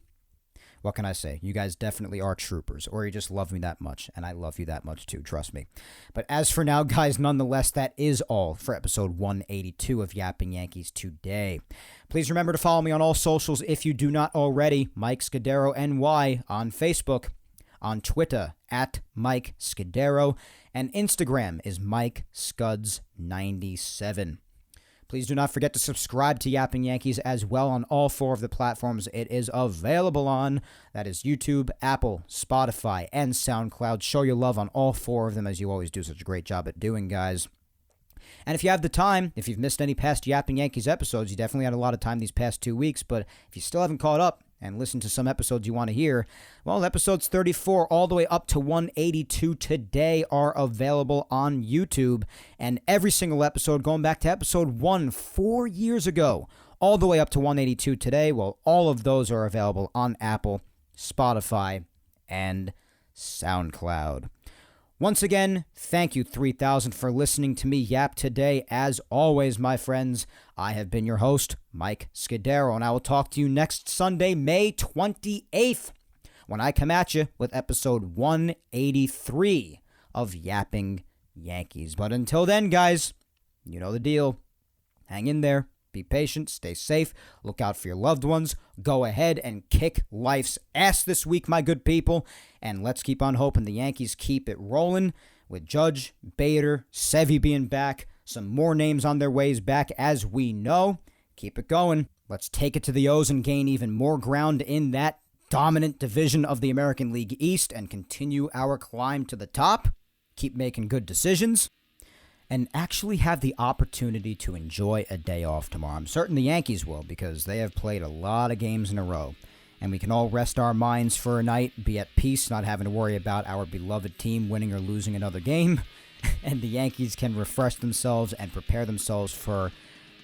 What can I say? You guys definitely are troopers, or you just love me that much, and I love you that much too, trust me. But as for now, guys, nonetheless, that is all for episode 182 of Yapping Yankees today. Please remember to follow me on all socials if you do not already. Mike Scudero NY on Facebook. on Twitter at Mike Scudero, and Instagram is Mike Scuds97. Please do not forget to subscribe to Yapping Yankees as well on all 4 of the platforms it is available on. That is YouTube, Apple, Spotify, and SoundCloud. Show your love on all 4 of them, as you always do such a great job at doing, guys. And if you have the time, if you've missed any past Yapping Yankees episodes, you definitely had a lot of time these past 2 weeks, but if you still haven't caught up and listened to some episodes you want to hear, well, episodes 34 all the way up to 182 today are available on YouTube. And every single episode, going back to episode 1 4 years ago, all the way up to 182 today, well, all of those are available on Apple, Spotify, and SoundCloud. Once again, thank you 3000 for listening to me yap today. As always, my friends, I have been your host, Mike Scudero, and I will talk to you next Sunday, May 28th, when I come at you with episode 183 of Yapping Yankees. But until then, guys, you know the deal. Hang in there. Be patient, stay safe, look out for your loved ones, go ahead and kick life's ass this week, my good people, and let's keep on hoping the Yankees keep it rolling with Judge, Bader, Sevy being back, some more names on their ways back as we know. Keep it going. Let's take it to the O's and gain even more ground in that dominant division of the American League East and continue our climb to the top. Keep making good decisions. And actually have the opportunity to enjoy a day off tomorrow. I'm certain the Yankees will, because they have played a lot of games in a row. And we can all rest our minds for a night, be at peace, not having to worry about our beloved team winning or losing another game. And the Yankees can refresh themselves and prepare themselves for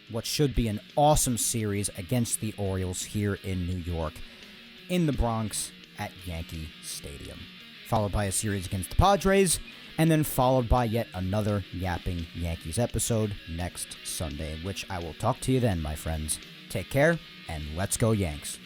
what should be an awesome series against the Orioles here in New York, in the Bronx at Yankee Stadium. Followed by a series against the Padres, and then followed by yet another Yapping Yankees episode next Sunday, in which I will talk to you then, my friends. Take care, and let's go Yanks.